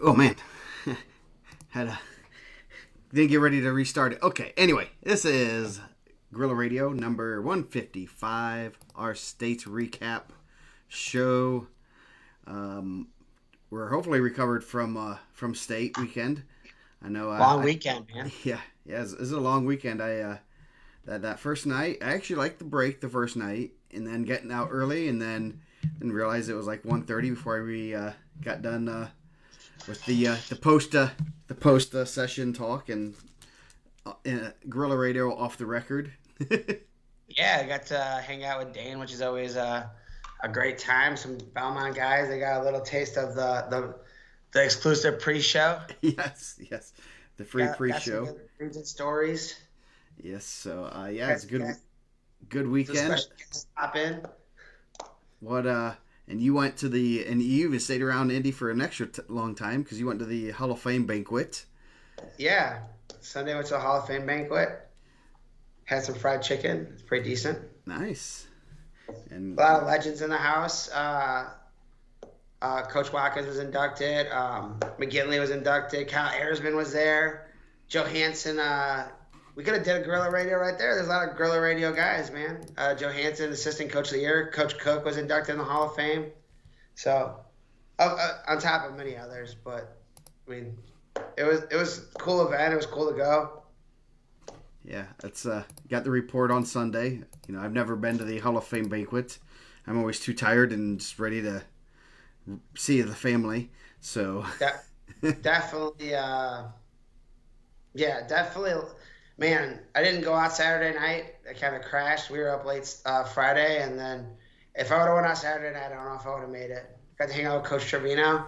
Oh man, had a didn't get ready to restart it. Okay, anyway, this is Gorilla Radio number 155, our state's recap show. Um, we're hopefully recovered from state weekend. I know. Long weekend, man. Yeah, it's a long weekend. That first night, I actually liked the break the first night, and then getting out early, and then didn't realize it was like 1:30 before we got done with the post session talk and Gorilla Radio off the record. Yeah, I got to hang out with Dane, which is always a great time. Some Belmont guys, they got a little taste of the exclusive pre-show. Yes, the free Got some pre-show. good stories. Yes, so yeah, Got it's a some good some weekend. special guests stop in. What and you went to and you even stayed around Indy for an extra long time because you went to the Hall of Fame banquet. Yeah, Sunday went to a Hall of Fame banquet. Had some fried chicken. It's pretty decent. Nice. A And lot of legends in the house. Coach Watkins was inducted. McGinley was inducted. Kyle Ersman was there. Joe Hansen. We could have did a Gorilla Radio right there. There's a lot of Gorilla Radio guys, man. Joe Hansen, Assistant Coach of the Year. Coach Cook was inducted in the Hall of Fame. So, on top of many others, but I mean, it was a cool event. It was cool to go. yeah, that's got the report on Sunday. You know, I've never been to the Hall of Fame banquet. I'm always too tired and just ready to see the family. So That definitely, yeah, definitely. Man, I didn't go out Saturday night. I kind of crashed. We were up late Friday, and then if I would have went out Saturday night, I don't know if I would have made it. Got to hang out with Coach Trevino,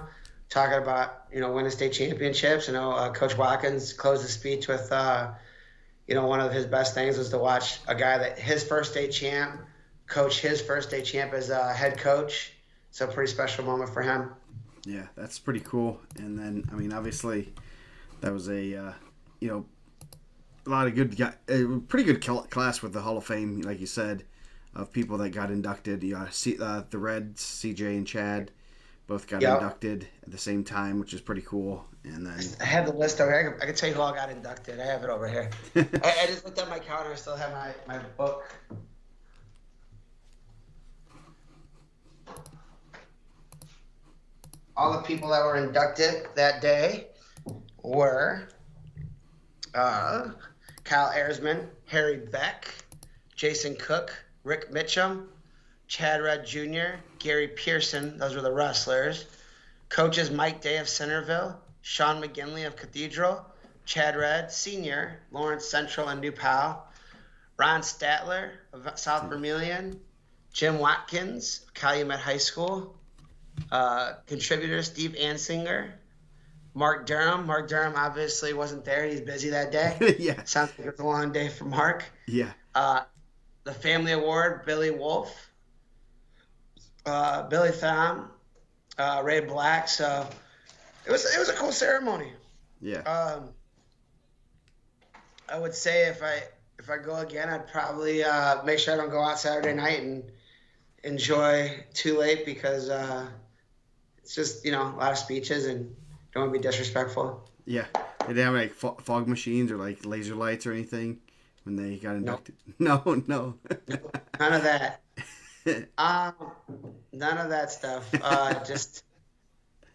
talking about winning state championships. Coach Watkins closed the speech with one of his best things was to watch a guy that his first state champ coach his first state champ as a head coach. So pretty special moment for him. yeah, that's pretty cool. And then I mean, obviously, that was a lot of a pretty good class with the Hall of Fame, like you said, of people that got inducted. The Reds, CJ and Chad, both got Yep. inducted at the same time, which is pretty cool. And I have the list over here. I can tell you who all got inducted. I have it over here. then, I just looked at my calendar. I still have my book. All the people that were inducted that day were Kyle Ersman, Harry Beck, Jason Cook, Rick Mitchum, Chad Rudd Jr., Gary Pearson. Those were the wrestlers. Coaches Mike Day of Centerville, Sean McGinley of Cathedral, Chad Rudd Sr., Lawrence Central and New Pal, Ron Statler of South Vermilion, Jim Watkins of Calumet High School, contributor Steve Ansinger, Mark Durham. Mark Durham obviously wasn't there. He's busy that day. yeah, Sounds like it's a long day for Mark. yeah, The Family Award, Billy Wolf, Billy Thom, Ray Black. So it was a cool ceremony. yeah. I would say if I go again, I'd probably make sure I don't go out Saturday night and enjoy too late because it's just a lot of speeches and don't want to be disrespectful. Yeah. They didn't have like fog machines or like laser lights or anything when they got Nope. inducted. No, no. None of that. None of that stuff. Just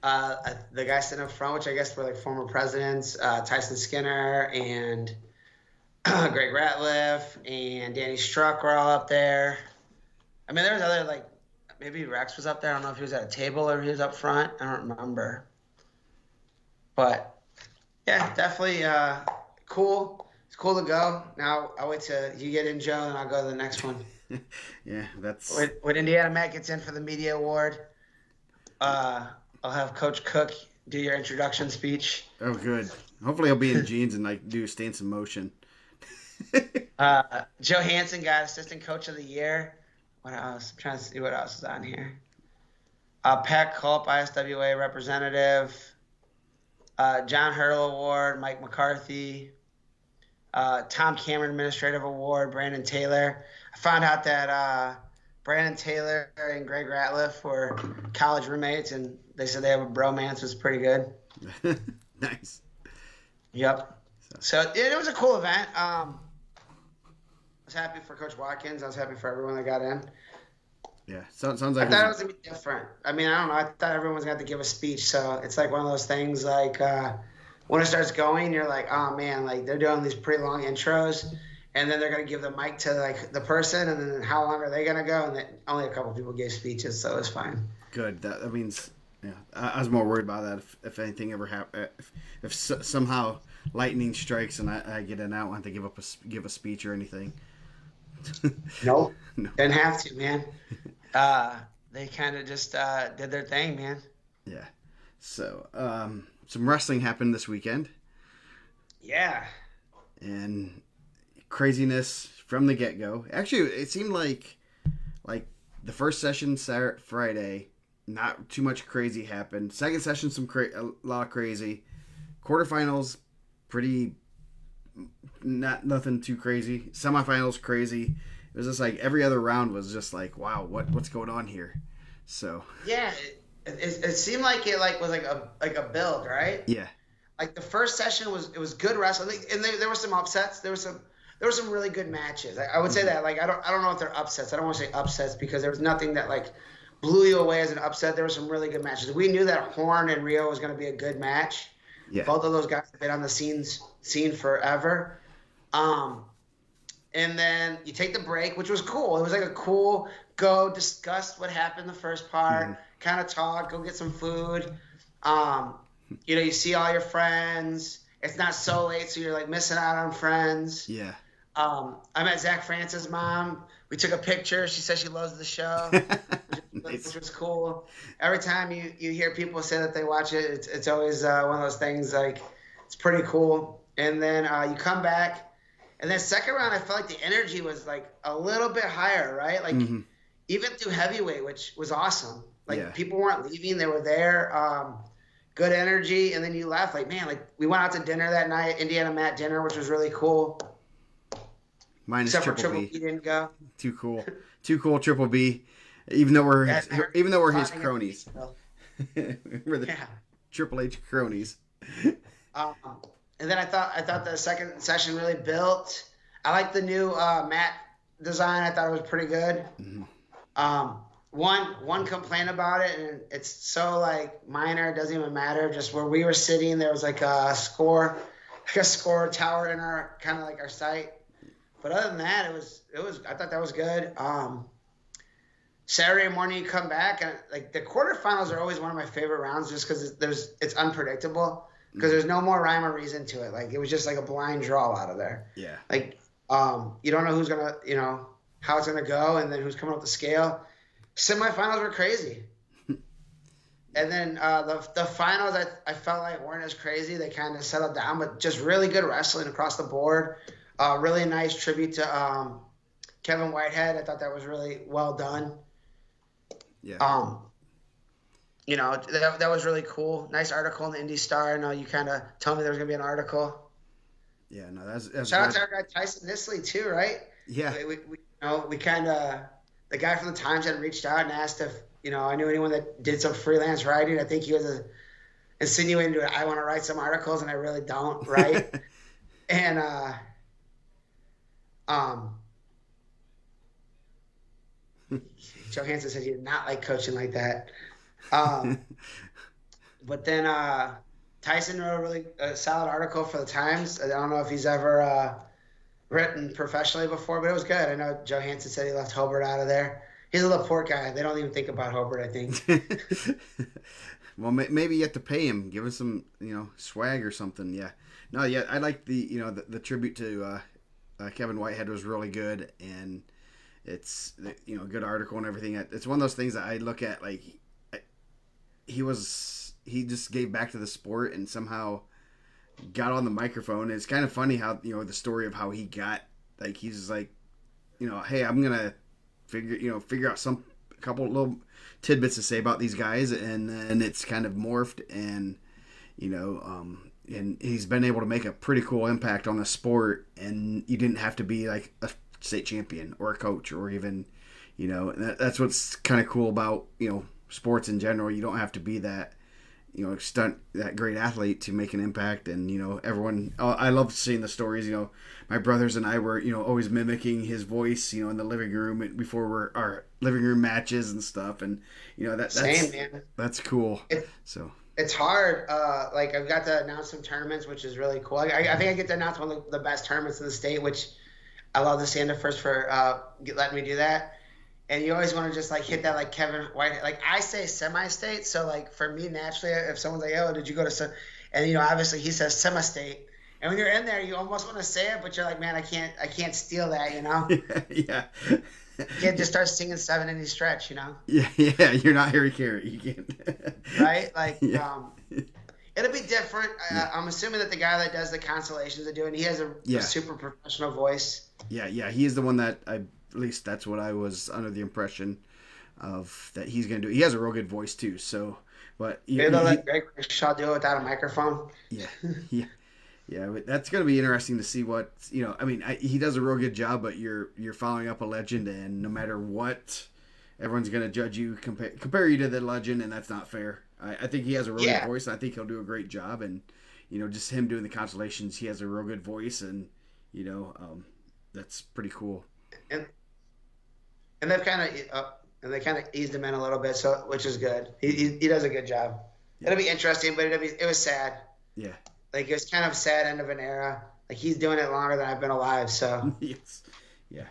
the guy sitting up front, which I guess were like former presidents, Tyson Skinner and Greg Ratliff and Danny Struck were all up there. I mean, there was other like maybe Rex was up there. I don't know if he was at a table or he was up front. I don't remember. But yeah, definitely cool. It's cool to go. Now I'll wait till you get in, Joe, and I'll go to the next one. Yeah, that's When IndianaMat gets in for the media award, I'll have Coach Cook do your introduction speech. oh good. Hopefully he'll be in jeans and like do a stance in motion. Joe Hansen got Assistant Coach of the Year. What else? I'm trying to see what else is on here. Pat Culp, ISWA Representative. John Hurdle Award, Mike McCarthy. Tom Cameron Administrative Award, Brandon Taylor. I found out that Brandon Taylor and Greg Ratliff were college roommates, and they said they have a bromance. It was pretty good. Nice. Yep. So, So it was a cool event. I was happy for Coach Watkins. I was happy for everyone that got in. yeah. So, sounds I like thought it was gonna be different. I mean, I don't know. I thought everyone was gonna have to give a speech. So it's like one of those things. Like when it starts going, you're like, oh man, like they're doing these pretty long intros, and then they're gonna give the mic to like the person, and then how long are they gonna go? And then only a couple people gave speeches, so it was fine. good. That means, yeah. I was more worried about that if anything ever happened. If somehow lightning strikes and I get in, I don't want to give a speech or anything. Nope. No. Didn't have to, man. They kind of just did their thing, man. Yeah. So, some wrestling happened this weekend, Yeah. and craziness from the get go. Actually, it seemed like the first session Friday, not too much crazy happened. Second session, a lot of crazy. Quarterfinals, pretty nothing too crazy. Semifinals, crazy. It was just like every other round was just like, wow, what's going on here? So Yeah. It seemed like it was like a build, right? yeah, Like the first session was good wrestling, and there were some upsets. There were some really good matches. I would say that. Like I don't know if they're upsets. I don't want to say upsets because there was nothing that like blew you away as an upset. There were some really good matches. We knew that Horn and Rio was going to be a good match. yeah, Both of those guys have been on the scene forever. And then you take the break, which was cool. It was like a cool go discuss what happened the first part, kind of talk, go get some food. You see all your friends. It's not so late, so you're like missing out on friends. yeah. I met Zach Francis' mom. We took a picture. She said she loves the show, Nice. which was cool. Every time you hear people say that they watch it, it's always one of those things like it's pretty cool. And then you come back, and then second round, I felt like the energy was like a little bit higher, right? Like even through heavyweight, which was awesome. Like people weren't leaving; they were there. Good energy, and then you left. Like man, like we went out to dinner that night, IndianaMat dinner, which was really cool. Minus Except for Triple Triple B. B didn't go. Too cool. Triple B. Even though we're his cronies. We're the Triple H cronies. And then I thought the second session really built. I like the new mat design. I thought it was pretty good. One complaint about it, and it's so like minor, it doesn't even matter. Just where we were sitting, there was like a score tower in our kind of like our sight. But other than that, it was. I thought that was good. Saturday morning, you come back, and like the quarterfinals are always one of my favorite rounds, just because it's unpredictable. Because there's no more rhyme or reason to it. Like it was just like a blind draw out of there. Yeah. Like you don't know who's gonna, how it's gonna go, and then who's coming up the scale. Semifinals were crazy. And then the finals, I felt like weren't as crazy. They kind of settled down, but just really good wrestling across the board. Really nice tribute to Kevin Whitehead. I thought that was really well done. Yeah. That was really cool. Nice article in the Indy Star. I know you kind of told me there was gonna be an article. Yeah, no, that's shout out to our guy Tyson Nisley too, right? Yeah. We kind of the guy from the Times had reached out and asked if I knew anyone that did some freelance writing. I think he was insinuating I want to write some articles, and I really don't, right? And Joe Hansen said he did not like coaching like that. But then Tyson wrote a really solid article for the Times. I don't know if he's ever written professionally before, but it was good. I know Joe Hansen said he left Hobart out of there. He's a LaPorte guy. They don't even think about Hobart, I think. Well, maybe you have to pay him. Give him some, swag or something. Yeah. No, yeah, I like the tribute to Kevin Whitehead was really good, and it's a good article and everything. It's one of those things that I look at like he just gave back to the sport and somehow got on the microphone. It's kind of funny how the story of how he got like he's like hey, I'm gonna figure out a couple little tidbits to say about these guys, and then it's kind of morphed and and he's been able to make a pretty cool impact on the sport, and you didn't have to be like a state champion or a coach or even And that's what's kind of cool about sports in general. You don't have to be that stunt that great athlete to make an impact. And everyone, I love seeing the stories. My brothers and I were always mimicking his voice in the living room before our living room matches and stuff. And Same, man. that's cool. It, So it's hard. Like I've got to announce some tournaments, which is really cool. I think I get to announce one of the best tournaments in the state, which I love to stand up first for letting me do that. And you always want to just like hit that like Kevin White. Like I say semi-state, so like for me naturally, if someone's like, "Oh, did you go to some?" And obviously he says semi-state. And when you're in there, you almost want to say it, but you're like, "Man, I can't steal that," Yeah. You can't just start singing 7 inning stretch, Yeah. You're not Harry Carey. You can't. Right? Like, Yeah. it'll be different. Yeah. I'm assuming that the guy that does the constellations are doing. He has a super professional voice. Yeah. He is the one that at least that's what I was under the impression of that he's going to do. He has a real good voice too. So, but Let Greg Shaw do it without a microphone. Yeah. Yeah, but that's going to be interesting to see what I mean, he does a real good job, but you're following up a legend, and no matter what, everyone's going to judge you, compare you to the legend, and that's not fair. I think he has a real good voice, and I think he'll do a great job. And just him doing the constellations, he has a real good voice, and that's pretty cool. And they've kind of eased him in a little bit, so which is good. He does a good job. Yeah. It'll be interesting, but it was sad. Yeah. Like, it was kind of a sad end of an era. Like, he's doing it longer than I've been alive, so. Yes. Yeah.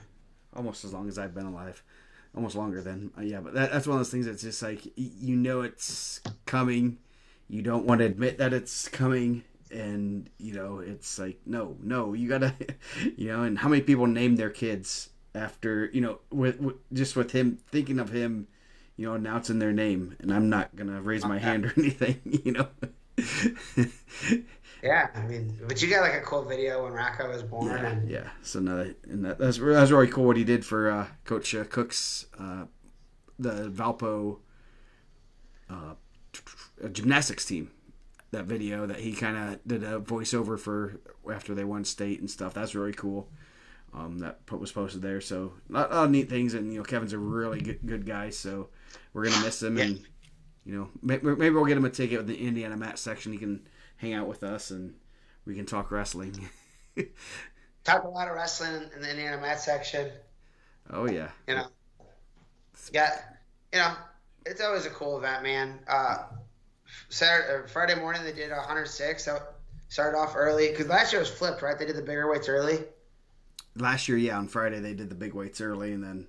Almost as long as I've been alive. Almost longer than. Yeah, but that's one of those things that's just like, it's coming. You don't want to admit that it's coming. And, it's like, no, you got to, and how many people name their kids after, with him, thinking of him, announcing their name. And I'm not going to raise my hand or anything, Yeah, I mean, but you got like a cool video when Rocco was born. Yeah. So that's really cool what he did for Coach Cook's the Valpo gymnastics team. That video that he kind of did a voiceover for after they won state and stuff. That's really cool. That was posted there. So a lot of neat things, and Kevin's a really good guy. So we're gonna miss him, and maybe we'll get him a ticket with the IndianaMat section. He can hang out with us, and we can talk wrestling. Talk a lot of wrestling in the IndianaMat section. Oh yeah. It's always a cool event, man. Friday morning they did 106. So started off early because last year was flipped, right? They did the bigger weights early. Last year, yeah, on Friday they did the big weights early, and then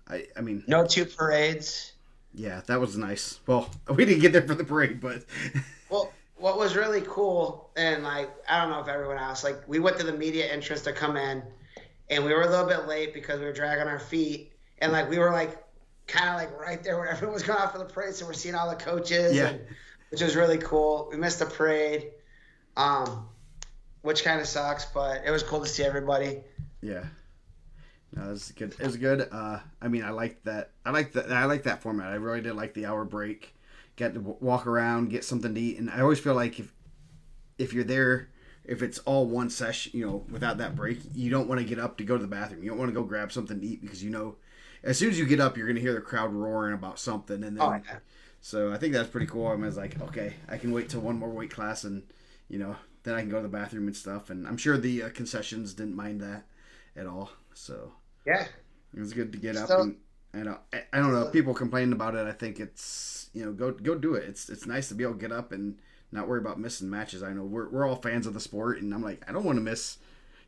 I mean, no two parades. Yeah, that was nice. Well, we didn't get there for the parade, but well, what was really cool, and like I don't know if everyone else, like we went to the media entrance to come in, and we were a little bit late because we were dragging our feet, and like we were like kind of like right there where everyone was going out for the parade, so we're seeing all the coaches, which was really cool. We missed the parade, which kind of sucks, but it was cool to see everybody. Yeah. No, it was good. It was good. I mean, I liked that. I like that format. I really did like the hour break. Get to walk around, get something to eat, and I always feel like if you're there, if it's all one session, without that break, you don't want to get up to go to the bathroom. You don't want to go grab something to eat because as soon as you get up, you're going to hear the crowd roaring about something, and then. So I think that's pretty cool. I was like, okay, I can wait till one more weight class, and then I can go to the bathroom and stuff. And I'm sure the concessions didn't mind that at all. So. Yeah, it was good to get up, and I don't know. People complain about it. I think it's go do it. It's nice to be able to get up and not worry about missing matches. I know we're all fans of the sport, and I'm like, I don't want to miss.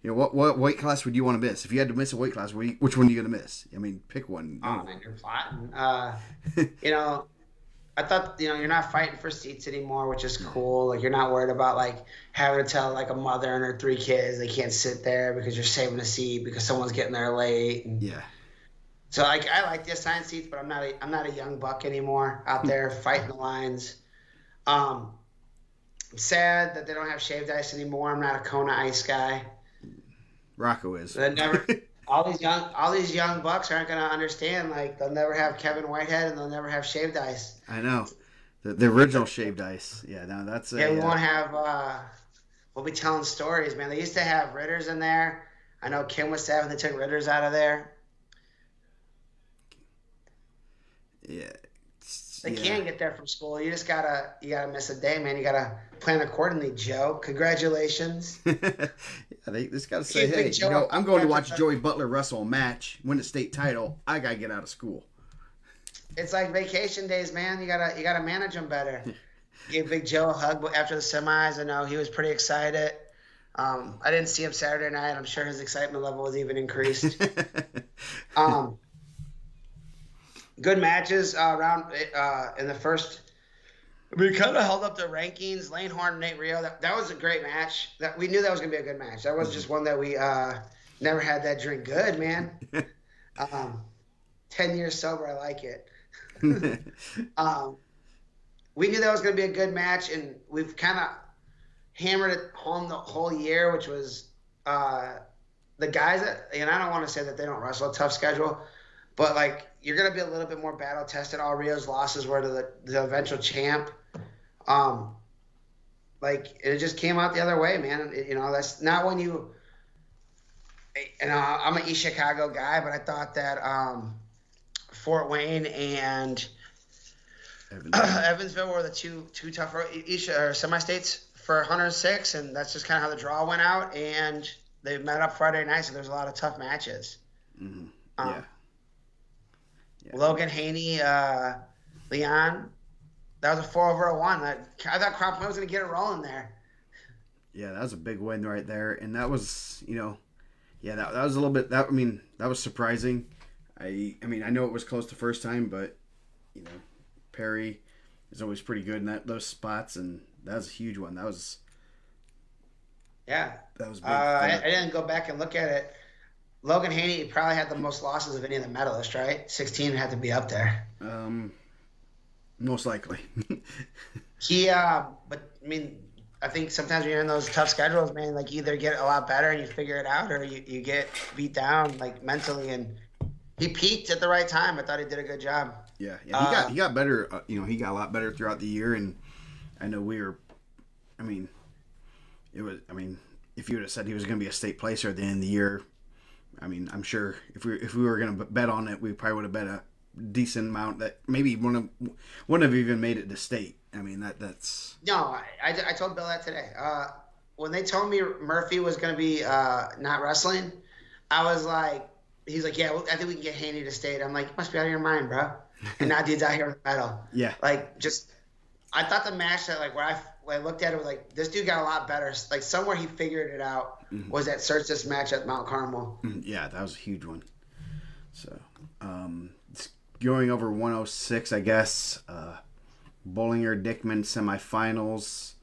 What weight class would you want to miss if you had to miss a weight class? Which one are you gonna miss? I mean, pick one. You're plotting. I thought you're not fighting for seats anymore, which is cool. Like you're not worried about like having to tell like a mother and her 3 kids they can't sit there because you're saving a seat because someone's getting there late. Yeah. So like I like the assigned seats, but I'm not a young buck anymore out there fighting the lines. I'm sad that they don't have shaved ice anymore. I'm not a Kona ice guy. Rocco is. All these young bucks aren't going to understand. Like they'll never have Kevin Whitehead and they'll never have shaved ice. I know, the original shaved ice. Yeah, no, that's it. Yeah, we won't have. We'll be telling stories, man. They used to have Ritters in there. I know Kim was sad when they took Ritters out of there. Yeah. They Yeah. can get there from school. You gotta miss a day, man. You gotta plan accordingly, Joe. Congratulations. Yeah, they just got to say, Give Big hey, Joe a I'm hug going to after watch the. Joey Butler wrestle a match, win a state title. I got to get out of school. It's like vacation days, man. You gotta manage them better. Gave Big Joe a hug after the semis. I know he was pretty excited. I didn't see him Saturday night. I'm sure his excitement level was even increased. Um, Good matches around in the first. We kind of held up the rankings. Lane Horn, Nate Rio. That was a great match. That we knew that was gonna be a good match. That was just one that we never had that drink good, man. Um, 10 years sober, I like it. um, we knew that was gonna be a good match, and we've kind of hammered it home the whole year, which was uh, the guys that. And I don't want to say that they don't wrestle a tough schedule, but like you're gonna be a little bit more battle tested. All Rio's losses were to the eventual champ. Um, like it just came out the other way, man. That's not when you. I'm an East Chicago guy, but I thought that Fort Wayne and Evansville were the two tougher East or semi-states for 106, and that's just kind of how the draw went out. And they met up Friday night, so there's a lot of tough matches. Mm-hmm. Um, Yeah. Logan Haney, Leon. That was a 4-over-1. I thought Crown Point was going to get it rolling there. Yeah, that was a big win right there, and that was, yeah, that was a little bit. That was surprising. I know it was close the first time, but Perry is always pretty good in those spots, and that was a huge one. That was Yeah. big. I didn't go back and look at it. Logan Haney probably had the most losses of any of the medalists, right? 16 had to be up there. Most likely. But I think sometimes when you're in those tough schedules, man, like you either get a lot better and you figure it out, or you get beat down like mentally. And he peaked at the right time. I thought he did a good job. Yeah. He got better. He got a lot better throughout the year, and I know we were. It was. If you would have said he was going to be a state placer at the end of the year, I'm sure if we were going to bet on it, we probably would have bet a decent amount that maybe wouldn't have even made it to state. That's. No, I told Bill that today. When they told me Murphy was going to be not wrestling, I was like, he's like, yeah, well, I think we can get Haney to state. I'm like, you must be out of your mind, bro. And now dude's out here with a medal. Yeah. I thought the match that when I looked at it was like, this dude got a lot better. Like somewhere he figured it out was that search this match at Mount Carmel. Yeah, that was a huge one. So, going over 106, I guess. Bollinger Dickman semifinals.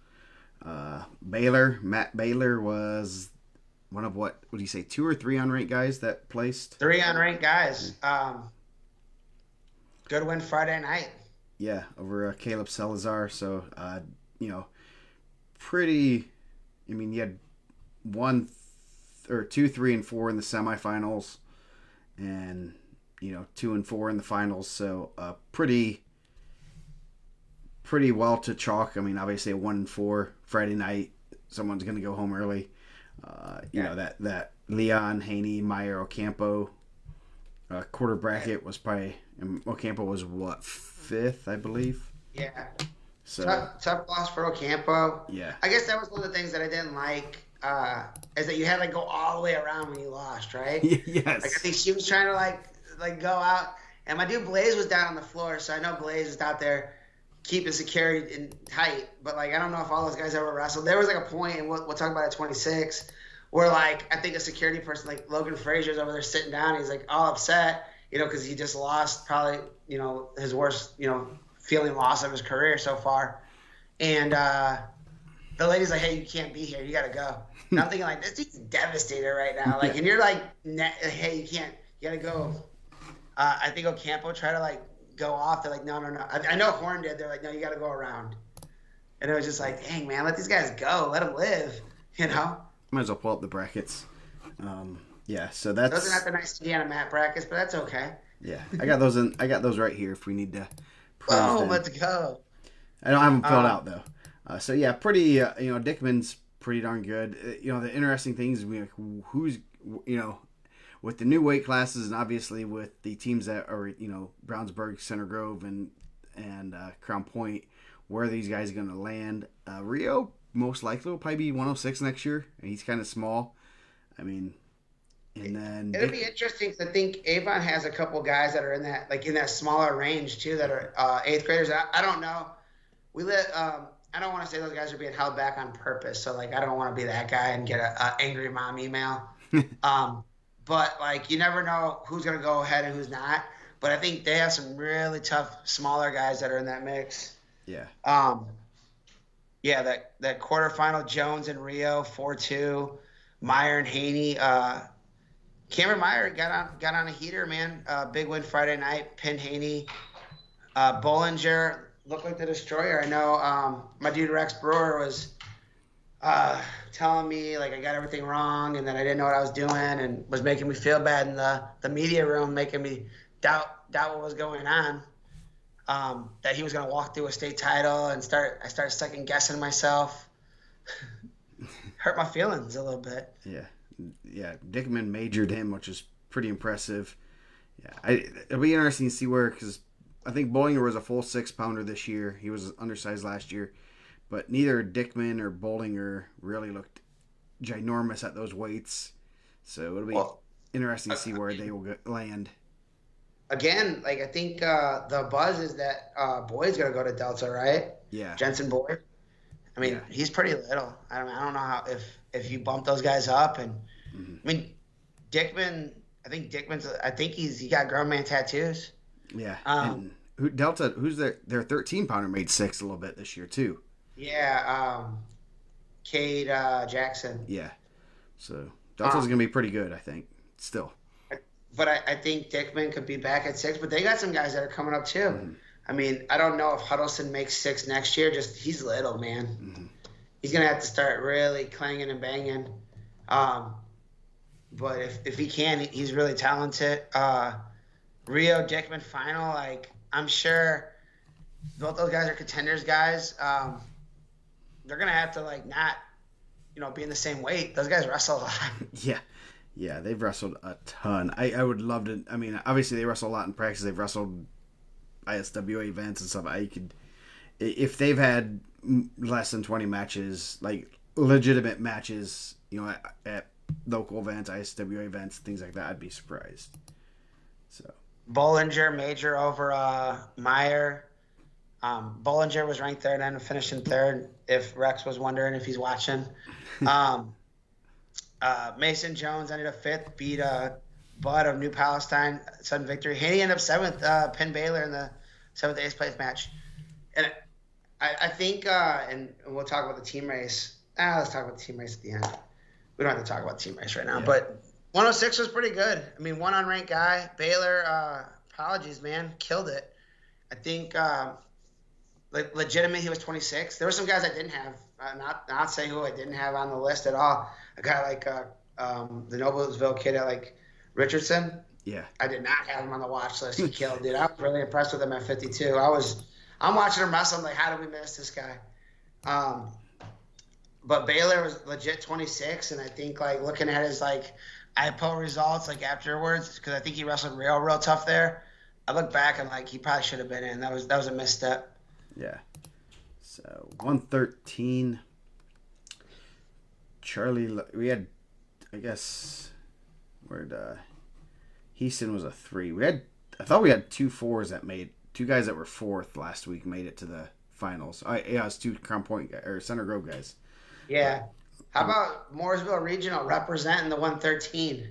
Matt Baylor was one of what would you say, 2 or 3 unranked guys that placed? 3 unranked guys. Good win Friday night. Yeah, over Caleb Salazar. So, pretty. You had 1 or 2, 3, and 4 in the semifinals, and 2 and 4 in the finals. So, pretty well to chalk. Obviously a 1 and 4 Friday night. Someone's going to go home early. That Leon, Haney, Meyer, Ocampo quarter bracket was probably. Ocampo was what, 5th, I believe. Yeah. So tough loss for Ocampo. Yeah. I guess that was one of the things that I didn't like. Is that you had to go all the way around when you lost, right? Yes. Like I think she was trying to like go out, and my dude Blaze was down on the floor, so I know Blaze is out there keeping security in tight. But I don't know if all those guys ever wrestled. There was a point, and we'll talk about it at 26, where I think a security person like Logan Frazier's over there sitting down. He's all upset, because he just lost probably his worst feeling loss of his career so far, and the lady's like, hey, you can't be here, you gotta go. And I'm thinking this dude's devastated right now, and you're like, hey, you can't, you gotta go. I think Ocampo tried to go off. They're like, no. I know Horn did. They're like, no, you gotta go around. And it was just dang, man, let these guys go, let them live. Might as well pull up the brackets. Yeah, so that's. Those are not the nice IndianaMat brackets, but that's okay. Yeah, I got those I got those right here if we need to. Oh, let's go. I don't have them filled out though. So yeah, pretty. Dickman's pretty darn good. The interesting things is who's with the new weight classes and obviously with the teams that are Brownsburg, Center Grove, and Crown Point, where are these guys going to land? Rio most likely will probably be 106 next year, and he's kind of small. I mean, and then it'll be interesting because I think Avon has a couple guys that are in that smaller range too that are eighth graders. I don't know. I don't want to say those guys are being held back on purpose. So like I don't want to be that guy and get a angry mom email. But like you never know who's gonna go ahead and who's not. But I think they have some really tough smaller guys that are in that mix. Yeah. Yeah, that quarterfinal Jones and Rio 4-2, Meyer and Haney. Cameron Meyer got on a heater, man. Big win Friday night. Pinned Haney. Bollinger looked like the destroyer. I know my dude Rex Brewer was telling me like I got everything wrong and that I didn't know what I was doing and was making me feel bad in the media room, making me doubt what was going on. That he was going to walk through a state title and I started second guessing myself. Hurt my feelings a little bit. Yeah. Dickman majored him, which is pretty impressive. Yeah, it'll be interesting to see because I think Bollinger was a full 6-pounder this year. He was undersized last year, but neither Dickman or Bollinger really looked ginormous at those weights. So it'll be interesting to see where they will land. Again, like I think the buzz is that Boyd's gonna go to Delta, right? Yeah. Jensen Boyd. I mean, he's pretty little. I don't know how if you bump those guys up and I mean, Dickman. I think he got grown man tattoos. Yeah. And Delta? Who's their 13-pounder made 6 a little bit this year too. Yeah. Cade Jackson. Yeah. So Delta's gonna be pretty good, I think. Still. But I think Dickman could be back at 6. But they got some guys that are coming up too. I mean, I don't know if Huddleston makes 6 next year. Just he's little, man. He's gonna have to start really clanging and banging. But if he can, he's really talented. Rio Dickman final, like I'm sure both those guys are contenders guys. They're gonna have to like not, be in the same weight. Those guys wrestle a lot. Yeah, they've wrestled a ton. I would love to. I mean, obviously they wrestle a lot in practice. They've wrestled ISWA events and stuff. If they've had less than 20 matches, like legitimate matches, at local events, ISWA events, things like that, I'd be surprised. So Bollinger major over Meyer. Bollinger was ranked third and finished in third. If Rex was wondering if he's watching. Mason Jones ended up 5th, beat Bud of New Palestine, sudden victory. Haney ended up 7th, pinned Baylor in the 7th 8th place match. And I think, and we'll talk about the team race. Let's talk about the team race at the end. We don't have to talk about the team race right now, but 106 was pretty good. I mean, one unranked guy. Baylor, apologies, man, killed it. I think legitimate, he was 26. There were some guys I didn't have. Not say who I didn't have on the list at all. A guy like the Noblesville kid at like Richardson. Yeah. I did not have him on the watch list. He killed, dude. I was really impressed with him at 52. I'm watching him wrestle. I'm like, how did we miss this guy? But Baylor was legit 26, and I think like looking at his like IPO results like afterwards, because I think he wrestled real tough there. I look back and like he probably should have been in. That was a misstep. Yeah. So 113. Charlie, we had, I guess, Heaston was a 3. I thought we had 2 4s that made, 2 guys that were 4th last week made it to the finals. It's 2 Crown Point or Center Grove guys. Yeah. How about Mooresville Regional representing the 113?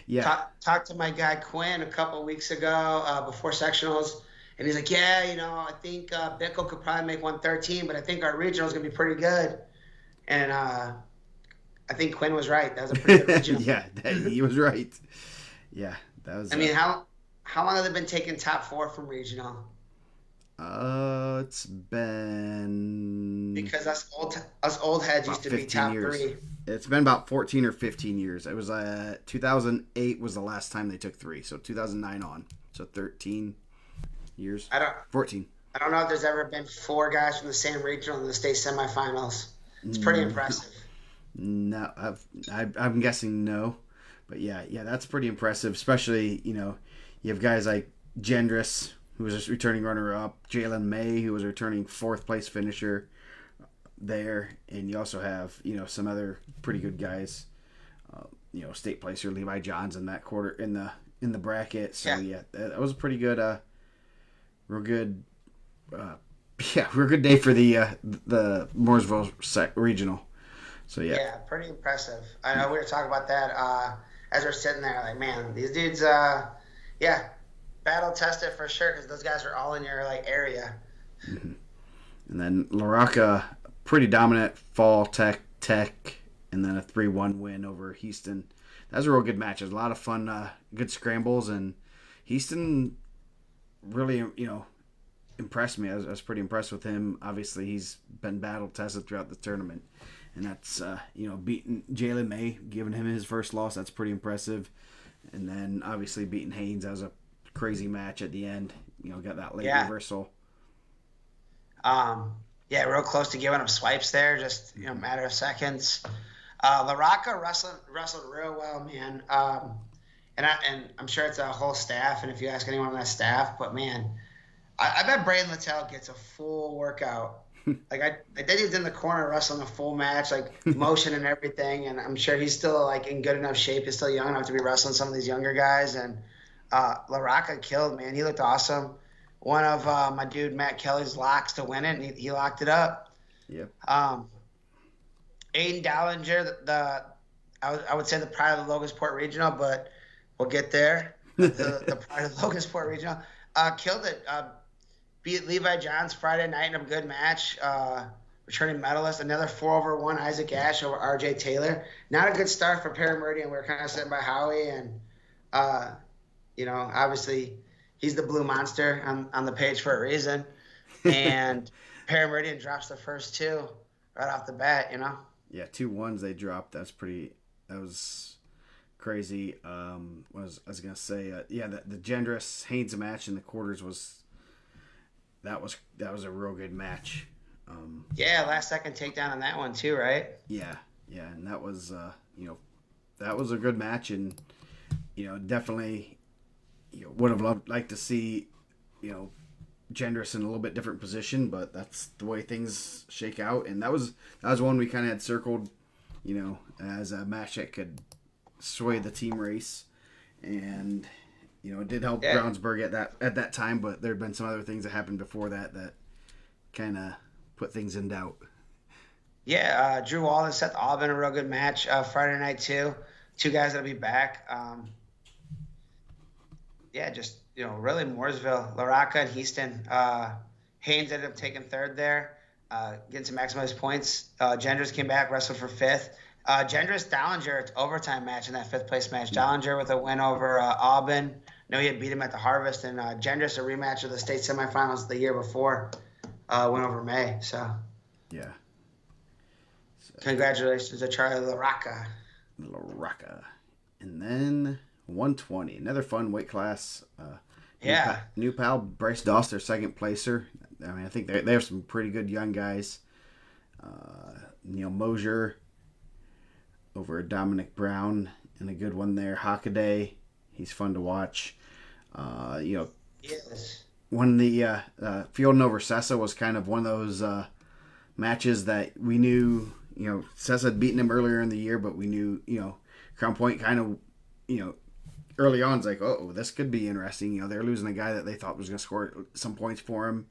Yeah. Talked to my guy Quinn a couple weeks ago before sectionals. And he's like, I think Bickle could probably make 113, but I think our regional is going to be pretty good. And I think Quinn was right. That was a pretty good regional. Yeah, he was right. Yeah, that was. I mean, how long have they been taking top 4 from regional? It's been. Because us old heads used to be top years. 3. It's been about 14 or 15 years. It was 2008 was the last time they took 3, so 2009 on, so 13 years. 14. I don't know if there's ever been 4 guys from the same regional in the state semifinals. It's pretty impressive. No, I'm guessing no, But yeah, that's pretty impressive. Especially you have guys like Gendris, who was a returning runner up, Jalen May, who was a returning fourth place finisher there, and you also have some other pretty good guys. State placer Levi Johns in that quarter in the bracket. So yeah, that was a pretty good, real good, real good day for the Mooresville regional. So yeah. Yeah, pretty impressive. I know we were talking about that as we're sitting there, like, man, these dudes, yeah, battle tested for sure because those guys are all in your like area. Mm-hmm. And then LaRocca, pretty dominant fall tech, and then a 3-1 win over Houston. That was a real good match. It was a lot of fun, good scrambles, and Houston really, impressed me. I was pretty impressed with him. Obviously, he's been battle tested throughout the tournament, and that's beating Jalen May, giving him his first loss. That's pretty impressive. And then obviously beating Haynes. That was a crazy match at the end. Got that late reversal. Yeah, real close to giving up swipes there. Just matter of seconds. LaRocca wrestled real well, man. And I'm sure it's a whole staff. And if you ask anyone on that staff, but man, I bet Braden Littell gets a full workout. Like I think he's in the corner wrestling a full match, like motion and everything. And I'm sure he's still like in good enough shape. He's still young enough to be wrestling some of these younger guys. And LaRocca killed, man. He looked awesome. One of my dude Matt Kelly's locks to win it, and he locked it up. Yep. Aiden Dallinger, I would say the pride of the Logansport Regional, but we'll get there. The pride of the Logansport Regional killed it. Beat Levi Johns Friday night in a good match. Returning medalist, another 4-over-1 Isaac Ash over RJ Taylor. Not a good start for Perry Meridian. We were kind of sitting by Howie, and obviously he's the blue monster on the page for a reason. And Perry Meridian drops the first two right off the bat. Yeah, 2-1s they dropped. That was crazy. What was I was gonna say? The Gendris Haynes match in the quarters was a real good match. Last second takedown on that one too, right? Yeah, and that was that was a good match, and definitely would have liked to see Gendris in a little bit different position, but that's the way things shake out. And that was one we kind of had circled, as a match that could sway the team race, and it did help Brownsburg at that time, but there had been some other things that happened before that kind of put things in doubt. Yeah, Drew Walden, Seth Albin, a real good match Friday night too. Two guys that'll be back. Really Mooresville, LaRocca, and Houston. Haynes ended up taking third there, getting some maximized points. Gendris came back, wrestled for fifth. Gendris Dallinger, overtime match in that fifth place match. Dallinger with a win over Aubin. He had beat him at the Harvest, and Gendris a rematch of the state semifinals the year before, went over May. So yeah. Congratulations to Charlie LaRocca. And then 120, another fun weight class. New pal Bryce Doster, second placer. I mean, I think they have some pretty good young guys. Neil Mosier over Dominic Brown, and a good one there. Hockaday, he's fun to watch. Yes. When the Fielding over Sessa was kind of one of those matches that we knew, Sessa had beaten him earlier in the year, but we knew, Crown Point kind of, early on, it's like, this could be interesting. They're losing a guy that they thought was going to score some points for him.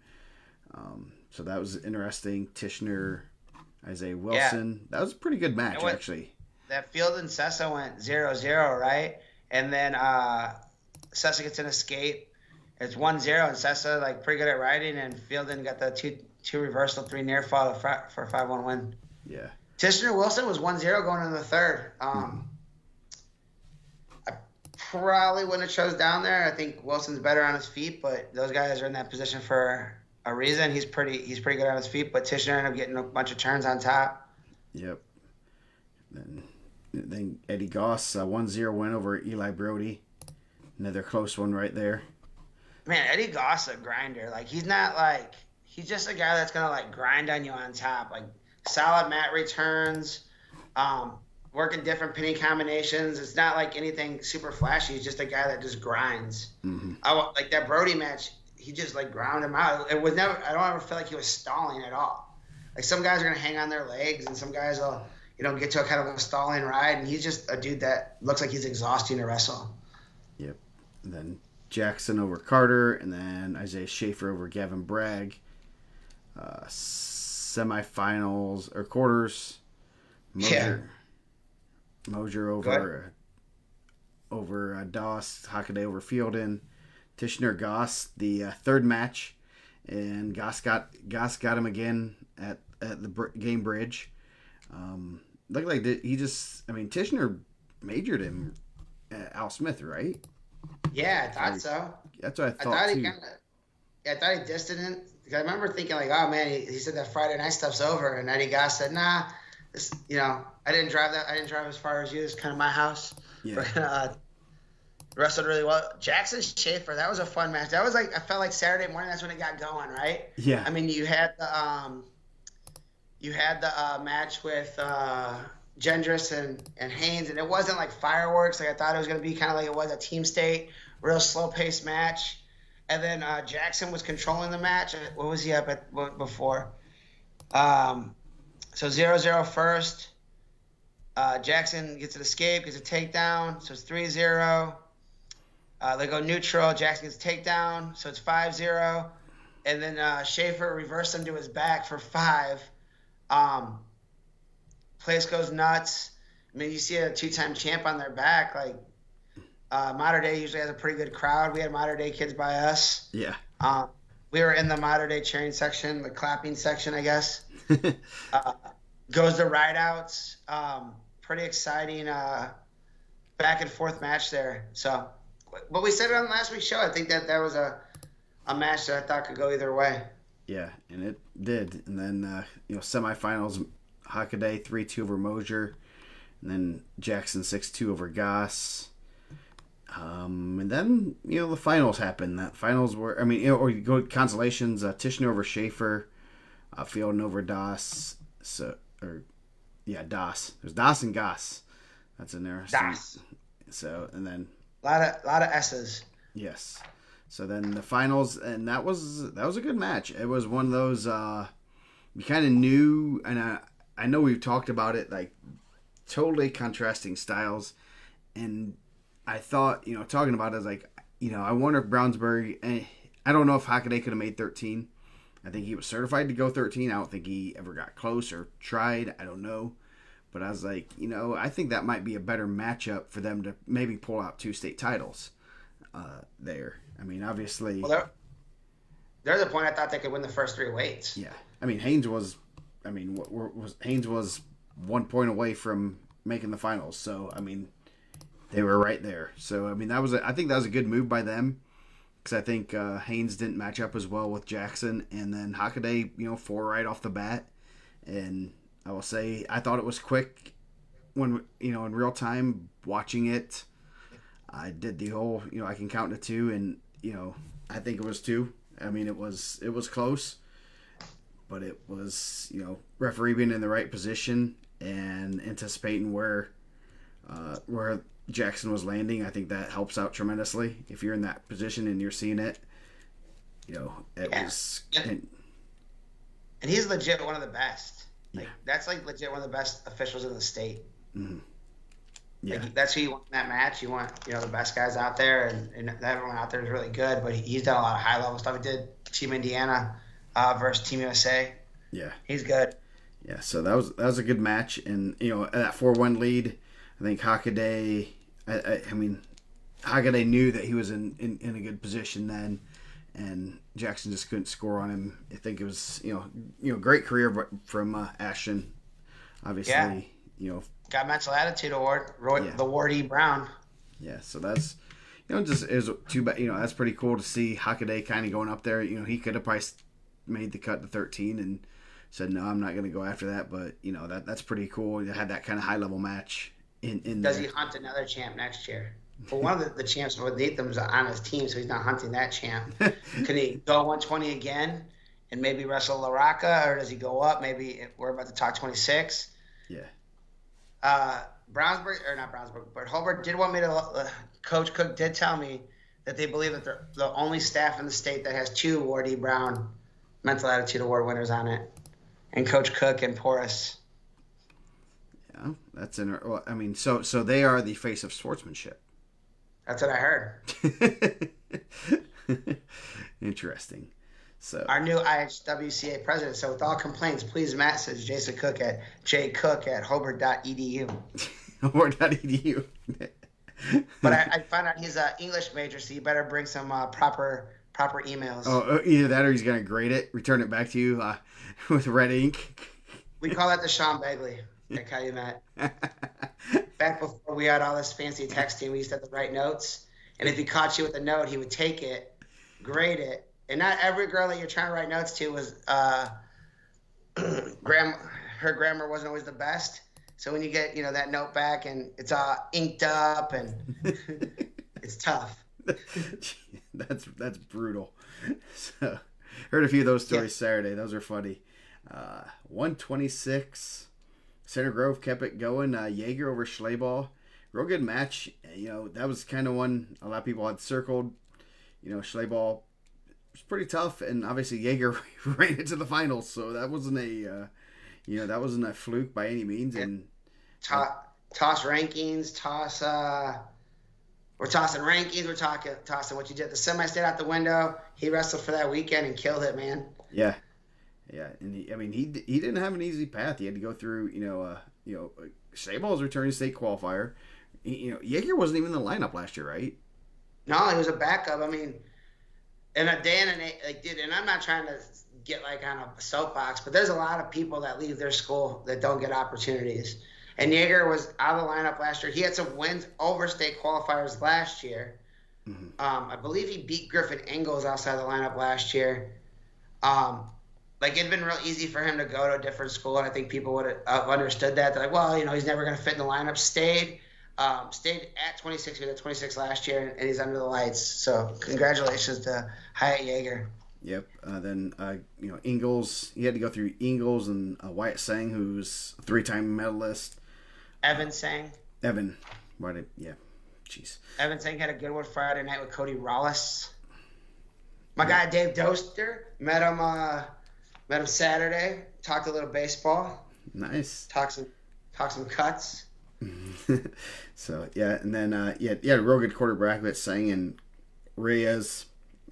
So that was interesting. Tishner, Isaiah Wilson. Yeah. That was a pretty good match, actually. That Field and Sessa went 0-0, right? And then Sessa gets an escape. It's 1-0, and Sessa, pretty good at riding, and Fielden got the two reversal, 3 near fall for a 5-1 win. Yeah. Tishner Wilson was 1-0 going into the third. I probably wouldn't have chose down there. I think Wilson's better on his feet, but those guys are in that position for a reason. He's pretty good on his feet, but Tishner ended up getting a bunch of turns on top. Yep. Then Eddie Goss, 1-0 win over Eli Brody. Another close one right there. Man, Eddie Goss a grinder. He's not he's just a guy that's gonna grind on you on top. Solid mat returns. working different pinning combinations. It's not like anything super flashy. He's just a guy that just grinds. Mm-hmm. Like that Brody match, he just like ground him out. It was never. I don't ever feel like he was stalling at all. Like some guys are gonna hang on their legs, and some guys will, get to a kind of a stalling ride. And he's just a dude that looks like he's exhausting to wrestle. Yep. And then Jackson over Carter, and then Isaiah Schaefer over Gavin Bragg. Semifinals or quarters. Mosier over Doss, Hockaday over Fielden, Tishner Goss, the third match, and Goss got him again at the game bridge. Looked like Tishner majored him Al Smith, right? Yeah, I thought so. That's what I thought too. I thought he dissed it in. I remember thinking like, oh man, he said that Friday night stuff's over, and Eddie Goss said, nah, this, I didn't drive as far as you. It's kind of my house. Yeah. Wrestled really well. Jackson Schaefer, that was a fun match. That was like, I felt like Saturday morning. That's when it got going, right? Yeah. I mean, you had the match with Gendris and Haynes, and it wasn't like fireworks. Like I thought it was going to be kind of like it was at Team State, real slow paced match. And then Jackson was controlling the match. What was he up at before? So 0-0 first. Jackson gets an escape, gets a takedown, so it's 3-0. They go neutral. Jackson gets a takedown, so it's 5-0. And then Schaefer reversed him to his back for 5. Place goes nuts. I mean, you see a 2-time champ on their back. Like, Mater Dei usually has a pretty good crowd. We had Mater Dei kids by us. Yeah. We were in the Mater Dei cheering section, the clapping section, I guess. Goes to rideouts. Pretty exciting back and forth match there. So, but we said it on last week's show. I think that was a match that I thought could go either way. Yeah, and it did. And then semifinals, Hockaday 3-2 over Mosier, and then Jackson 6-2 over Goss. And then the finals happened. That finals were, or you go consolations. Tishner over Schaefer, Fielden over Doss. Doss. There's Doss and Goss. That's in there. Doss. So and then a lot of S's. Yes. So then the finals, and that was a good match. It was one of those you kind of knew, and I know we've talked about it, like totally contrasting styles, and I thought, talking about it, I was like, I wonder if Brownsburg, I don't know if Hockaday could have made 13. I think he was certified to go 13. I don't think he ever got close or tried. I don't know. But I was like, I think that might be a better matchup for them to maybe pull out 2 state titles there. I mean, obviously. Well, there's a point I thought they could win the first 3 weights. Yeah. I mean, Haynes was 1 point away from making the finals. So, I mean, they were right there. So, I mean, I think that was a good move by them. Because I think Haynes didn't match up as well with Jackson. And then Hockaday, 4 right off the bat. And I will say, I thought it was quick when, in real time watching it. I did the whole, I can count to 2. And, I think it was 2. I mean, it was close. But it was, referee being in the right position and anticipating where Jackson was landing. I think that helps out tremendously if you're in that position and you're seeing it. Was. And he's legit one of the best. That's like legit one of the best officials in the state. Mm-hmm. Yeah, that's who you want in that match. You want the best guys out there, and everyone out there is really good. But he's done a lot of high level stuff. He did Team Indiana versus Team USA. Yeah, he's good. Yeah, so that was a good match, and that 4-1 lead. I think Hockaday. Hockaday knew that he was in a good position then, and Jackson just couldn't score on him. I think it was great career from Ashton. Obviously, got mental attitude award, the Ward E. Brown. Yeah, so that's just it was too bad. That's pretty cool to see Hockaday kind of going up there. He could have probably made the cut to 13 and said no, I'm not going to go after that. But that's pretty cool. You had that kind of high level match. Does he hunt another champ next year? Well, one of the champs beneath him is on his team, so he's not hunting that champ. Can he go 120 again and maybe wrestle LaRocca, or does he go up? Maybe we're about to talk 26. Yeah. Brownsburg, or not Brownsburg, but Hobart did want me to. Coach Cook did tell me that they believe that they're the only staff in the state that has two Ward E. Brown Mental Attitude Award winners on it, and Coach Cook and Porras. Yeah, that's well, I mean, so they are the face of sportsmanship. That's what I heard. Interesting. So Our new IHWCA president. So with all complaints, please message Jason Cook at jcook@hobart.edu. Hobart.edu. But I found out he's an English major, so you better bring some proper emails. Oh, either that or he's gonna grade it, return it back to you with red ink. We call that the Sean Begley at Calumet. Back before we had all this fancy texting, we used to have to write notes. And if he caught you with a note, he would take it, grade it. And not every girl that you're trying to write notes to was her grammar wasn't always the best. So when you get that note back and it's all inked up and it's tough. That's brutal. So heard a few of those stories Saturday. Those are funny. 126. Center Grove kept it going. Jaeger over Schleybaugh. Real good match. That was kind of one a lot of people had circled. Schleybaugh was pretty tough, and obviously Jaeger ran into the finals, so that wasn't a fluke by any means. And toss rankings, we're tossing rankings. We're tossing what you did. The semi stayed out the window. He wrestled for that weekend and killed it, man. Yeah, and he didn't have an easy path. He had to go through Schleybaugh returning state qualifier. Jaeger wasn't even in the lineup last year, right? No, he was a backup. I mean, in a day and dude, and I'm not trying to get on a soapbox, but there's a lot of people that leave their school that don't get opportunities. And Jaeger was out of the lineup last year. He had some wins over state qualifiers last year. Mm-hmm. I believe he beat Griffin Engels outside the lineup last year. It'd been real easy for him to go to a different school, and I think people would have understood that. They're like, well, he's never going to fit in the lineup. Stayed at 26. He was at 26 last year, and he's under the lights. So congratulations to Hyatt Jaeger. Yep. Then Ingles. He had to go through Ingles and Wyatt Sang, who's a 3-time medalist. Evan Sang. Evan. Yeah. Jeez. Evan Sang had a good one Friday night with Cody Rollis. My guy Dave Doster met him Saturday. Talked a little baseball. Nice. Talked some cuts. So yeah, and then a real good quarterback with Sang and Reyes.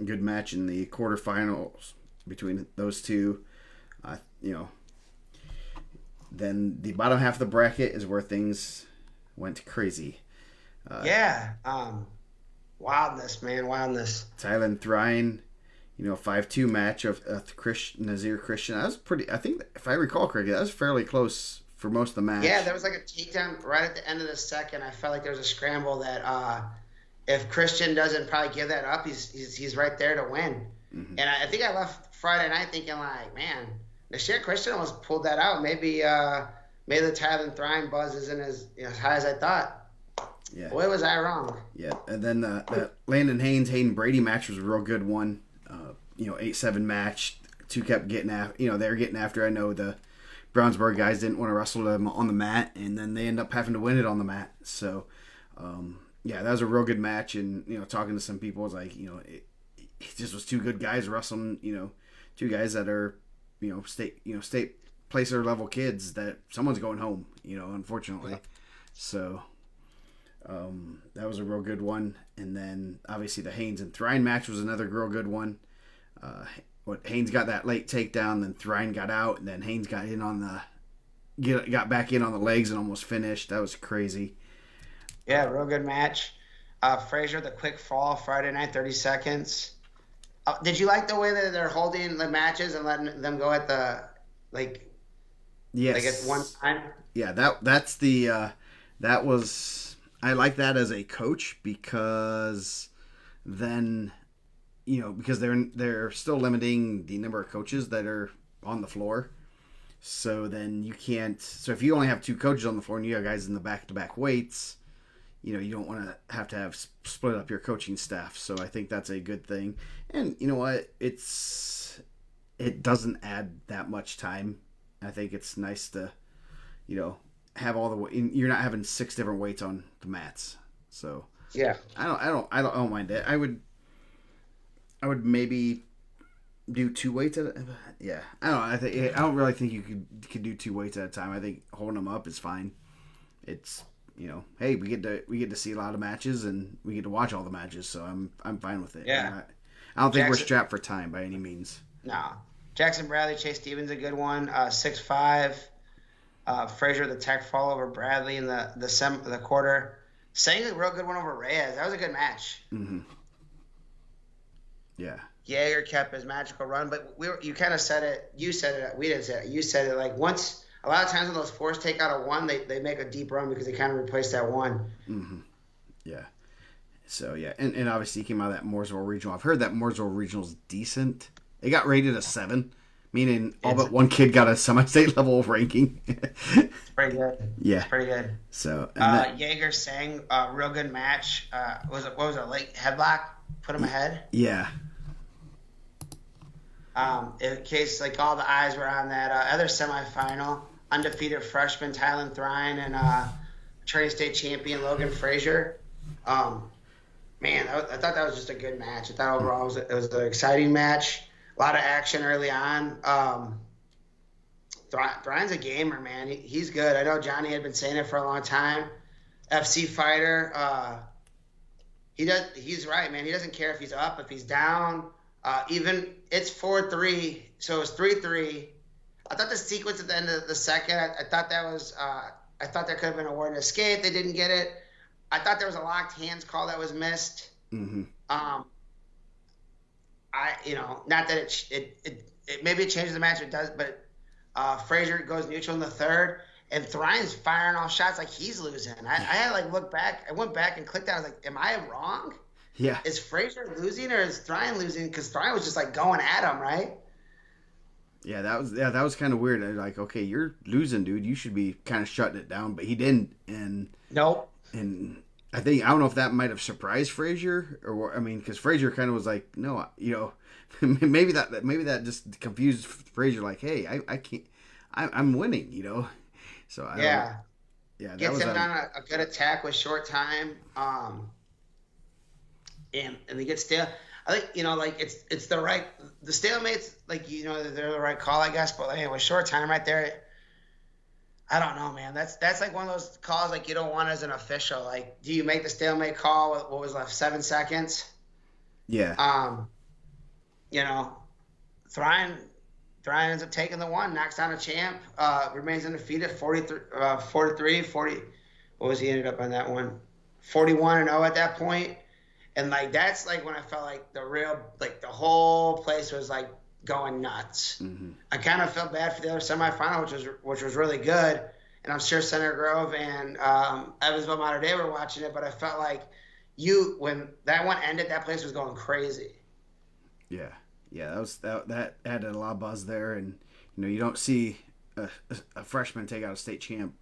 Good match in the quarterfinals between those two. Then the bottom half of the bracket is where things went crazy. Wildness, man, wildness. Thailand Thrine, 5-2 match of Nazir Christian. That was pretty. I think if I recall correctly, that was fairly close for most of the match. Yeah, there was a takedown right at the end of the second. I felt like there was a scramble that if Christian doesn't probably give that up, he's right there to win. Mm-hmm. And I think I left Friday night thinking man, the shit Christian almost pulled that out. Maybe the Thailand Thrine buzz isn't as high as I thought. Yeah. Boy, was I wrong. Yeah, and then the Landon Hayden Brady match was a real good one. 8-7 match. Two kept getting after. They were getting after. I know the Brownsburg guys didn't want to wrestle them on the mat, and then they end up having to win it on the mat. So, that was a real good match. And talking to some people, it was like it just was two good guys wrestling. Two guys that are state placer level kids that someone's going home. Unfortunately. Yeah. So. That was a real good one. And then obviously the Haynes and Thrine match was another real good one. Haynes got that late takedown, then Thrine got out, and then Haynes got got back in on the legs and almost finished. That was crazy. Yeah, real good match. Frazier, the quick fall Friday night, 30 seconds. Did you like the way that they're holding the matches and letting them go at the yes, at one time? Yeah, that's the that was. I like that as a coach because then, because they're still limiting the number of coaches that are on the floor. So then you can't. So if you only have 2 coaches on the floor and you have guys in the back-to-back weights, you don't want to have split up your coaching staff. So I think that's a good thing. And you know what? It doesn't add that much time. I think it's nice to, have all the you're not having 6 different weights on the mats. So Yeah. I don't mind it. I would maybe do 2 weights at a, yeah. I don't really think you could do 2 weights at a time. I think holding them up is fine. It's hey, we get to see a lot of matches and we get to watch all the matches, so I'm fine with it. Yeah. I don't think we're strapped for time by any means. No. Jackson Bradley, Chase Stevens, a good one. 6'5". Frazier, the tech fall over Bradley in the quarter. Sang a real good one over Reyes. That was a good match. Mm-hmm. Yeah. Jaeger kept his magical run, but you kind of said it. You said it. We didn't say it. You said it. Like once, a lot of times when those fours take out a one, they make a deep run because they kind of replace that one. Mm-hmm. Yeah. So yeah, and obviously he came out of that Mooresville Regional. I've heard that Mooresville Regional's decent. It got rated a 7, meaning all but one kid got a semi-state level ranking. Pretty good. Yeah. It's pretty good. So Jaeger sang a real good match. What was it? Late headlock put him ahead. Yeah. In case like all the eyes were on that other semifinal, undefeated freshman Tylen Thrine and Trinity State champion Logan Frazier. Man, I thought that was just a good match. I thought overall it was an exciting match. A lot of action early on. Thrine's a gamer, man. He's good. I know Johnny had been saying it for a long time. FC fighter. He's right, man. He doesn't care if he's up, if he's down. Even it's 4-3, so it's 3-3. I thought the sequence at the end of the second, I thought that was, I thought that could have been a Warden escape. They didn't get it. I thought there was a locked hands call that was missed. Mm-hmm. Not that it maybe it changes the match. It does, but Frazier goes neutral in the third, and Thrine's firing off shots like he's losing. I had to look back. I went back and clicked out. I was like, am I wrong? Yeah. Is Frazier losing or is Thrine losing? Because Thrine was just going at him, right? Yeah, that was kind of weird. Like, okay, you're losing, dude. You should be kind of shutting it down, but he didn't. And nope. And I don't know if that might have surprised Frazier because Frazier kind of was like, no, maybe that just confused Frazier. Like, hey, I can't, I'm winning, So yeah, that gets was him on a good attack with short time. And they get stale. I think it's the right. The stalemates they're the right call, I guess. But with short time right there, I don't know, man. That's like one of those calls you don't want as an official. Like, do you make the stalemate call with what was left 7 seconds? Yeah. Thrine ends up taking the one, knocks down a champ, remains undefeated, 43, 40. What was he ended up on that one? 41-0 at that point. And that's when I felt like the whole place was going nuts. Mm-hmm. I kind of felt bad for the other semifinal, which was really good. And I'm sure Center Grove and Evansville Mater Dei were watching it, but I felt like when that one ended, that place was going crazy. Yeah. Yeah, that added a lot of buzz there, and you don't see a freshman take out a state champ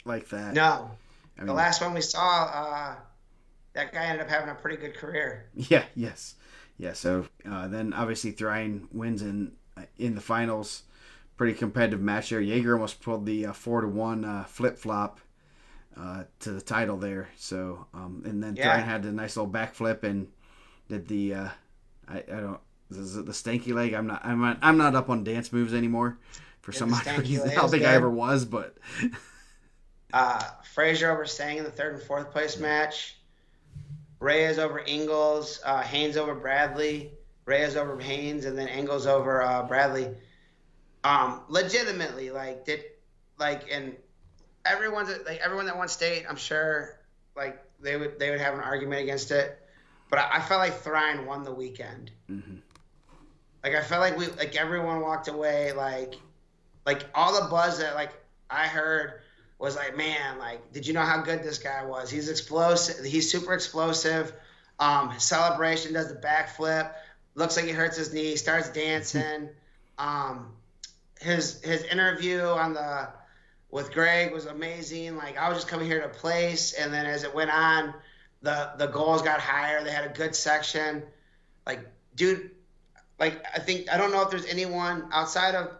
like that. No, the last one we saw, that guy ended up having a pretty good career. Yeah. Yes. Yeah. So then obviously Thrine wins in the finals. Pretty competitive match there. Jaeger almost pulled the 4-1 flip flop to the title there. So and then Thrine had a nice little backflip and did the I don't. Is it the stanky leg? I'm not up on dance moves anymore for some odd reason. I don't think I ever was, but Frazier over Sang in the third and fourth place match. Reyes over Ingalls, Haynes over Bradley, Reyes over Haynes, and then Ingalls over Bradley. Legitimately, and everyone that won state, I'm sure, they would have an argument against it. But I felt like Thrine won the weekend. Mm-hmm. I felt like everyone walked away all the buzz that I heard was man, did you know how good this guy was? He's explosive. He's super explosive. His celebration, does the backflip. Looks like he hurts his knee. Starts dancing. His interview with Greg was amazing. I was just coming here to place, and then as it went on, the goals got higher. They had a good section. Dude. I don't know if there's anyone outside of,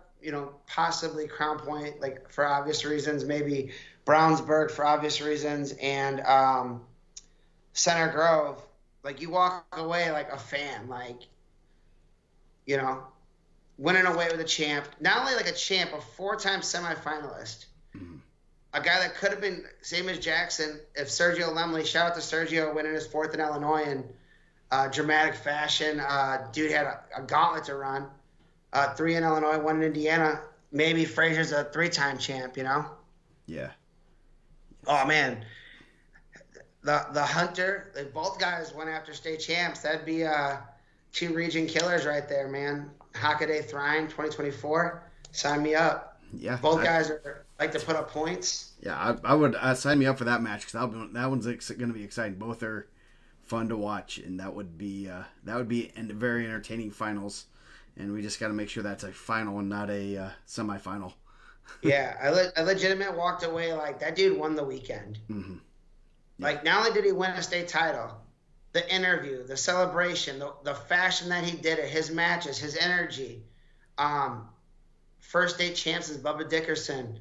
possibly Crown Point, for obvious reasons, maybe Brownsburg for obvious reasons, and Center Grove. Like you walk away like a fan, like you know, winning away with a champ. Not only like a champ, a 4-time semifinalist. Mhm. A guy that could have been same as Jackson if Sergio Lemley. Shout out to Sergio winning his 4th in Illinois in dramatic fashion. Dude had a gauntlet to run. 3 in Illinois, 1 in Indiana. Maybe Frazier's a 3-time champ. Yeah. Oh man, the Hunter. Both guys went after state champs. That'd be 2 region killers right there, man. Hockaday Thrine 2024. Sign me up. Yeah. Both guys like to put up points. Yeah, I would sign me up for that match because that one's going to be exciting. Both are fun to watch, and that would be very entertaining finals. And we just got to make sure that's a final and not a semifinal. Yeah, I legitimate walked away like that dude won the weekend. Mm-hmm. Yeah. Like not only did he win a state title, the interview, the celebration, the fashion that he did it, his matches, his energy. First state champs is Bubba Dickerson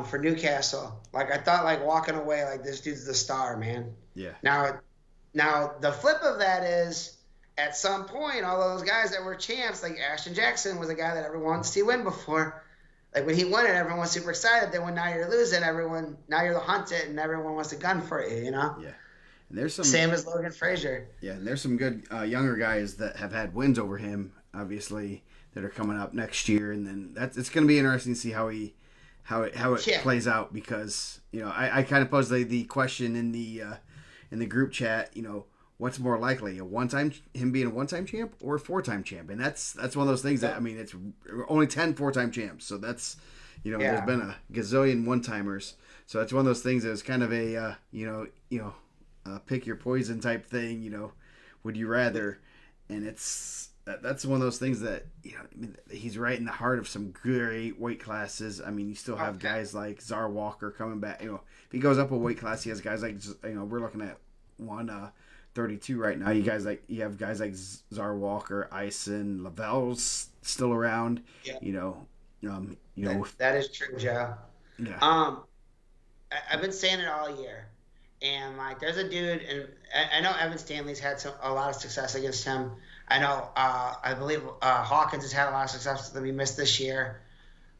for Newcastle. Like I thought, like walking away, like this dude's the star, man. Yeah. Now the flip of that is, at some point, all those guys that were champs, like Ashton Jackson was a guy that everyone wants to see win before. Like when he won it, everyone was super excited. Then when now you're losing, now you're the hunted, and everyone wants to gun for you, Yeah. And there's some same as Logan Frazier. Yeah, and there's some good younger guys that have had wins over him, obviously, that are coming up next year, and then it's going to be interesting to see how it plays out because I kind of posed the question in the group chat, what's more likely, him being a one-time champ or a 4-time champ, and that's one of those things that it's only 10 4-time champs, so that's there's been a gazillion one-timers, so that's one of those things that's kind of a pick your poison type thing, would you rather, and that's one of those things that he's right in the heart of some great weight classes. I mean, you still have guys like Czar Walker coming back. If he goes up a weight class, he has guys like we're looking at 132 right now. You have guys like Czar Walker, Ison, Lavelle's still around. Yeah. That is true, Joe. Yeah. I've been saying it all year. And like, there's a dude, and I know Evan Stanley's had a lot of success against him. I know, I believe Hawkins has had a lot of success that we missed this year.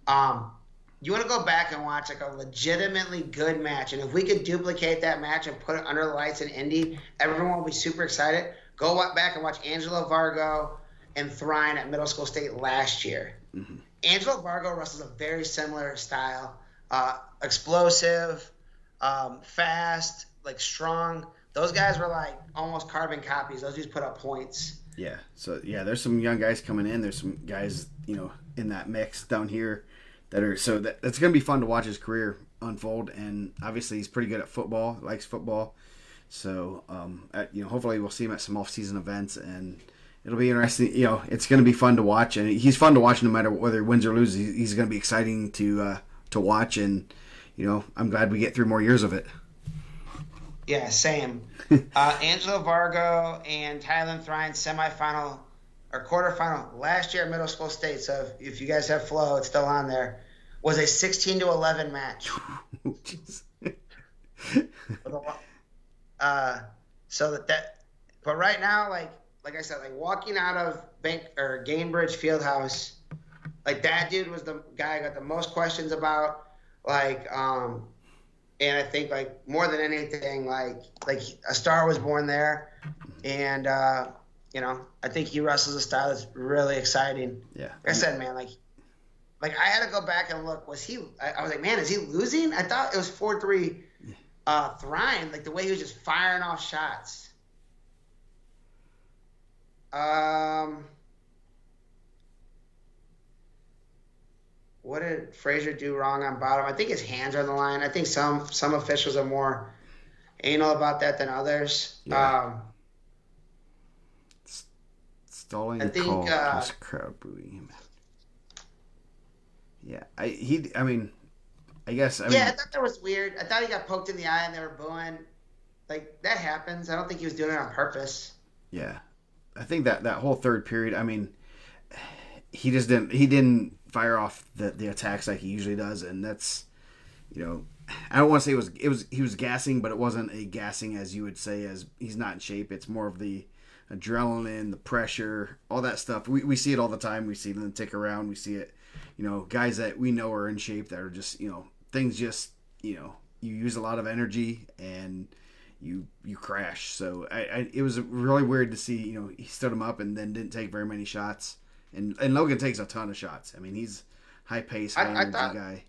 You want to go back and watch like a legitimately good match, and if we could duplicate that match and put it under the lights in Indy, everyone will be super excited. Go back and watch Angelo Vargo and Thrine at Middle School State last year. Mm-hmm. Angelo Vargo wrestles a very similar style, explosive, fast, like strong. Those guys were like almost carbon copies. Those dudes put up points. Yeah. So there's some young guys coming in. There's some guys in that mix down here that are that's gonna be fun to watch his career unfold. And obviously he's pretty good at football. Likes football. So hopefully we'll see him at some off-season events, and it'll be interesting. It's gonna be fun to watch, and he's fun to watch no matter whether he wins or loses. He's gonna be exciting to watch, and I'm glad we get through more years of it. Yeah, same. Angelo Vargo and Tylen Thrine semifinal or quarterfinal last year at Middle School State. So if you guys have Flow, it's still on there. Was a 16-11 match. But right now, like I said, like walking out of Gainbridge Fieldhouse, like that dude was the guy I got the most questions about. And I think like more than anything, like a star was born there, and I think he wrestles a style that's really exciting. Yeah. Like I said, man, like I had to go back and look. Was he? I was like, man, is he losing? I thought it was 4-3 Thrine, like the way he was just firing off shots. What did Frazier do wrong on bottom? I think his hands are on the line. I think some officials are more anal about that than others. Yeah. Stalling I think, call, just crowd booing him. Yeah, I thought that was weird. I thought he got poked in the eye and they were booing. Like, that happens. I don't think he was doing it on purpose. Yeah. I think that whole third period, he didn't fire off the attacks like he usually does, and that's I don't want to say he was gassing, but it wasn't a gassing as you would say as he's not in shape. It's more of the adrenaline, the pressure, all that stuff. We see it all the time. We see it in the tick around. We see it, guys that we know are in shape that are just, things just, you use a lot of energy and you crash. So it was really weird to see, he stood him up and then didn't take very many shots. And Logan takes a ton of shots. I mean, he's high pace, high energy guy.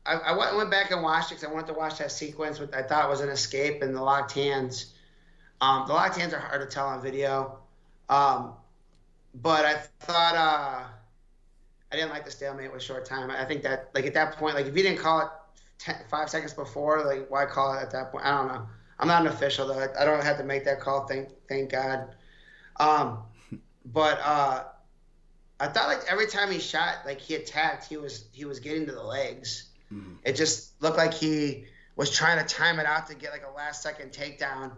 I went back and watched it because I wanted to watch that sequence, which I thought was an escape and the locked hands. The locked hands are hard to tell on video. But I thought I didn't like the stalemate with short time. I think that, like, at that point, like, if you didn't call it 5 seconds before, like, why call it at that point? I don't know. I'm not an official, though. I don't have to make that call, thank God. But I thought, like, every time he shot, like, he attacked, he was getting to the legs. Mm-hmm. It just looked like he was trying to time it out to get, like, a last-second takedown,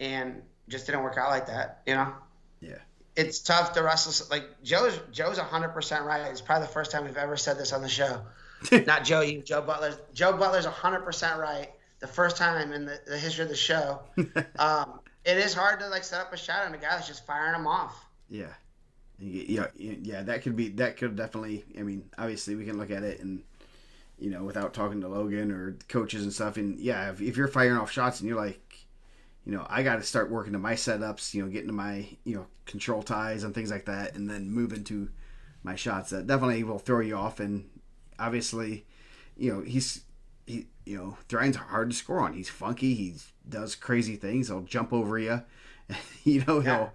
and just didn't work out like that, Yeah. It's tough to wrestle. Like, Joe's 100% right. It's probably the first time we've ever said this on the show. Not Joe, Joe Butler. Joe Butler's 100% right. The first time in the history of the show. It is hard to, like, set up a shot on a guy that's just firing him off. Yeah. That could definitely, I mean, obviously we can look at it and, without talking to Logan or coaches and stuff. And yeah, if you're firing off shots and you're like, I got to start working to my setups, getting to my, control ties and things like that, and then move into my shots. That definitely will throw you off. And obviously, Thrine's hard to score on. He's funky. He does crazy things. He'll jump over you. And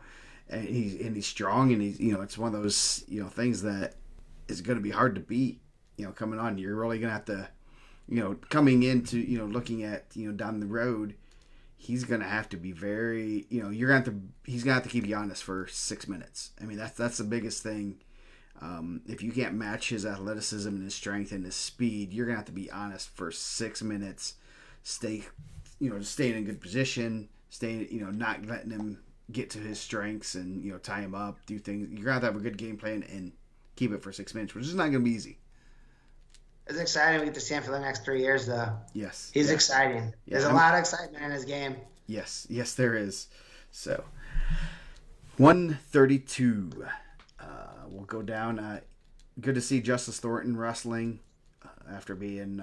he's strong, and he's, it's one of those, things that is going to be hard to beat, coming on. You're really going to have to, coming into, looking at, down the road, he's going to have to be very, he's going to have to keep you honest for 6 minutes. I mean, that's the biggest thing. If you can't match his athleticism and his strength and his speed, you're going to have to be honest for 6 minutes. Staying in a good position, not letting him get to his strengths and, tie him up, do things. You're going to have a good game plan and keep it for 6 minutes, which is not going to be easy. It's exciting to get to see him for the next 3 years, though. Yes. He's exciting. Yeah, There's a lot of excitement in his game. Yes, there is. So, 132. We'll go down. Good to see Justice Thornton wrestling after being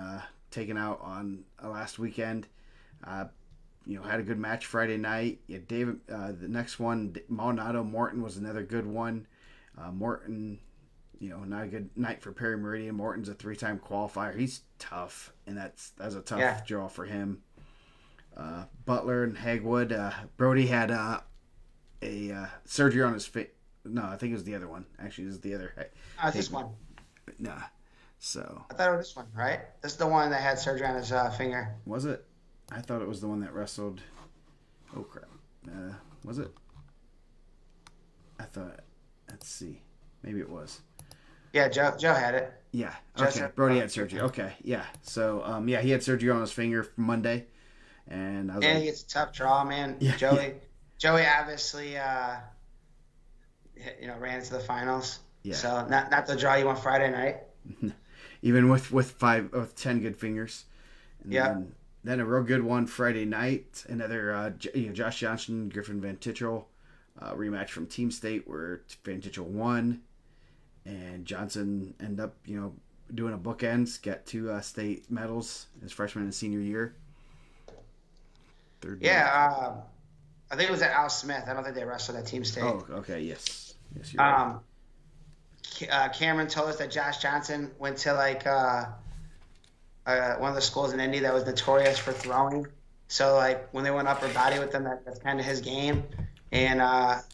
taken out on last weekend. Had a good match Friday night. Yeah, David. The next one, Maldonado Morton, was another good one. Morton, not a good night for Perry Meridian. Morton's a 3-time qualifier. He's tough, and that's a tough draw for him. Butler and Hagwood. Brody had a surgery on his face. No, I think it was the other one. Actually, this is the other. It's this one. Nah. So. I thought it was this one, right? This is the one that had surgery on his finger. Was it? I thought it was the one that wrestled. Oh crap! Was it? I thought. Let's see. Maybe it was. Yeah, Joe had it. Yeah. Okay. Brody had surgery. Okay. Yeah. So he had surgery on his finger Monday, and I was he gets a tough draw, man. Yeah, Joey obviously ran into the finals. Yeah. So not the draw you want Friday night. Even with 10 good fingers. Yeah. Then a real good one Friday night. Another Josh Johnson, Griffin Van Titchell rematch from Team State where Van Titchell won, and Johnson ended up doing a bookends, get 2 state medals his freshman and senior year. I think it was at Al Smith. I don't think they wrestled at Team State. Oh, okay, yes, you're right. Cameron told us that Josh Johnson went to one of the schools in Indy that was notorious for throwing. So, when they went upper body with them, that's kind of his game. And, that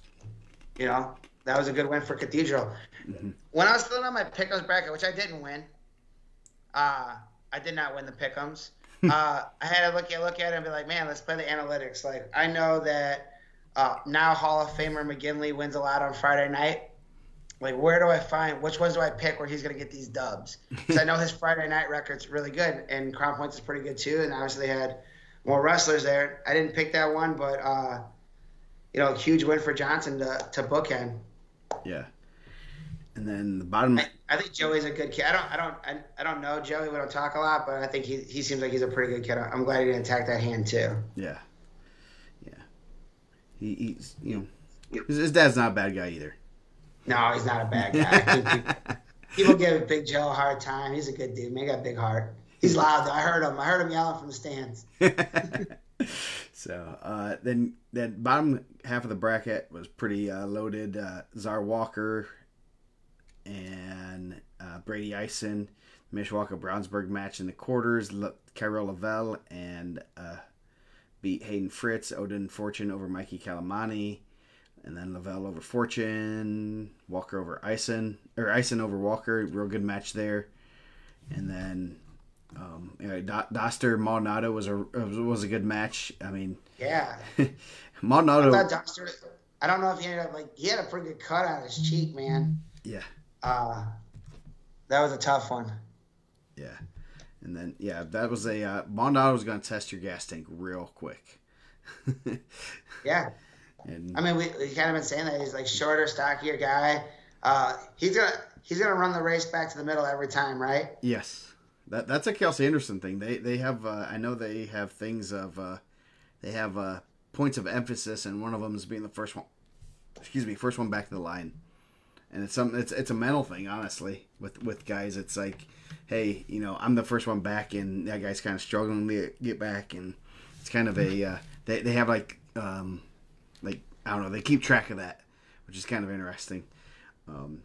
was a good win for Cathedral. Mm-hmm. When I was filling out my Pick'ems bracket, which I didn't win, I did not win the Pick'ems. I had to look at it and be like, man, let's play the analytics. I know that now Hall of Famer McGinley wins a lot on Friday night. Where do I find, which ones do I pick where he's going to get these dubs? Because I know his Friday night record's really good, and Crown Points is pretty good too, and obviously they had more wrestlers there. I didn't pick that one, but, huge win for Johnson to bookend. Yeah. And then the bottom. I think Joey's a good kid. I don't know Joey. We don't talk a lot, but I think he seems like he's a pretty good kid. I'm glad he didn't attack that hand too. Yeah, yeah. He's his dad's not a bad guy either. No, he's not a bad guy. I think people give Big Joe a hard time. He's a good dude. Man, he got a big heart. He's loud though. I heard him. I heard him yelling from the stands. So then bottom half of the bracket was pretty loaded. Czar Walker and Brady Ison, Mishawaka Brownsburg match in the quarters. Kyrell Lavelle and beat Hayden Fritz. Odin Fortune over Mikey Calamani. And then Lavelle over Fortune. Walker over Ison. Or Ison over Walker. Real good match there. And then Doster Maldonado was a good match. I mean, yeah. Maldonado. I thought Doster, I don't know if he ended up he had a pretty good cut on his cheek, man. Yeah. That was a tough one. Yeah. And then that was Maldonado was going to test your gas tank real quick. Yeah. And I mean, we kind of been saying that he's like shorter, stockier guy. He's gonna run the race back to the middle every time, right? Yes, that's a Kelsey Anderson thing. They have I know they have things of they have points of emphasis, and one of them is being the first one. First one back to the line, and it's a mental thing, honestly. With guys, it's like, hey, I'm the first one back, and that guy's kind of struggling to get back, and it's kind of a they have like I don't know, they keep track of that, which is kind of interesting.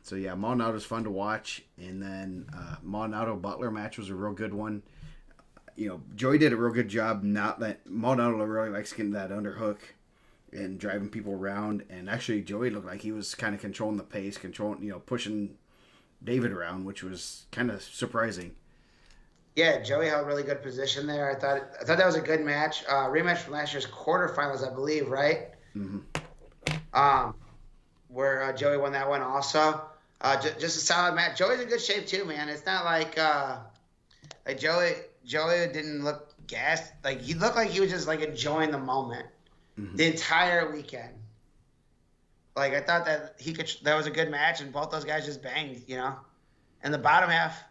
So yeah, Maldonado's fun to watch, and then Maldonado Butler match was a real good one. Joey did a real good job. Not that Maldonado really likes getting that underhook and driving people around, and actually Joey looked like he was kind of controlling the pace, pushing David around, which was kind of surprising. Yeah, Joey held really good position there. I thought that was a good match. Rematch from last year's quarterfinals, I believe, right? Mm-hmm. Where Joey won that one also. Just a solid match. Joey's in good shape too, man. It's not like Joey didn't look gassed. Like he looked like he was just like enjoying the moment the entire weekend. Like I thought that that was a good match, and both those guys just banged, And the bottom half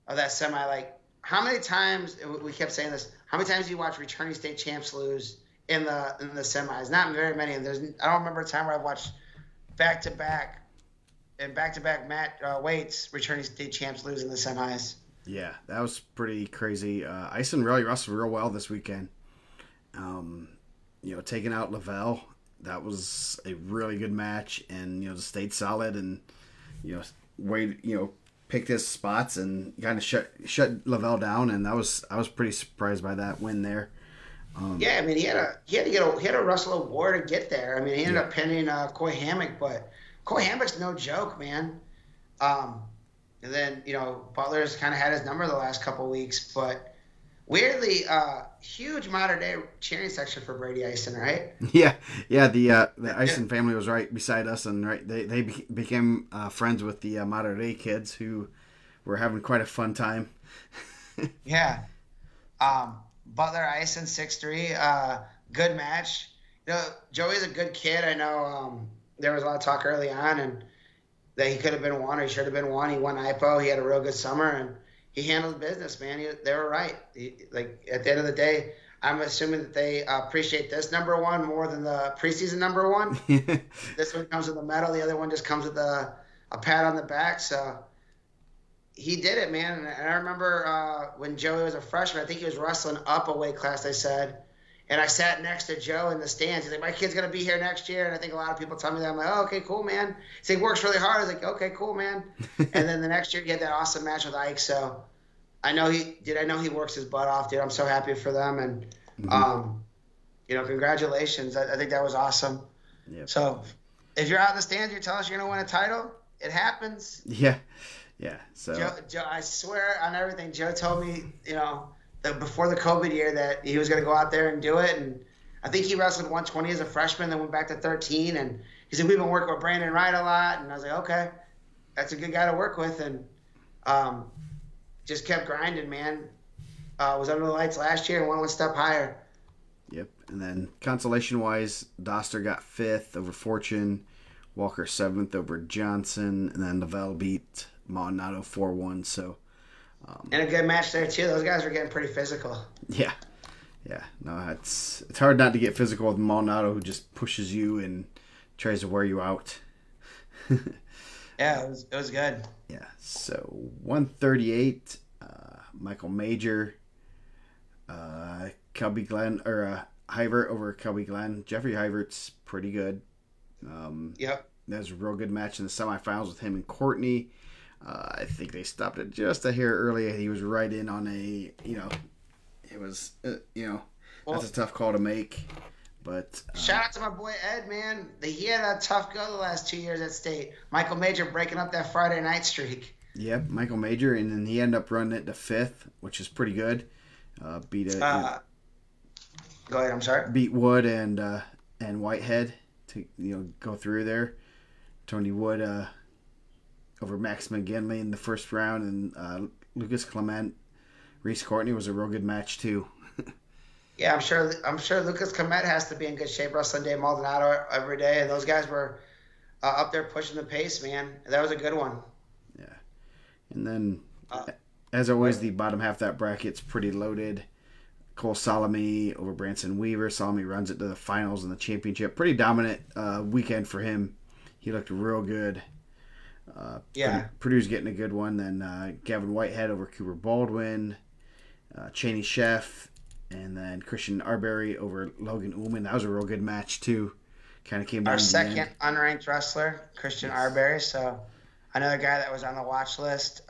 of that semi, like how many times we kept saying this? How many times do you watch returning state champs lose in the semis? Not very many. I don't remember a time where I've watched back-to-back weights returning state champs losing the semis. Yeah, that was pretty crazy. Ison really wrestled real well this weekend. Taking out Lavelle, that was a really good match, and stayed solid and picked his spots and kind of shut Lavelle down, and I was pretty surprised by that win there. Yeah, I mean he had a Russell Award to get there. I mean he ended up pinning Coy Hammock, but Coy Hammock's no joke, man. And then Butler's kind of had his number the last couple weeks, but weirdly, huge modern day cheering section for Brady Ison, right? Yeah. The Ison family was right beside us, and they became friends with the modern day kids who were having quite a fun time. Yeah. Butler Ison 6-3, good match. Joey's a good kid. I know there was a lot of talk early on, and that he could have been one or he should have been one. He won IPO. He had a real good summer, and he handled business, man. They were right. At the end of the day, I'm assuming that they appreciate this number one more than the preseason number one. This one comes with a medal. The other one just comes with a pat on the back. So he did it, man. And I remember when Joey was a freshman, I think he was wrestling up a weight class, they said. And I sat next to Joe in the stands. He's like, my kid's going to be here next year. And I think a lot of people tell me that. I'm like, oh, okay, cool, man. He's like, works really hard. I was like, okay, cool, man. And then the next year he had that awesome match with Ike. So I know he works his butt off, dude. I'm so happy for them. And, congratulations. I think that was awesome. Yep. So if you're out in the stands, you're telling us you're going to win a title, it happens. Yeah. Yeah. So Joe, I swear on everything, Joe told me, before the COVID year that he was going to go out there and do it. And I think he wrestled 120 as a freshman, then went back to 13. And he said, we've been working with Brandon Wright a lot. And I was like, okay, that's a good guy to work with. And just kept grinding, man. Was under the lights last year and went one step higher. Yep. And then consolation-wise, Doster got 5th over Fortune. Walker 7th over Johnson, and then Lavelle beat Maldonado 4-1. So, and a good match there too. Those guys were getting pretty physical. yeah. No, it's hard not to get physical with Maldonado, who just pushes you and tries to wear you out. Yeah, it was good. Yeah, so 138, Michael Major, Kelby Glenn, or Hyvert over Kelby Glenn. Jeffrey Hyvert's pretty good. Yep. That was a real good match in the semifinals with him and Courtney. I think they stopped it just a hair early. He was right in on it was, that's a tough call to make. But shout out to my boy Ed, man. He had a tough go the last 2 years at State. Michael Major breaking up that Friday night streak. Yep, Michael Major, and then he ended up running it to 5th, which is pretty good. Beat Go ahead. I'm sorry. Beat Wood and Whitehead to go through there. Tony Wood over Max McGinley in the first round, and Lucas Clement, Reese Courtney was a real good match too. Yeah, I'm sure Lucas Clement has to be in good shape wrestling Dave Maldonado every day, and those guys were up there pushing the pace, man. That was a good one. Yeah, and then as always, the bottom half of that bracket's pretty loaded. Cole Salome over Branson Weaver. Salome runs it to the finals and the championship. Pretty dominant weekend for him. He looked real good. Purdue's getting a good one. Then Gavin Whitehead over Cooper Baldwin. Cheney Chef. And then Christian Arbery over Logan Ullman. That was a real good match, too. Kind of came down our to second the end. unranked wrestler, Christian Arbery. So another guy that was on the watch list.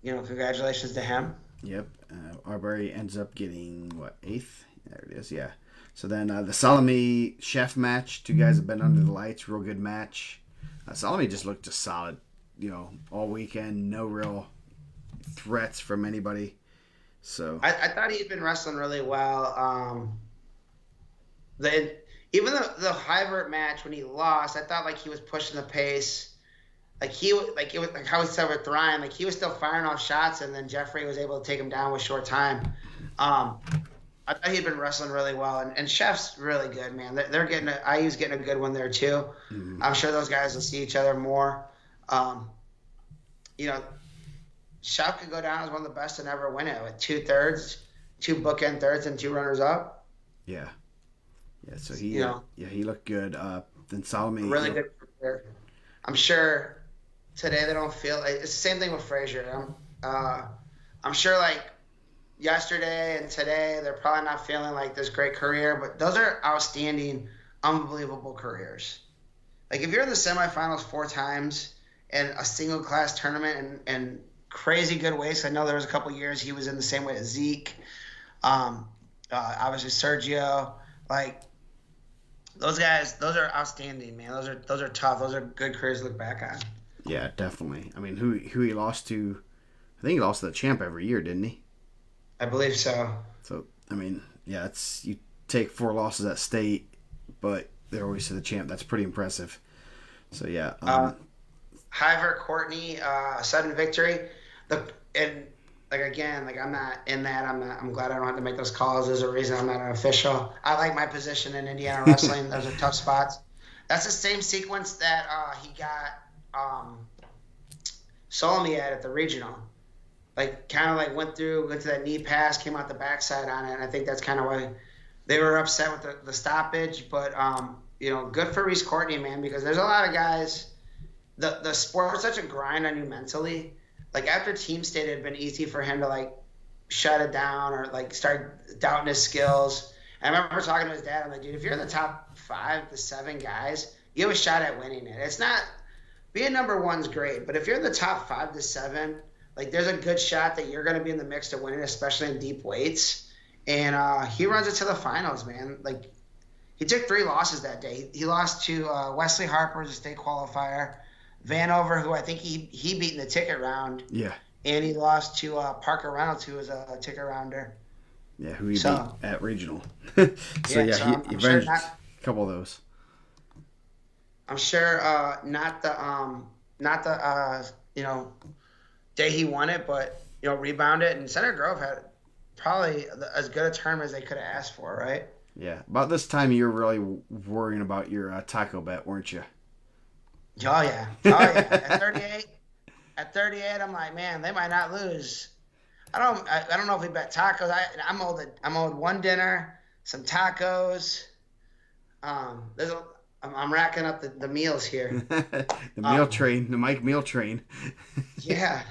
Congratulations to him. Yep. Arbery ends up getting, 8th? There it is, yeah. So then the Salome Chef match. Two guys have been under the lights. Real good match. Salome just looked just solid, all weekend. No real threats from anybody. So I thought he'd been wrestling really well. Even the Hyvert match when he lost, I thought like he was pushing the pace. Like it was like how he said with Ryan, like he was still firing off shots, and then Jeffrey was able to take him down with short time. I thought he'd been wrestling really well, and Chef's really good, man. They're getting IU's getting a good one there too. Mm-hmm. I'm sure those guys will see each other more. Chef could go down as one of the best to ever win it with 2/3, 2 bookend thirds, and 2 runners up. Yeah. So he looked good. Then Salome really good career. I'm sure today they don't feel like it's the same thing with Frazier. I'm sure like yesterday and today they're probably not feeling like this great career, but those are outstanding, unbelievable careers. Like if you're in the semifinals 4 times in a single class tournament and crazy good ways. I know there was a couple years he was in the same way as Zeke, obviously Sergio. Like those guys, those are outstanding, man. Those are tough. Those are good careers to look back on. Yeah, definitely. I mean, who he lost to? I think he lost to the champ every year, didn't he? I believe so. So I mean, yeah, you take 4 losses at state, but they're always to the champ. That's pretty impressive. So yeah. Hyvert, Courtney, sudden victory. I'm not in that. I'm glad I don't have to make those calls. There's a reason I'm not an official. I like my position in Indiana wrestling. Those are tough spots. That's the same sequence that he got Salome at the regional. Like kind of like went to that knee pass, came out the backside on it, and I think that's kind of why they were upset with the stoppage. But good for Reese Courtney, man, because there's a lot of guys. The sport's such a grind on you mentally. Like after Team State, it had been easy for him to like shut it down or like start doubting his skills. And I remember talking to his dad. I'm like, dude, if you're in the top 5 to 7 guys, you have a shot at winning it. It's not being number 1's great, but if you're in the top 5 to 7, like there's a good shot that you're going to be in the mix to win it, especially in deep weights. And he runs it to the finals, man. Like he took 3 losses that day. He lost to Wesley Harper as a state qualifier. Vanover, who I think he beat in the ticket round. Yeah. And he lost to Parker Reynolds, who was a ticket rounder. Yeah, who he beat at regional. He avenged a couple of those. I'm sure not the day he won it, but rebounded. And Center Grove had probably as good a term as they could have asked for, right? Yeah. About this time, you were really worrying about your taco bet, weren't you? Oh yeah, oh yeah. At 38, I'm like, man, they might not lose. I don't know if we bet tacos. I'm owed one dinner, some tacos. There's a, I'm racking up the meals here. The meal Um, train, the Mike meal train. yeah.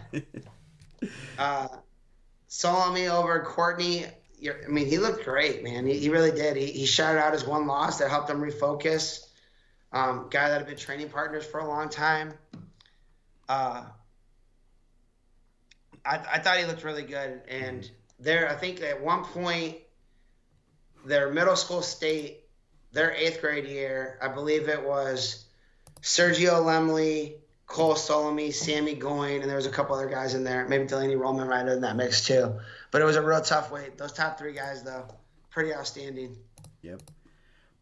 Uh, Salami over Courtney. I mean, he looked great, man. He really did. He shouted out his one loss that helped him refocus. Guy that had been training partners for a long time. Uh, I thought he looked really good. And I think at one point, their middle school state, their eighth grade year, I believe it was Sergio Lemley, Cole Solomey, Sammy Goyne, and there was a couple other guys in there. Maybe Delaney Roman might have in that mix too. But it was a real tough weight. Those top three guys, though, pretty outstanding. Yep.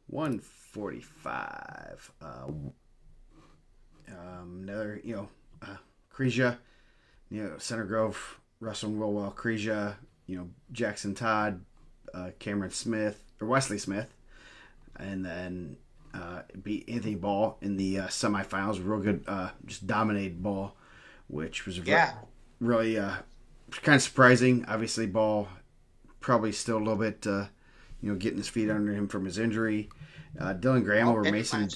145. Another, Cresia, Center Grove, wrestling real well. Cresia, Jackson Todd, Cameron Smith, or Wesley Smith, and then beat Anthony Ball in the semifinals. Real good, just dominated Ball, which was really kind of surprising. Obviously, Ball probably still a little bit, getting his feet under him from his injury. Dylan Graham over Mason.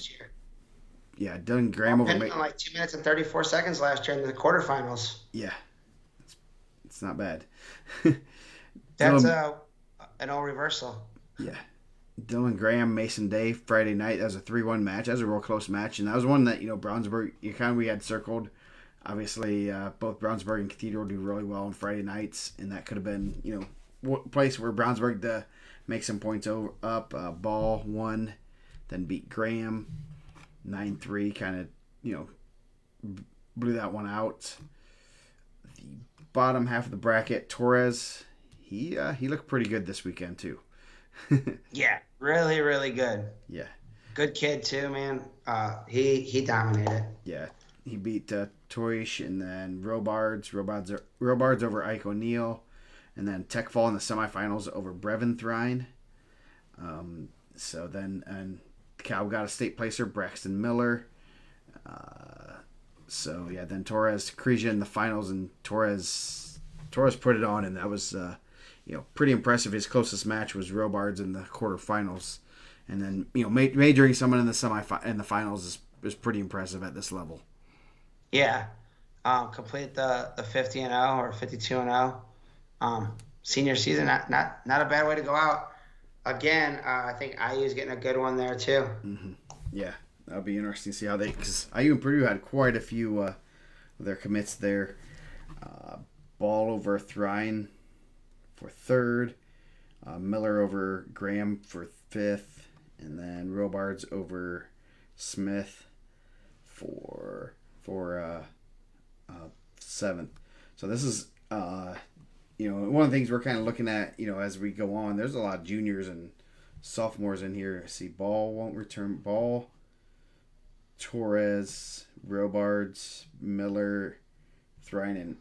Yeah, Dylan Graham over Mason. Like 2 minutes and 34 seconds last year in the quarterfinals. Yeah, it's not bad. That's an old reversal. Yeah. Dylan Graham, Mason Day, Friday night. That was a 3-1 match. That was a real close match. And that was one that, Brownsburg, we had circled. Obviously, both Brownsburg and Cathedral do really well on Friday nights. And that could have been, place where Brownsburg to make some points up. Ball won, then beat Graham 9-3. Kind of, blew that one out. The bottom half of the bracket, Torres, he looked pretty good this weekend, too. Yeah, really, really good. Yeah. Good kid too, man. He dominated. Yeah, he beat Toish and then Robards over Ike O'Neill, and then Tech Fall in the semifinals over Brevin Thrine. So then and Cal got a state placer, Braxton Miller. Then Torres Cresia in the finals, and Torres put it on, and that was pretty impressive. His closest match was Robards in the quarterfinals, and then majoring someone in the finals is pretty impressive at this level. Yeah, complete the 50-0 or 52-0. Senior season, not a bad way to go out. Again, I think IU's getting a good one there too. Mm-hmm. Yeah, that'll be interesting to see how because IU and Purdue had quite a few of their commits there. Ball over Thrine for third, Miller over Graham for fifth, and then Robards over Smith for seventh. So this is one of the things we're kind of looking at as we go on. There's a lot of juniors and sophomores in here. See, Ball won't return. Ball, Torres, Robards, Miller, Thrine, and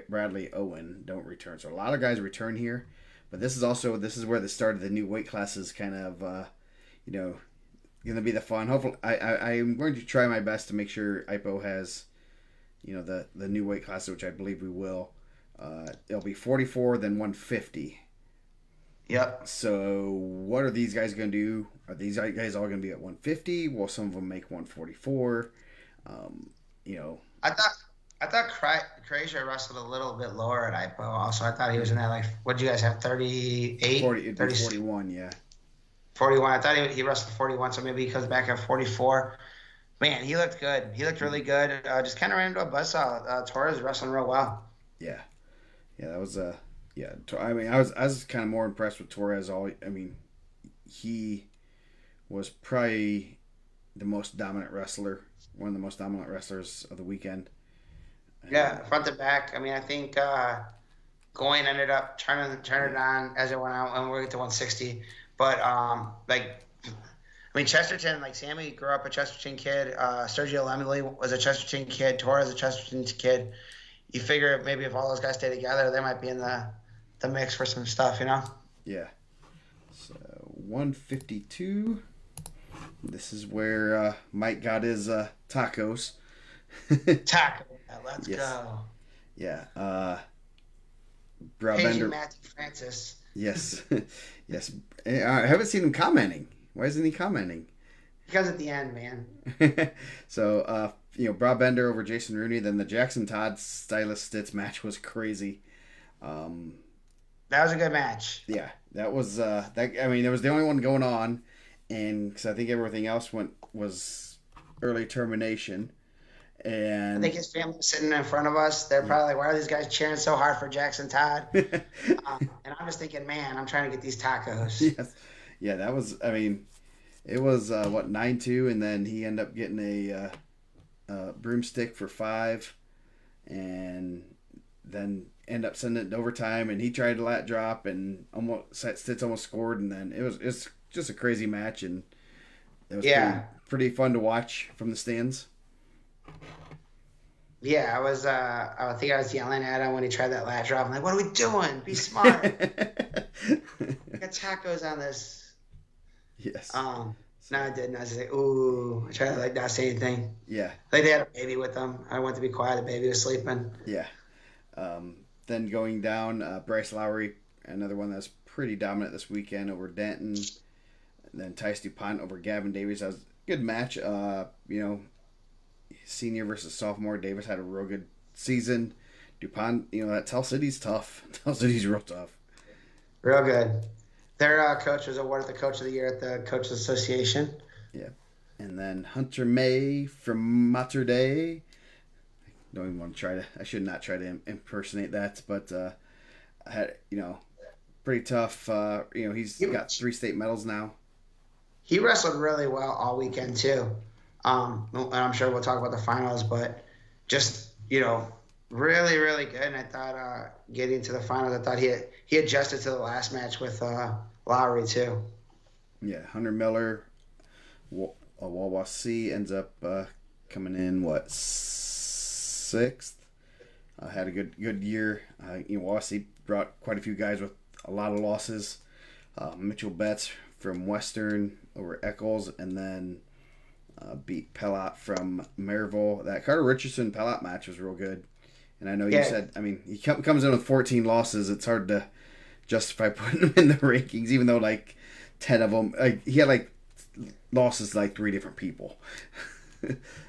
Bradley Owen don't return. So a lot of guys return here, but this is where the start of the new weight classes kind of going to be the fun. Hopefully, I am going to try my best to make sure IPO has the new weight classes, which I believe we will. It'll be 44, then 150. Yep. So what are these guys going to do? Are these guys all going to be at 150? Will some of them make 144? I thought Frazier wrestled a little bit lower at IPO. Also, I thought he was in that what did you guys have? 38, 41, yeah. 41. I thought he wrestled 41, so maybe he comes back at 44. Man, he looked good. He looked really good. Just kind of ran into a buzzsaw. Torres is wrestling real well. Yeah, that was yeah. I mean, I was kind of more impressed with Torres. He was probably the most dominant wrestler, one of the most dominant wrestlers of the weekend. Yeah, front to back. I mean, I think Goyne ended up turning it on as it went out, and we'll get to 160. But Chesterton, Sammy grew up a Chesterton kid. Sergio Lemley was a Chesterton kid. Torres a Chesterton kid. You figure maybe if all those guys stay together, they might be in the mix for some stuff, Yeah. So 152. This is where Mike got his tacos. Taco. Let's Yes. go. Yeah. Paging Brabender. Matthew Francis. Yes. Yes. I haven't seen him commenting. Why isn't he commenting? Because at the end, man. So, Brabender over Jason Rooney. Then the Jackson Todd Stylist Stitz match was crazy. That was a good match. Yeah, that was it was the only one going on, and because I think everything else was early termination, I and think his family was sitting in front of us. They're probably like, why are these guys cheering so hard for Jackson Todd? And I'm just thinking, man, I'm trying to get these tacos. yes, yeah, that was. I mean, it was 9-2, and then he ended up getting a broomstick for 5, and then end up sending it to overtime, and he tried to lat drop, and Stitz almost scored, and then it's just a crazy match, and it was pretty fun to watch from the stands. Yeah, I think I was yelling at him when he tried that lat drop. I'm like, what are we doing? Be smart. We got tacos on this. Yes. No, I didn't. I was just like, ooh. I tried to not say anything. Yeah. Like they had a baby with them. I went to be quiet. The baby was sleeping. Yeah. Then going down, Bryce Lowry, another one that's pretty dominant this weekend over Denton. And then Tice DuPont over Gavin Davies. That was a good match. Senior versus sophomore. Davis had a real good season. DuPont, that Tell City's tough. Tell City's real tough. Real good. Their coach was awarded the Coach of the Year at the Coaches Association. Yeah. And then Hunter May from Mater Dei. Don't even want to try to. I should not try to impersonate that, but I had pretty tough. He's got 3 state medals now. He wrestled really well all weekend too. And I'm sure we'll talk about the finals, but just really really good. And I thought getting to the finals, I thought he adjusted to the last match with Lowry too. Yeah, Hunter Miller, Wawa C ends up coming in 6th. Had a good year. Wassey brought quite a few guys with a lot of losses. Mitchell Betts from Western over Eccles, and then beat Pellat from Maryville. That Carter Richardson Pellat match was real good. And I know you said, he comes in with 14 losses. It's hard to justify putting him in the rankings, even though 10 of them, he had losses to 3 different people.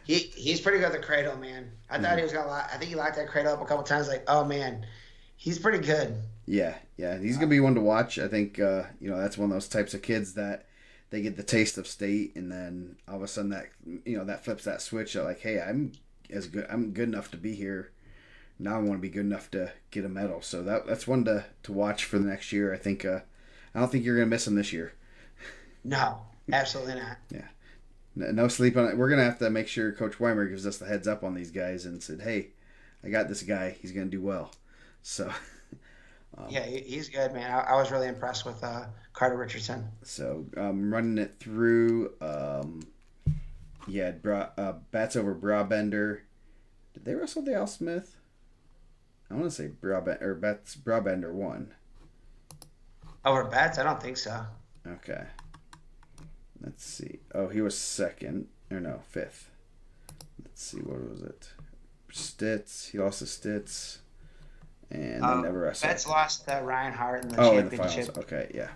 He's pretty good at the cradle, man. I thought he was gonna lock. I think he locked that cradle up a couple times. Oh man, he's pretty good. Yeah, he's gonna be one to watch. I think that's one of those types of kids that they get the taste of state, and then all of a sudden that that flips that switch. Hey, I'm good enough to be here. Now I want to be good enough to get a medal. So that's one to watch for the next year. I think. I don't think you're gonna miss him this year. No, absolutely not. Yeah. No sleep on it. We're going to have to make sure Coach Weimer gives us the heads up on these guys and said, hey, I got this guy. He's going to do well. So, yeah, he's good, man. I was really impressed with Carter Richardson. So, running it through, Bats over Brabender. Did they wrestle the Al Smith? I want to say Brabender won. Over Bats? I don't think so. Okay. Let's see. Oh, he was 2nd. Or no, 5th. Let's see. What was it? Stitz. He lost to Stitz. And they never wrestled. Betts lost to Ryan Hart in the championship. In the finals. Okay, yeah.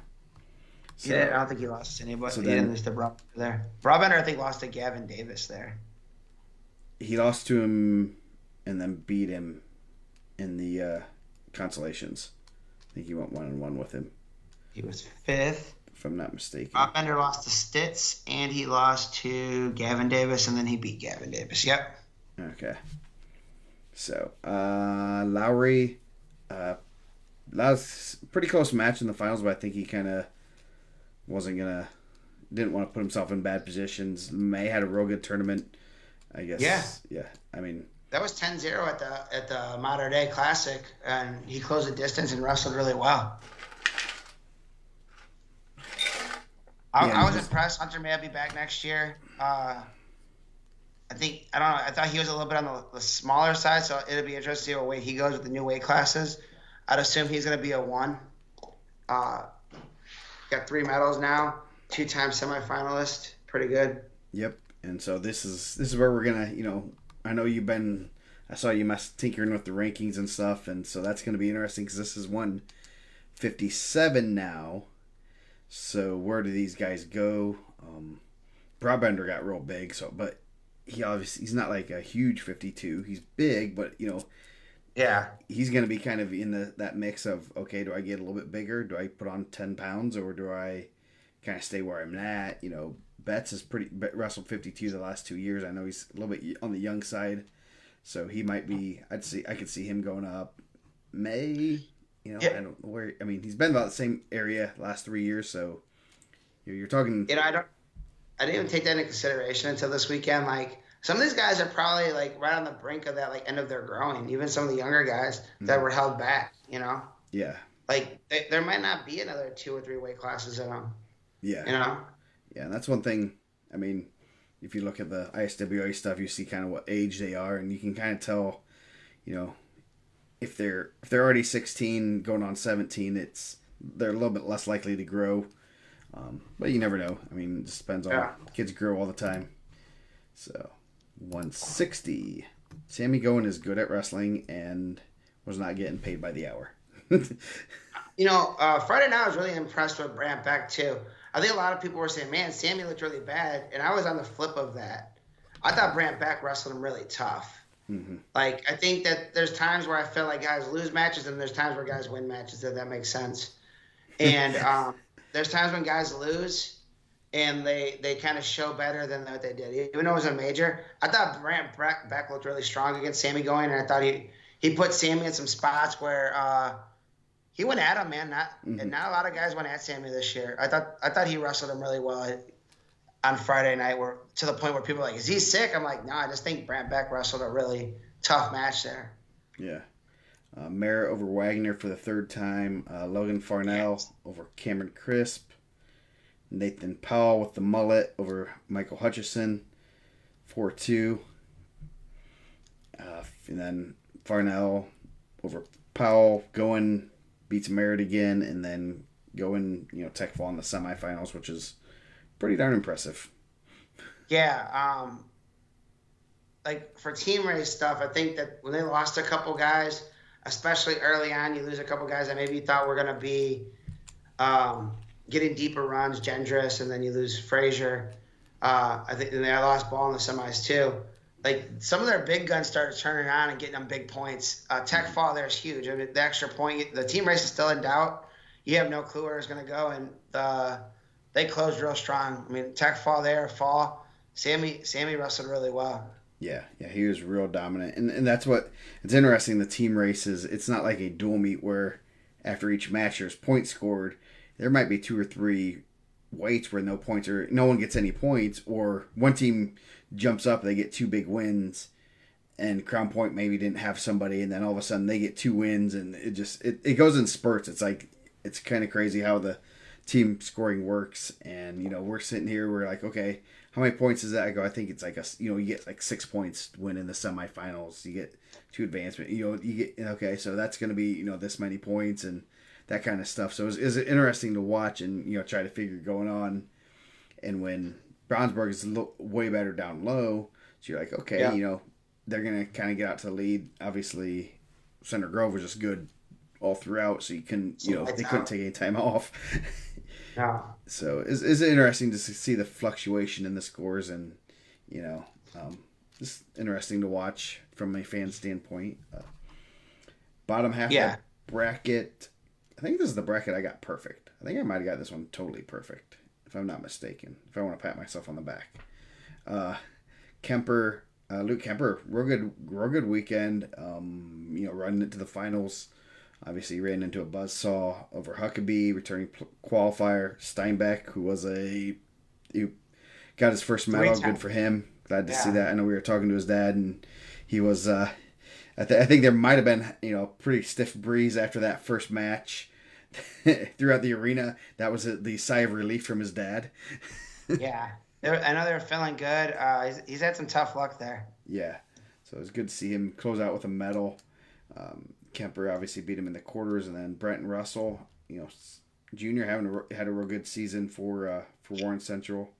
So, I don't think he lost to anybody. So he didn't lose to Brabender there. Brabender, I think, lost to Gavin Davis there. He lost to him and then beat him in the consolations. I think he went 1-1 with him. He was 5th. If I'm not mistaken. Brabender lost to Stitz, and he lost to Gavin Davis, and then he beat Gavin Davis. Yep. Okay. So, Lowry, that was a pretty close match in the finals, but I think he kind of didn't want to put himself in bad positions. May had a real good tournament, I guess. Yeah. I mean, that was 10-0 at the Mater Dei Classic, and he closed the distance and wrestled really well. I was impressed. Hunter may be back next year. I thought he was a little bit on the smaller side, so it'll be interesting to see what weight he goes with the new weight classes. I'd assume he's going to be a 1. Got 3 medals now. 2-time semifinalist. Pretty good. Yep. And so this is where we're gonna, I know you've been. I saw you mess tinkering with the rankings and stuff, and so that's gonna be interesting because this is 157 now. So where do these guys go? Broadbender got real big, so but he's not like a huge 52. He's big, but Yeah. he's going to be kind of in that mix of, okay, do I get a little bit bigger? Do I put on 10 pounds, or do I kind of stay where I'm at? Betts is wrestled 52 the last 2 years. I know he's a little bit on the young side, so he might be. I could see him going up. I Yeah. don't know where. I mean, he's been about the same area last 3 years, so you're talking. I didn't even take that into consideration until this weekend. Like some of these guys are probably like right on the brink of that like end of their growing. Even some of the younger guys that were held back. Yeah, Like there might not be another 2 or 3 weight classes in them. yeah, yeah. And that's one thing. I mean, if you look at the ISWA stuff, you see kind of what age they are, and you can kind of tell, you know, if they're already 16 going on 17, they're a little bit less likely to grow. But you never know. I mean, it just depends on kids grow all the time. So 160. Sammy Goen is good at wrestling and was not getting paid by the hour. Friday night I was really impressed with Brant Beck too. I think a lot of people were saying, "Man, Sammy looked really bad," and I was on the flip of that. I thought Brant Beck wrestled him really tough. Mm-hmm. Like I think that there's times where I feel like guys lose matches, and there's times where guys win matches. If that makes sense. And there's times when guys lose, and they kind of show better than what they did. Even though it was a major, I thought Brant Beck looked really strong against Sammy Goen, and I thought he put Sammy in some spots where he went at him, man. And not a lot of guys went at Sammy this year. I thought he wrestled him really well on Friday night, where to the point where people are like, "Is he sick?" I'm like, "No, I just think Brant Beck wrestled a really tough match there." Yeah. Mara over Wagner for the third time. Logan Farnell over Cameron Crisp. Nathan Powell with the mullet over Michael Hutchison. 4-2. And then Farnell over Powell. Going beats Merritt again. And then going, tech fall in the semifinals, which is pretty darn impressive. Yeah. Like for team race stuff, I think that when they lost a couple guys, especially early on, you lose a couple guys that maybe you thought were going to be getting deeper runs, Gendris, and then you lose Frazier. I think and they lost Ball in the semis too. Like some of their big guns started turning on and getting them big points. Tech fall there is huge. I mean, the extra point, the team race is still in doubt. You have no clue where it's going to go, and they closed real strong. I mean, Tech fall there, Sammy wrestled really well. Yeah, he was real dominant. And that's what, it's interesting, the team races, it's not like a dual meet where after each match there's points scored. There might be 2 or 3 weights where no one gets any points, or one team jumps up, they get 2 big wins, and Crown Point maybe didn't have somebody, and then all of a sudden they get 2 wins, and it goes in spurts. It's kind of crazy how the team scoring works. And we're sitting here, we're like, okay, how many points is that? I go, I think it's like you get like 6 points to win in the semifinals. You get 2 advancement. You get, okay, so that's going to be this many points and that kind of stuff. So it's interesting to watch and try to figure going on. And when Brownsburg is way better down low, so you're like, okay, they're going to kind of get out to the lead. Obviously, Center Grove was just good all throughout, so you couldn't they couldn't take any time off. No. So it's interesting to see the fluctuation in the scores, and just interesting to watch from a fan standpoint. Bottom half of the bracket, I think this is the bracket I got perfect. I think I might have got this one totally perfect, if I'm not mistaken. If I want to pat myself on the back. Luke Kemper, real good weekend. Running into the finals. Obviously, he ran into a buzzsaw over Huckabee, returning qualifier. Steinbeck, he got his first medal. Good for him. Glad to see that. I know we were talking to his dad, and he was. I think there might have been pretty stiff breeze after that first match throughout the arena. That was the sigh of relief from his dad. Yeah, I know they were feeling good. He's had some tough luck there. Yeah, so it was good to see him close out with a medal. Kemper obviously beat him in the quarters, and then Brent and Russell, Jr. had a real good season for Warren Central.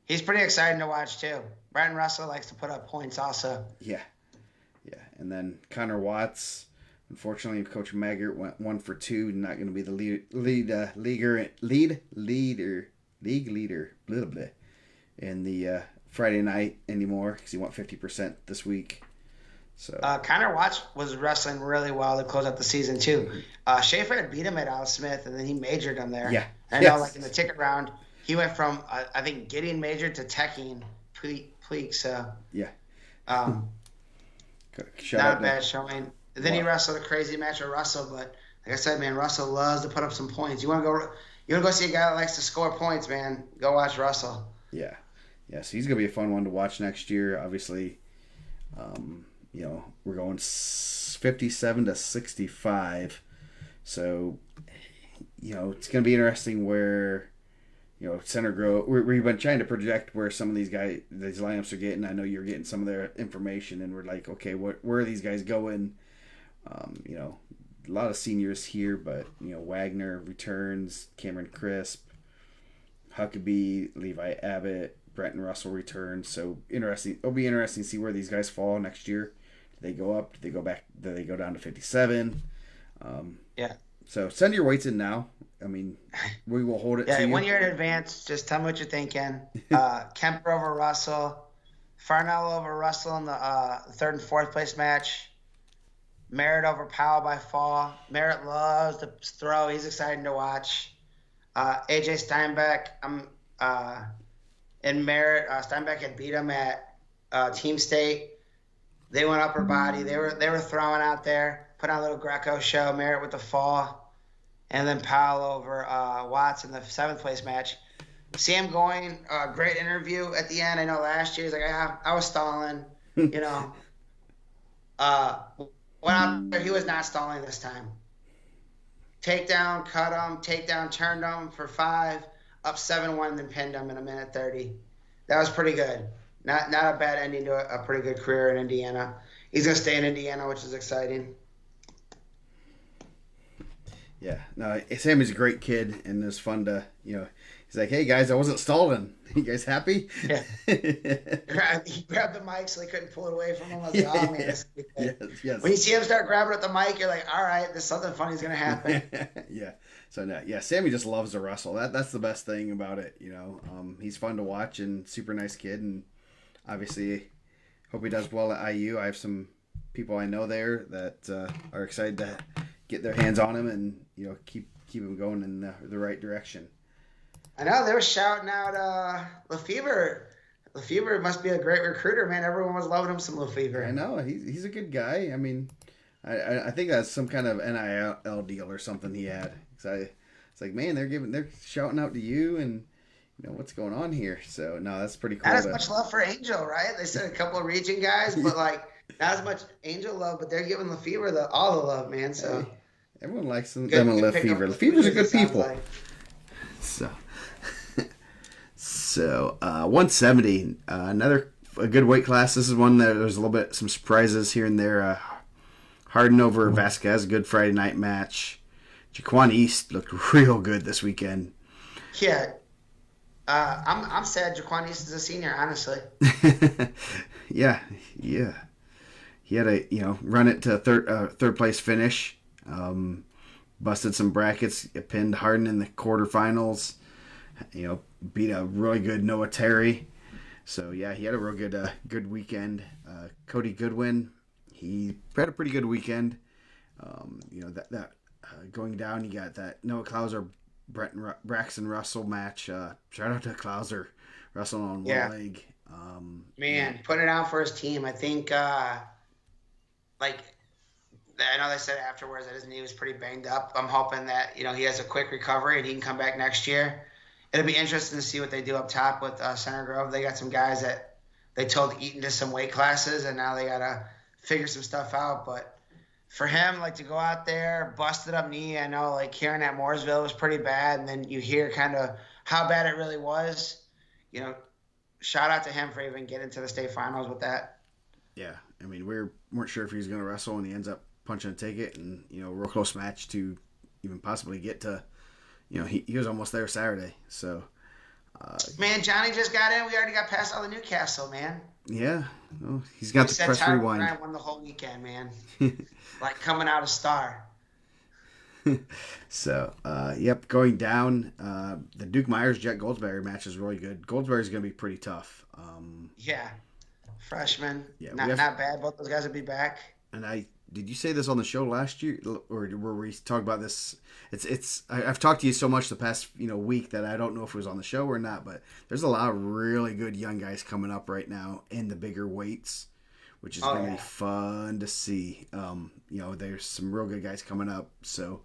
He's pretty exciting to watch too. Brenton Russell likes to put up points also. Yeah, yeah. And then Connor Watts. Unfortunately, Coach Maggart went 1 for 2. Not going to be the league leader blah, blah, in the Friday night anymore because he went 50% this week. So Connor Watts was wrestling really well to close out the season too. Schaefer had beat him at Al Smith, and then he majored him there. Yeah, I know, like in the ticket round, he went from I think getting majored to teching pleek. So yeah, not a bad showing. And then he wrestled a crazy match with Russell, but like I said, man, Russell loves to put up some points. You want to go see a guy that likes to score points, man? Go watch Russell. Yeah, yeah. So he's gonna be a fun one to watch next year. Obviously, we're going 57-65. So, it's gonna be interesting where, Center Grove. We've been trying to project where some of these lineups are getting. I know you're getting some of their information, and we're like, okay, where are these guys going? A lot of seniors here, but Wagner returns, Cameron Crisp, Huckabee, Levi Abbott, Brenton Russell returns. So interesting. It'll be interesting to see where these guys fall next year. Do they go up? Do they go back? Do they go down to 57? Yeah. So send your weights in now. I mean, we will hold it to you. 1 year in advance. Just tell me what you're thinking. Kemper over Russell. Farnell over Russell in the third and fourth place match. Merritt over Powell by fall. Merritt loves to throw. He's exciting to watch. AJ Steinbeck. And Merritt. Steinbeck had beat him at Team State. They went upper body. They were throwing out there. Put on a little Greco show. Merritt with the fall. And then Powell over Watts in the seventh place match. Sam Going, great interview at the end. I know last year he's like, I was stalling, went out there, he was not stalling this time. Takedown, cut him, takedown, turned him for 5, up 7-1, then pinned him in a minute 30. That was pretty good. Not a bad ending to a pretty good career in Indiana. He's going to stay in Indiana, which is exciting. Yeah, no, Sammy's a great kid, and it's fun to, he's like, hey guys, I wasn't stalling. You guys happy? Yeah. He grabbed the mic so they couldn't pull it away from him. I was like, oh man, this is good. Yes. When you see him start grabbing at the mic, you're like, all right, there's something funny is going to happen. Yeah. So, no, yeah, Sammy just loves to wrestle. That's the best thing about it, He's fun to watch and super nice kid, and obviously hope he does well at IU. I have some people I know there that are excited to get their hands on him and keep him going in the right direction. I know they were shouting out Lefevre. Lefevre must be a great recruiter, man. Everyone was loving him some Lefevre. I know he's a good guy. I mean, I think that's some kind of NIL deal or something he had. It's like, man, they're shouting out to you and what's going on here. So no, that's pretty cool. Not as much love for Angel, right? They said a couple of region guys, but like not as much Angel love, but they're giving Lefevre all the love, man. So. Hey, everyone likes them and Lefevre. Lefevre's a good people. Like. So 170, another a good weight class. This is one that there's a little bit some surprises here and there. Harden over Vasquez, a good Friday night match. Jaquan East looked real good this weekend. Yeah, I'm sad Jaquan East is a senior, honestly. yeah. He had a run it to third place finish. Busted some brackets, pinned Harden in the quarterfinals. Beat a really good Noah Terry. So yeah, he had a real good weekend. Cody Goodwin, he had a pretty good weekend. Going down, you got that Noah Klauser, Braxton Russell match. Shout out to Klauser, Russell on one leg. Man, putting it out for his team. I think I know they said afterwards that his knee was pretty banged up. I'm hoping that he has a quick recovery and he can come back next year. It'll be interesting to see what they do up top with Center Grove. They got some guys that they told to eat into some weight classes, and now they got to figure some stuff out. But for him, to go out there, busted up knee, I know, hearing at Mooresville was pretty bad, and then you hear kind of how bad it really was. Shout out to him for even getting to the state finals with that. Yeah, I mean, we weren't sure if he was going to wrestle, and he ends up punching a ticket, and, real close match to even possibly get to he was almost there Saturday. So Man, Johnny just got in. We already got past all the Newcastle, man. yeah, well, he's We got the said press Tyler rewind. Bryant won the whole weekend, man. Like coming out a star. So, yep, going down. The Duke Myers Jet Goldsberry match is really good. Goldsberry's going to be pretty tough. Yeah, freshman, Yeah, not bad. Both those guys will be back. and I did you say this on the show last year, or were we talking about this? I've talked to you so much the past week that I don't know if it was on the show or not. But there's a lot of really good young guys coming up right now in the bigger weights, which is going to be fun to see. There's some real good guys coming up. So,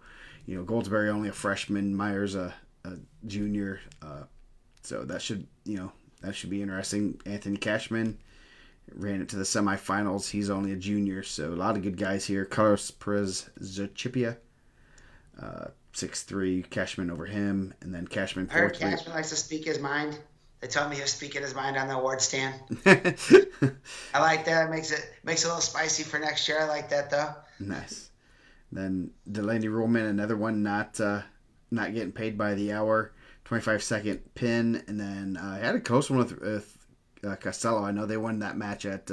Goldsberry only a freshman, Myers a junior. So that should be interesting. Anthony Cashman ran it to the semifinals. He's only a junior, so a lot of good guys here. Carlos Perez Zachipia, 6'3", Cashman over him, and then Cashman 4'3". I heard Cashman likes to speak his mind. They told me he was speaking his mind on the award stand. I like that. It makes it a little spicy for next year. I like that though. Nice. Then Delaney Rollman, another one not getting paid by the hour, 25-second pin, and then I had a close one with Costello. I know they won that match at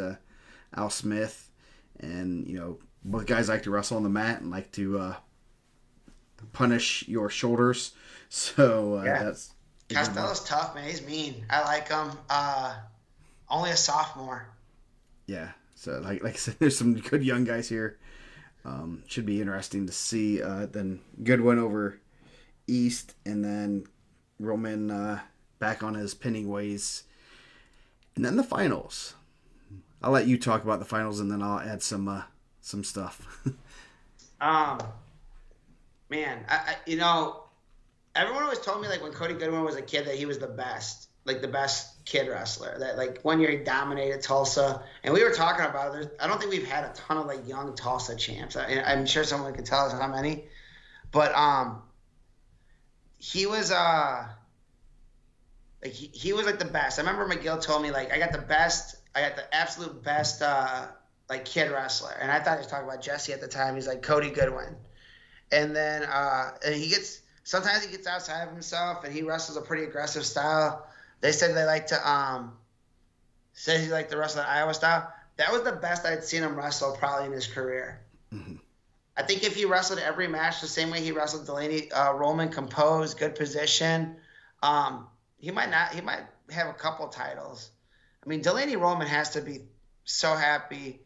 Al Smith, and both guys like to wrestle on the mat and like to punish your shoulders. So that's Costello's tough, man. He's mean. I like him. Only a sophomore. Yeah. So like I said, there's some good young guys here. Should be interesting to see. Then good win over East, and then Roman back on his pinning ways. And then the finals. I'll let you talk about the finals, and then I'll add some stuff. Man, everyone always told me like when Cody Goodwin was a kid that he was the best kid wrestler. That like one year he dominated Tulsa, and we were talking about it. I don't think we've had a ton of like young Tulsa champs. I'm sure someone could tell us how many, but he was like he was like the best. I remember McGill told me like I got the absolute best like kid wrestler, and I thought he was talking about Jesse at the time. He's like Cody Goodwin, and then sometimes he gets outside of himself, and he wrestles a pretty aggressive style. They said they like to said he liked to wrestle an Iowa style. That was the best I'd seen him wrestle probably in his career. Mm-hmm. I think if he wrestled every match the same way he wrestled Delaney Rollman, composed, good position, he might have a couple titles. I mean, Delaney Rollman has to be so happy.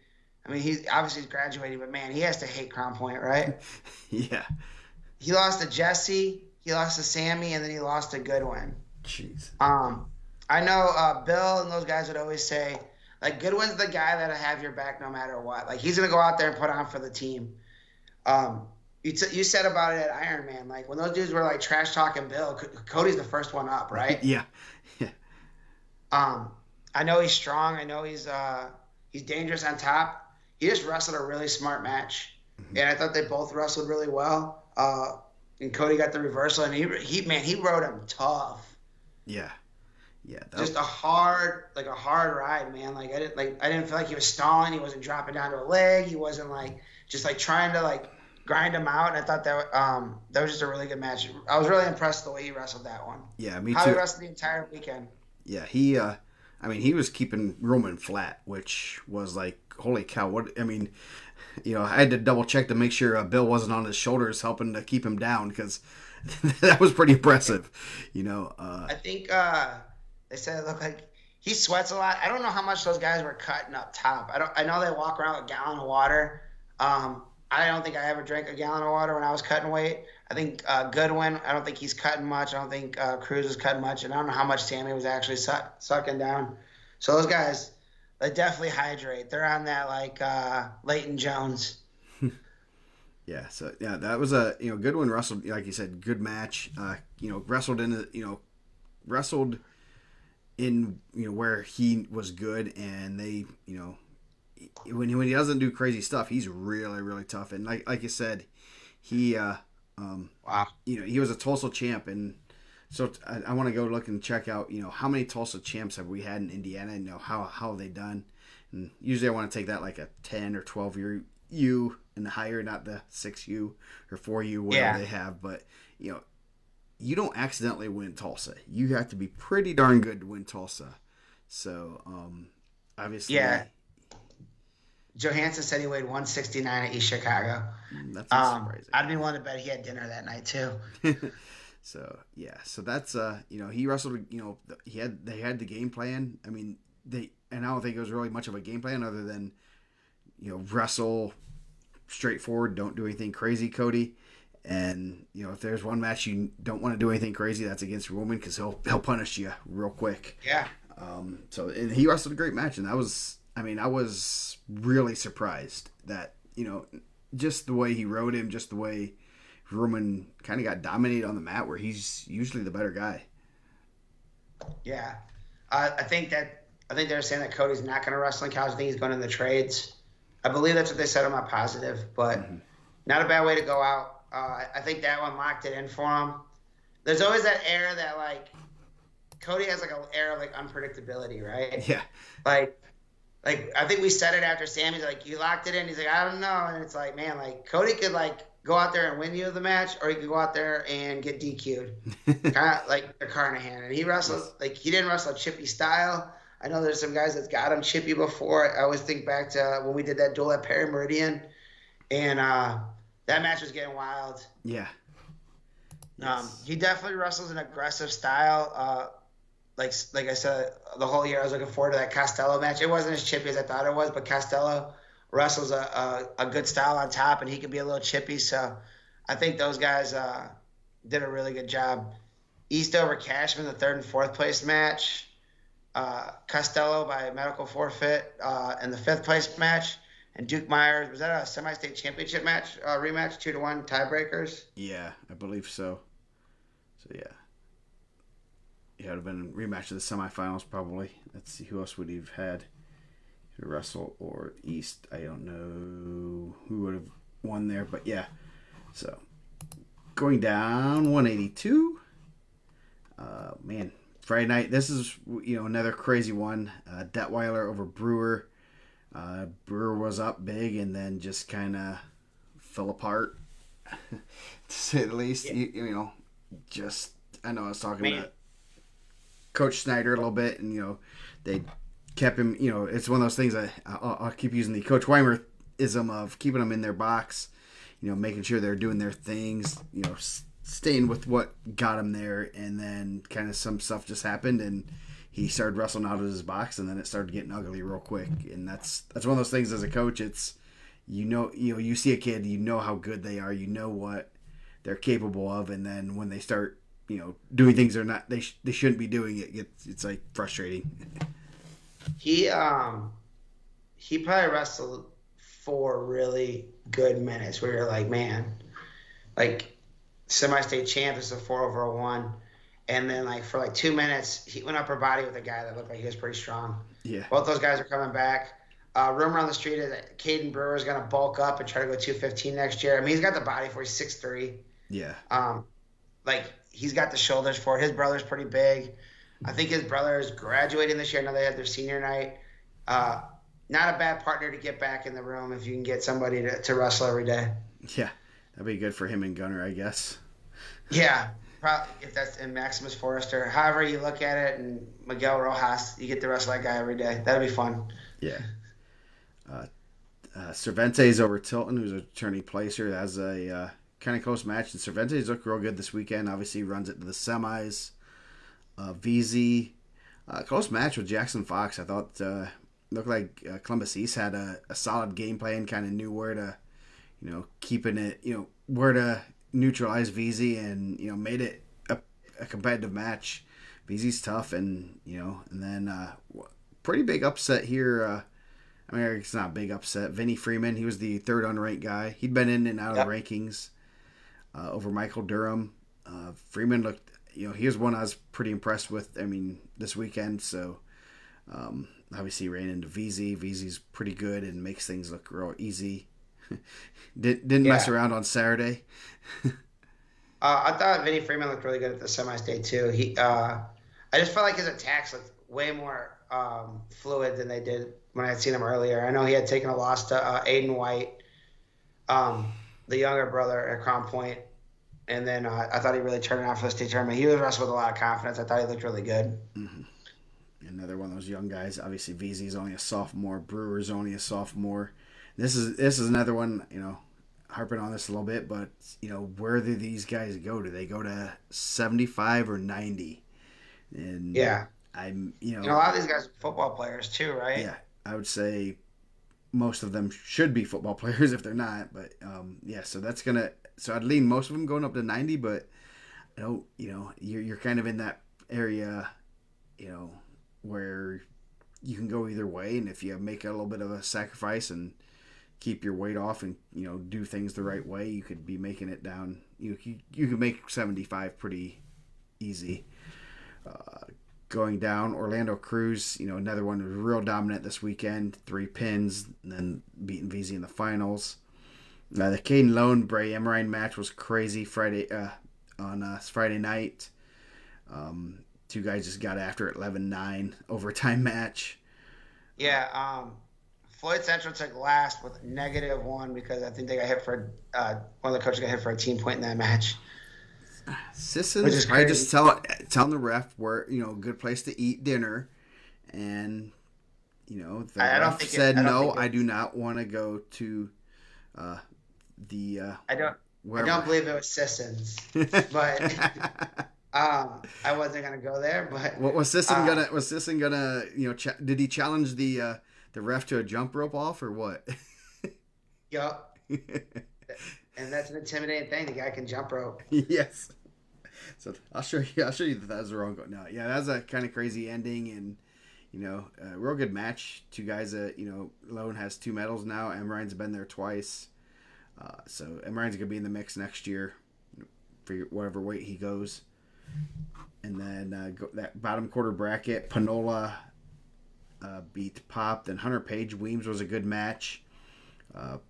I mean, he's graduating, but man, he has to hate Crown Point, right? Yeah. He lost to Jesse, he lost to Sammy, and then he lost to Goodwin. Jeez. I know Bill and those guys would always say, like, Goodwin's the guy that'll have your back no matter what. Like, he's going to go out there and put on for the team. You said about it at Iron Man, like, when those dudes were, like, trash-talking Bill, Cody's the first one up, right? Yeah. I know he's strong. I know he's dangerous on top. He just wrestled a really smart match. Mm-hmm. And I thought they both wrestled really well. And Cody got the reversal, and he rode him tough. Yeah. Just a hard ride, man. Like I didn't feel like he was stalling. He wasn't dropping down to a leg. He wasn't like just like trying to like grind him out. And I thought that was just a really good match. I was really impressed the way he wrestled that one. Yeah, me too. How he wrestled the entire weekend. Yeah, he was keeping Roman flat, which was like, holy cow! I had to double check to make sure Bill wasn't on his shoulders helping to keep him down, because that was pretty impressive. I think they said it looked like he sweats a lot. I don't know how much those guys were cutting up top. I know they walk around with a gallon of water. I don't think I ever drank a gallon of water when I was cutting weight. I think Goodwin, I don't think he's cutting much. I don't think Cruz was cutting much. And I don't know how much Sammy was actually sucking down. So those guys, they definitely hydrate. They're on that like Leighton Jones. Yeah, so that was a Goodwin wrestled, like you said, good match. Wrestled in where he was good, and they when he doesn't do crazy stuff, he's really, really tough. And like you said, he wow, he was a Tulsa champ, and so I want to go look and check out how many Tulsa champs have we had in Indiana, and how have they done. And usually I want to take that like a 10 or 12 year U and higher, not the 6U or 4U whatever they have. But you don't accidentally win Tulsa. You have to be pretty darn good to win Tulsa. So, Yeah, obviously, Johansson said he weighed 169 at East Chicago. that's unsurprising. I'd be willing to bet he had dinner that night too. So yeah, so that's he wrestled. They had the game plan. I mean, I don't think it was really much of a game plan other than wrestle straightforward, don't do anything crazy, Cody. And if there's one match you don't want to do anything crazy, that's against Roman because he'll punish you real quick. Yeah. So and he wrestled a great match, and I was really surprised that just the way he rode him, just the way Roman kind of got dominated on the mat, where he's usually the better guy. Yeah, I think they're saying that Cody's not going to wrestle in college. I think he's going in the trades. I believe that's what they said on my positive, but not a bad way to go out. I think that one locked it in for him. There's always that air that like Cody has like an air of like unpredictability, right? Yeah. Like I think we said it after Sammy's like you locked it in. He's like I don't know, and it's like man, like Cody could like go out there and win you the match, or he could go out there and get DQ'd, kind of like a Carnahan. And he wrestles like he didn't wrestle a chippy style. I know there's some guys that's got him chippy before. I always think back to when we did that duel at Perry Meridian, and that match was getting wild. Yeah. He definitely wrestles an aggressive style. Like I said, the whole year I was looking forward to that Costello match. It wasn't as chippy as I thought it was, but Costello wrestles a good style on top, and he can be a little chippy. So I think those guys did a really good job. East over Cashman, the third and fourth place match. Costello by medical forfeit in the fifth place match. And Duke Myers, was that a semi-state championship match, rematch, 2-1 tiebreakers? Yeah, I believe so. So, yeah. Yeah, it would have been a rematch of the semifinals, probably. Let's see, who else would he have had to wrestle? Or East, I don't know who would have won there. But, yeah. So, going down 182. Man, Friday night. This is, another crazy one. Detweiler over Brewer. Brewer was up big and then just kind of fell apart, to say the least. Yeah. I know I was talking about Coach Snyder a little bit, and they kept him. It's one of those things I'll keep using the Coach Weimer-ism of keeping them in their box, making sure they're doing their things, staying with what got him there, and then kind of some stuff just happened and he started wrestling out of his box, and then it started getting ugly real quick. And that's one of those things as a coach. It's you see a kid, how good they are, what they're capable of, and then when they start doing things they're not they shouldn't be doing, it's like frustrating. He probably wrestled 4 really good minutes where you're like, man, like semi-state champ is a 4 over a 1. And then, for 2 minutes, he went upper body with a guy that looked like he was pretty strong. Yeah. Both those guys are coming back. Rumor on the street is that Caden Brewer is going to bulk up and try to go 215 next year. I mean, he's got the body for it. He's 6'3". Yeah. He's got the shoulders for it. His brother's pretty big. I think his brother is graduating this year. I know they had their senior night. Not a bad partner to get back in the room if you can get somebody to wrestle every day. Yeah. That'd be good for him and Gunner, I guess. Yeah. Probably if that's in Maximus Forrester, however you look at it, and Miguel Rojas, you get the rest of that guy every day. That'd be fun. Yeah. Cervantes over Tilton, who's a returning placer. That's a kind of close match. And Cervantes looked real good this weekend. Obviously, runs it to the semis. VZ, close match with Jackson Fox. I thought looked like Columbus East had a solid game plan. Kind of knew where to, keeping it, where to neutralize VZ, and made it a competitive match. VZ's tough, and and then pretty big upset here. I mean, it's not a big upset. Vinny Freeman, he was the third unranked guy. He'd been in and out of the rankings over Michael Durham. Freeman looked, he was one I was pretty impressed with. I mean, this weekend. So obviously ran into VZ. VZ's pretty good and makes things look real easy. Didn't mess around on Saturday. I thought Vinny Freeman looked really good at the semi-state too. I just felt like his attacks looked way more fluid than they did when I had seen him earlier. I know he had taken a loss to Aiden White, the younger brother at Crown Point. And then I thought he really turned it on for the state tournament. He was wrestling with a lot of confidence. I thought he looked really good. Mm-hmm. Another one of those young guys. Obviously, VZ's only a sophomore. Brewer's only a sophomore. This is another one. Harping on this a little bit, but where do these guys go? Do they go to 75 or 90? And Yeah. I'm And a lot of these guys are football players too, right? yeah, I would say most of them should be football players if they're not. But yeah, so I'd lean most of them going up to 90, but I don't. You're kind of in that area, you know, where you can go either way, and if you make a little bit of a sacrifice and keep your weight off and do things the right way, you could be making it down. You could make 75 pretty easy. Going down, Orlando Cruz, another one who was real dominant this weekend, 3 pins, and then beating VZ in the finals. The Caden Lone Bray Emerine match was crazy on Friday night. Two guys just got after it, 11-9 overtime match. Yeah. Floyd Central took last with -1 because I think they got hit for one of the coaches got hit for a team point in that match. Sissons, I just telling the ref where good place to eat dinner, and the ref said no. I do not want to go to the. I don't believe it was Sissons, but I wasn't gonna go there. But what was Sisson gonna? Was Sisson gonna? Did he challenge the ref to a jump rope off or what? Yup. And that's an intimidating thing. The guy can jump rope. Yes. So I'll show you that was the wrong. No, yeah, that was a kind of crazy ending, and a real good match. Two guys that Lone has 2 medals now. Emrine's been there twice, so Emrine's gonna be in the mix next year for whatever weight he goes. And then that bottom quarter bracket, Panola beat Pop. Then Hunter Page Weems was a good match.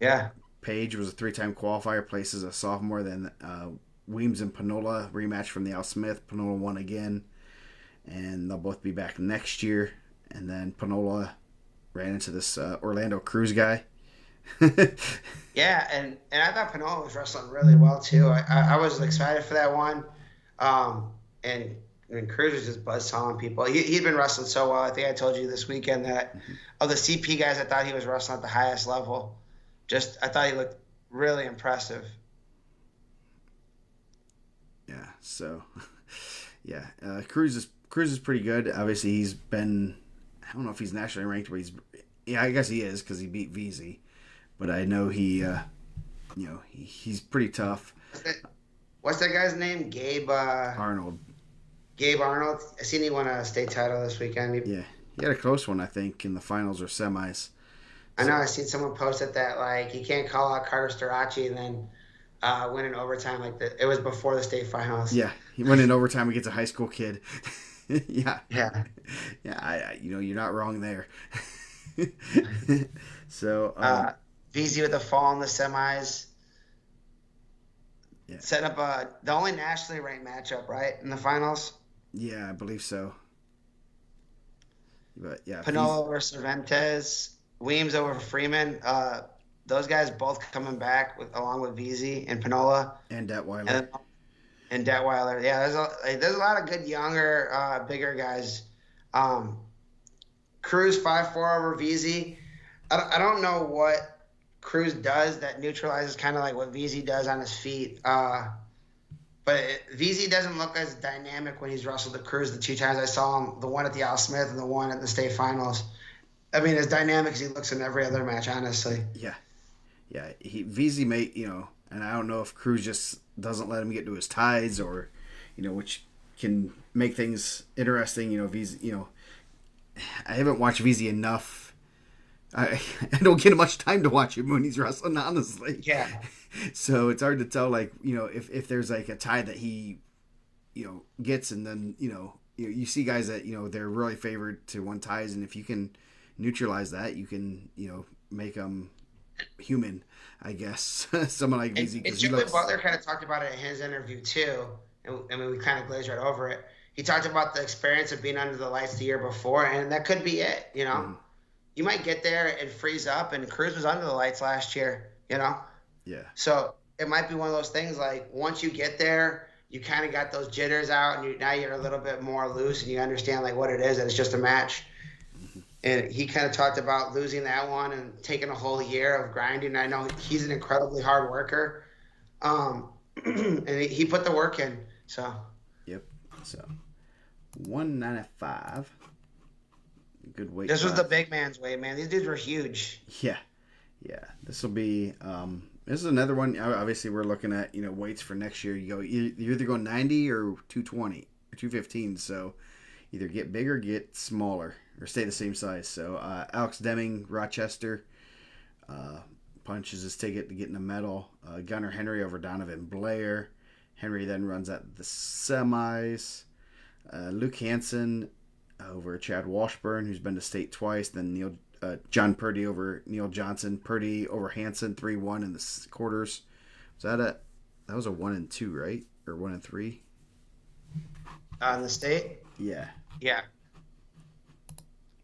Yeah. Page was a 3-time qualifier, places a sophomore. Then Weems and Panola rematch from the Al Smith. Panola won again, and they'll both be back next year. And then Panola ran into this Orlando Cruz guy. Yeah, and I thought Panola was wrestling really well too. I was excited for that one, and Cruz was just buzzsawing people. He'd been wrestling so well. I think I told you this weekend that of the CP guys, I thought he was wrestling at the highest level. I thought he looked really impressive. Yeah. So, yeah, Cruz is pretty good. Obviously, he's been. I don't know if he's nationally ranked, but I guess he is because he beat VZ. But I know he's pretty tough. What's that guy's name? Gabe Arnold. Gabe Arnold. I seen he won a state title this weekend. Yeah, he had a close one, I think, in the finals or semis. I know. I seen someone posted that you can't call out Carter Starachi and then win in overtime it was before the state finals. Yeah, he went in overtime against a high school kid. Yeah. Yeah. Yeah. You're not wrong there. So. VZ with a fall in the semis. Yeah. Set up the only nationally ranked matchup, right, in the finals. Yeah, I believe so. But yeah, Panola over Cervantes, Weems over Freeman. Those guys both coming back along with VZ and Panola and Detweiler. And Detweiler. Yeah, there's a lot of good younger, bigger guys. Cruz 5-4 over VZ. I don't know what Cruz does that neutralizes kind of like what VZ does on his feet. But VZ doesn't look as dynamic when he's wrestled the Cruz the 2 times I saw him, the one at the Al Smith and the one at the state finals. I mean, as dynamic as he looks in every other match, honestly. Yeah. Yeah. VZ may, and I don't know if Cruz just doesn't let him get to his ties or, which can make things interesting. VZ, I haven't watched VZ enough. I don't get much time to watch him when he's wrestling, honestly. Yeah. So it's hard to tell, if there's a tie that he, gets, and then you see guys that they're really favored to win ties, and if you can neutralize that, you can make them human, I guess. Someone like VZ. And Joey Butler kind of talked about it in his interview too. And we kind of glazed right over it. He talked about the experience of being under the lights the year before, and that could be it. Mm-hmm. You might get there and freeze up, and Cruz was under the lights last year, Yeah. So it might be one of those things like once you get there, you kind of got those jitters out, and now you're a little bit more loose, and you understand like what it is, and it's just a match. And he kind of talked about losing that one and taking a whole year of grinding. I know he's an incredibly hard worker, and he put the work in. So Yep. So 195. Good weight. this was class. the big man's weight, man. These dudes were huge. Yeah. Yeah. This will be. This is another one. Obviously, we're looking at weights for next year. You either go 90 or 220 or 215. So either get bigger, get smaller, or stay the same size. So Alex Deming, Rochester, punches his ticket to getting a medal. Gunnar Henry over Donovan Blair. Henry then runs at the semis. Luke Hansen over Chad Washburn, who's been to state twice. Then John Purdy over Neil Johnson. Purdy over Hansen, 3-1 in the quarters. That was a 1-2, right? Or 1-3? In the state? Yeah. Yeah.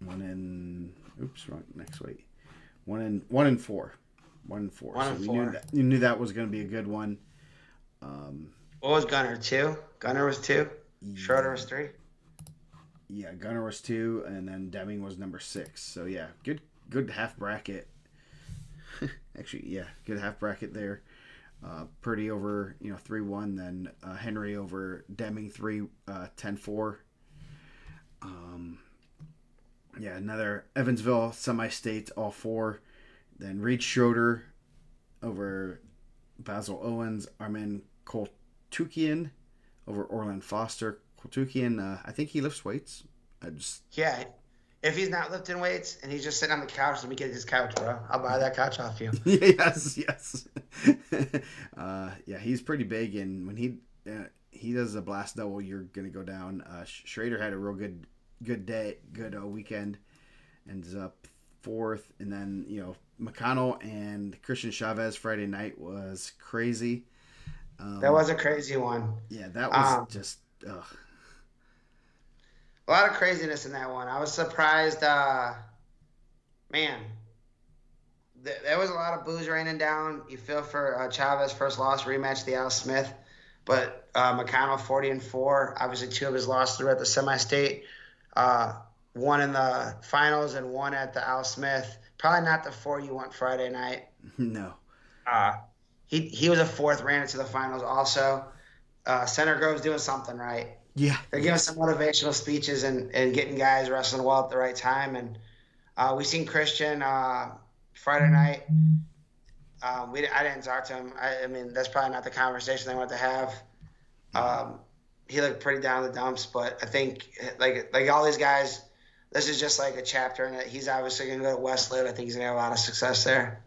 Wrong. Next week. 1-4. 1-4. 1-4. You knew that was going to be a good one. What was Gunner? 2? Gunner was 2. Schroeder was 3. Yeah, Gunner was 2, and then Deming was number 6. So yeah, good half bracket. Actually, yeah, good half bracket there. Purdy over 3-1, then Henry over Deming 10-4. Yeah, another Evansville semi-state, all 4. Then Reed Schroeder over Basil Owens, Armin Koltukian over Orland Foster. Koltukian, I think he lifts weights. Yeah. If he's not lifting weights and he's just sitting on the couch, let me get his couch, bro. I'll buy that couch off you. yes. Yeah, he's pretty big, and when he does a blast double, you're gonna go down. Schrader had a real good day, good weekend, ends up 4th, and then McConnell and Christian Chavez Friday night was crazy. That was a crazy one. Yeah, that was just. A lot of craziness in that one. I was surprised. Man, there was a lot of booze raining down. You feel for Chavez first loss rematch the Al Smith, but McConnell 40-4. Obviously, 2 of his losses were at the semi-state. One in the finals and one at the Al Smith. Probably not the 4 you want Friday night. No. He was a 4th, ran into the finals also. Center Grove's doing something right. Yeah. They're giving some motivational speeches and getting guys wrestling well at the right time. And we seen Christian Friday night. I didn't talk to him. I mean, that's probably not the conversation they want to have. He looked pretty down in the dumps, but I think like all these guys, this is just like a chapter in it. He's obviously going to go to Westwood. I think he's going to have a lot of success there.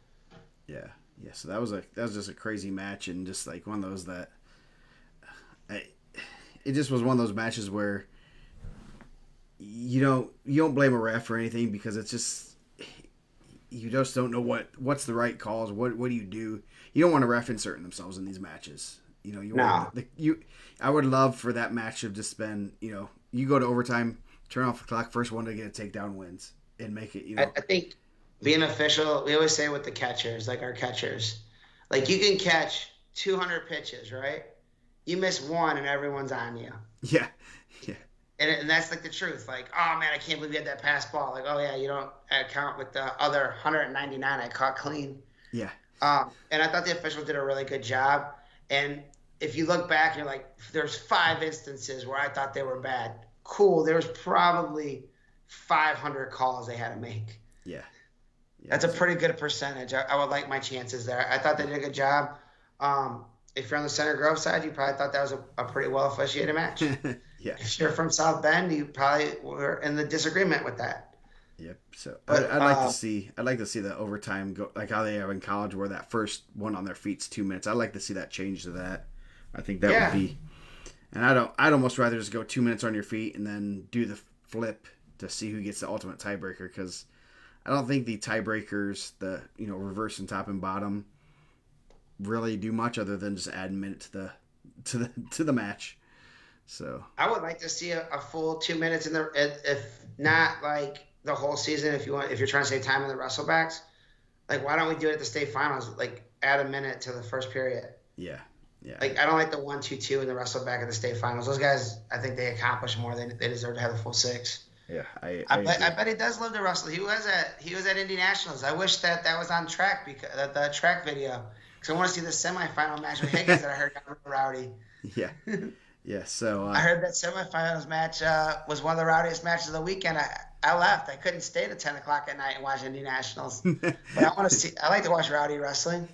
Yeah. So that was just a crazy match, and just like one of those that it just was one of those matches where you don't blame a ref or anything, because it's just you just don't know what's the right calls. What do? You don't want a ref inserting themselves in these matches. I would love for that match to have just been you go to overtime, turn off the clock, first one to get a takedown wins, and make it. I think being official, we always say with the catchers, like our catchers, like you can catch 200 pitches, right? You miss one and everyone's on you. Yeah. And that's like the truth. Like, oh man, I can't believe you had that pass ball. Like, oh yeah, you don't count with the other 199 I caught clean. Yeah. And I thought the officials did a really good job. And if you look back, you're like, there's 5 instances where I thought they were bad. Cool. There was probably 500 calls they had to make. Yeah. That's a pretty good percentage. I would like my chances there. I thought they did a good job. If you're on the Center Grove side, you probably thought that was a pretty well officiated match. Yeah. If you're from South Bend, you probably were in the disagreement with that. Yep. So I'd like to see the overtime go like how they have in college, where that first one on their feet's 2 minutes. I'd like to see that change to that. I think that would be. And I'd almost rather just go 2 minutes on your feet and then do the flip to see who gets the ultimate tiebreaker, because I don't think the tiebreakers, the reverse and top and bottom, really do much other than just add a minute to the match. So I would like to see a full 2 minutes in if not like the whole season. If you're trying to save time in the wrestlebacks, like why don't we do it at the state finals? Like add a minute to the first period. Yeah. Yeah. Like, I don't like the 1-2-2 and the wrestle back at the state finals. Those guys, I think they accomplished more. They deserve to have the full 6. Yeah. I I agree. bet he does love to wrestle. He was at Indy Nationals. I wish that was on track, because the track video, because I want to see the semifinal match with Higgins that I heard got real rowdy. Yeah. Yeah. So I heard that semifinals match was one of the rowdiest matches of the weekend. I left. I couldn't stay to 10 o'clock at night and watch Indy Nationals. But I want to see. I like to watch rowdy wrestling.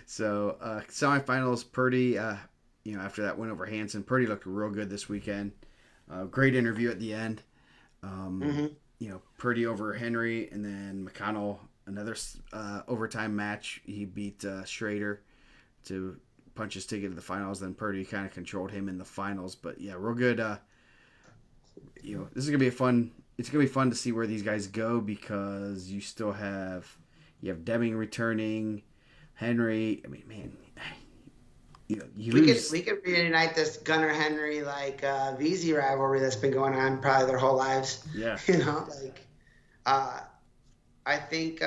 So semifinals, Purdy. After that win over Hansen, Purdy looked real good this weekend. Great interview at the end. Purdy over Henry, and then McConnell, another overtime match. He beat Schrader to punch his ticket to the finals. Then Purdy kind of controlled him in the finals. But yeah, real good. This is gonna be fun. It's gonna be fun to see where these guys go, because you still have Deming returning, Henry. I mean, man, we could reunite this Gunnar Henry VZ rivalry that's been going on probably their whole lives. Yeah. I think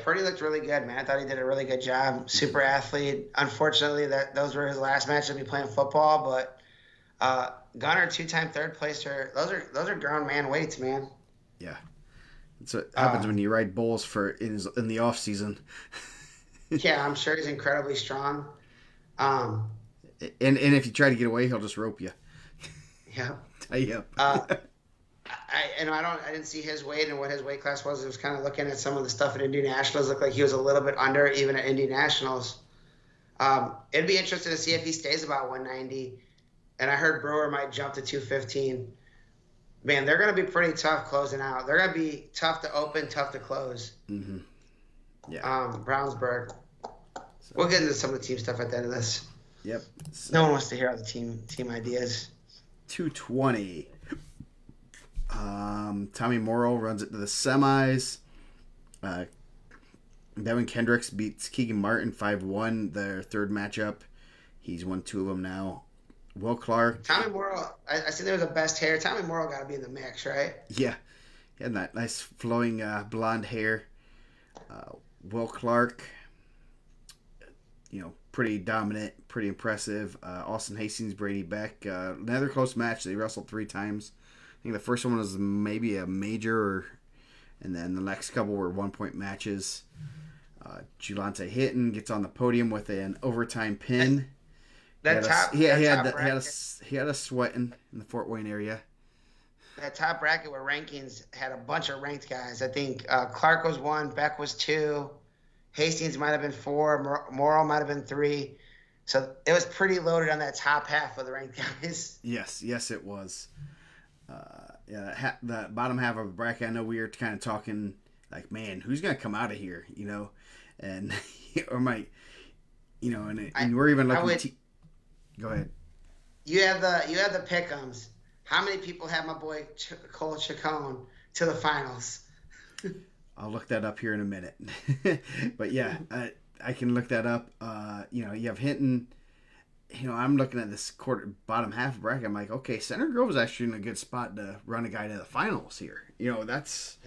Purdy looked really good, man. I thought he did a really good job. Super athlete. Unfortunately, those were his last match to be playing football, but Gunnar, 2-time third placer. Those are grown man weights, man. Yeah. That's what happens when you ride bulls in the off season. Yeah, I'm sure he's incredibly strong. And if you try to get away, he'll just rope you. Yeah. Tie you up. I didn't see his weight and what his weight class was. I was kind of looking at some of the stuff at Indy Nationals. Looked like he was a little bit under even at Indy Nationals. It'd be interesting to see if he stays about 190. And I heard Brewer might jump to 215. Man, they're going to be pretty tough closing out. They're going to be tough to open, tough to close. Mm-hmm. Yeah. Brownsburg. We'll get into some of the team stuff at the end of this. Yep. No one wants to hear all the team ideas. 220. Tommy Morrow runs it to the semis. Devin Kendricks beats Keegan Martin 5-1, their third matchup. He's won 2 of them now. Will Clark. Tommy Morrow, I see there was a best hair. Tommy Morrow got to be in the mix, right? Yeah. He had that nice flowing blonde hair. Will Clark, pretty dominant, pretty impressive. Austin Hastings, Brady Beck. Another close match. They wrestled 3 times. I think the first one was maybe a major, and then the next couple were 1-point matches. Julante Hinton gets on the podium with an overtime pin. He had a sweating in the Fort Wayne area. That top bracket with rankings had a bunch of ranked guys. I think Clark was 1, Beck was 2, Hastings might have been 4, Morrow might have been 3. So it was pretty loaded on that top half of the ranked guys. Yes, it was. That bottom half of the bracket, I know we were kind of talking like, man, who's gonna come out of here, and and we're even looking. Go ahead. You have the pick'ems. How many people have my boy Cole Chacon to the finals? I'll look that up here in a minute. But yeah, I can look that up. You have Hinton. I'm looking at this bottom half bracket. I'm like, okay, Center Grove is actually in a good spot to run a guy to the finals here. That's,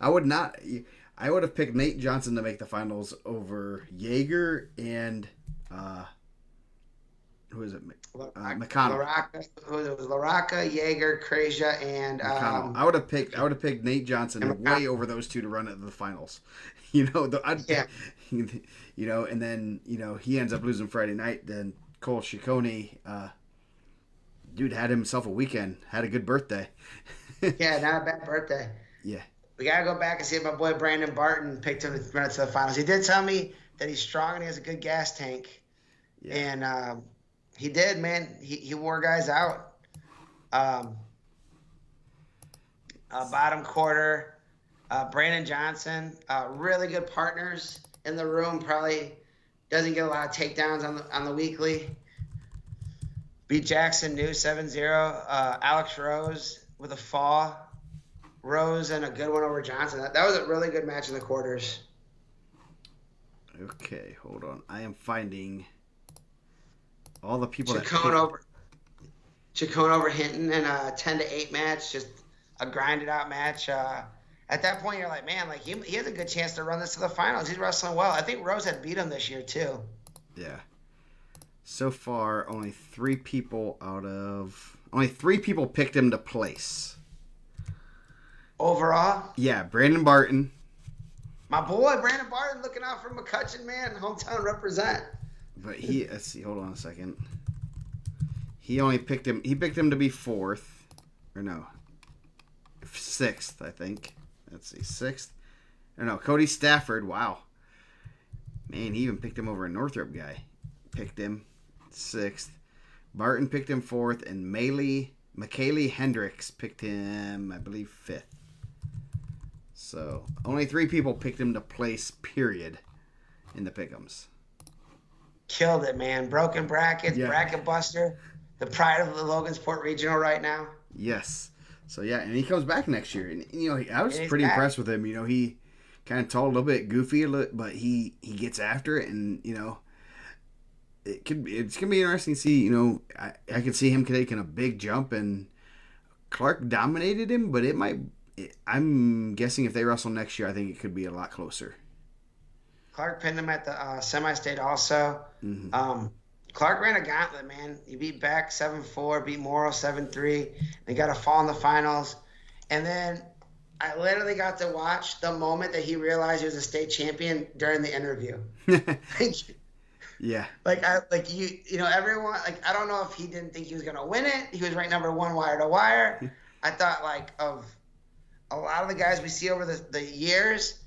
I would have picked Nate Johnson to make the finals over Yeager and, who is it? McConnell. It was Laraca, Yeager, Krejcia, and McConnell. I would have picked Nate Johnson way over those 2 to run it to the finals. And then he ends up losing Friday night. Then Cole Ciccone, dude had himself a weekend. Had a good birthday. Yeah, not a bad birthday. Yeah. We gotta go back and see if my boy Brandon Barton picked him to run it to the finals. He did tell me that he's strong and he has a good gas tank. Yeah. And he did, man. He wore guys out. Bottom quarter, Brandon Johnson, really good partners in the room. Probably doesn't get a lot of takedowns on the weekly. Beat Jackson New 7-0. Alex Rose with a fall. Rose and a good one over Johnson. That was a really good match in the quarters. Okay, hold on. I am finding all the people Chacon over Hinton in a 10-8 match, just a grinded out match. at that point, you're like, man, like he has a good chance to run this to the finals. He's wrestling well. I think Rose had beat him this year too. Yeah. So far, only three people picked him to place. Overall, Yeah, Brandon Barton. my boy Brandon Barton looking out for McCutcheon, man, hometown represent. But let's see, hold on a second. He only picked him. He picked him to be fourth, or no, sixth, I think. Let's see, sixth. Or no, Cody Stafford. Wow, man, he even picked him over a Northrop guy. Picked him sixth. Barton picked him fourth, and McKaylee Hendricks picked him, I believe, fifth. So only three people picked him to place. Period. In the pick'ems. Killed it, man. Broken brackets, Yeah. bracket buster, the pride of the Logansport Regional right now. Yes. So yeah, and he comes back next year, and I was And he's pretty back. impressed with him. He kind of tall, a little bit goofy, but he gets after it, and it's gonna be interesting to see. I could see him taking a big jump, and Clark dominated him, but I'm guessing if they wrestle next year, I think it could be a lot closer. Clark pinned him at the semi-state also. Mm-hmm. Clark ran a gauntlet, man. He beat Beck 7-4, beat Morrow 7-3. They got a fall in the finals. And then I literally got to watch the moment that he realized he was a state champion during the interview. Yeah. Everyone, I don't know if he didn't think he was going to win it. He was ranked number one wire to wire. I thought, of a lot of the guys we see over the years,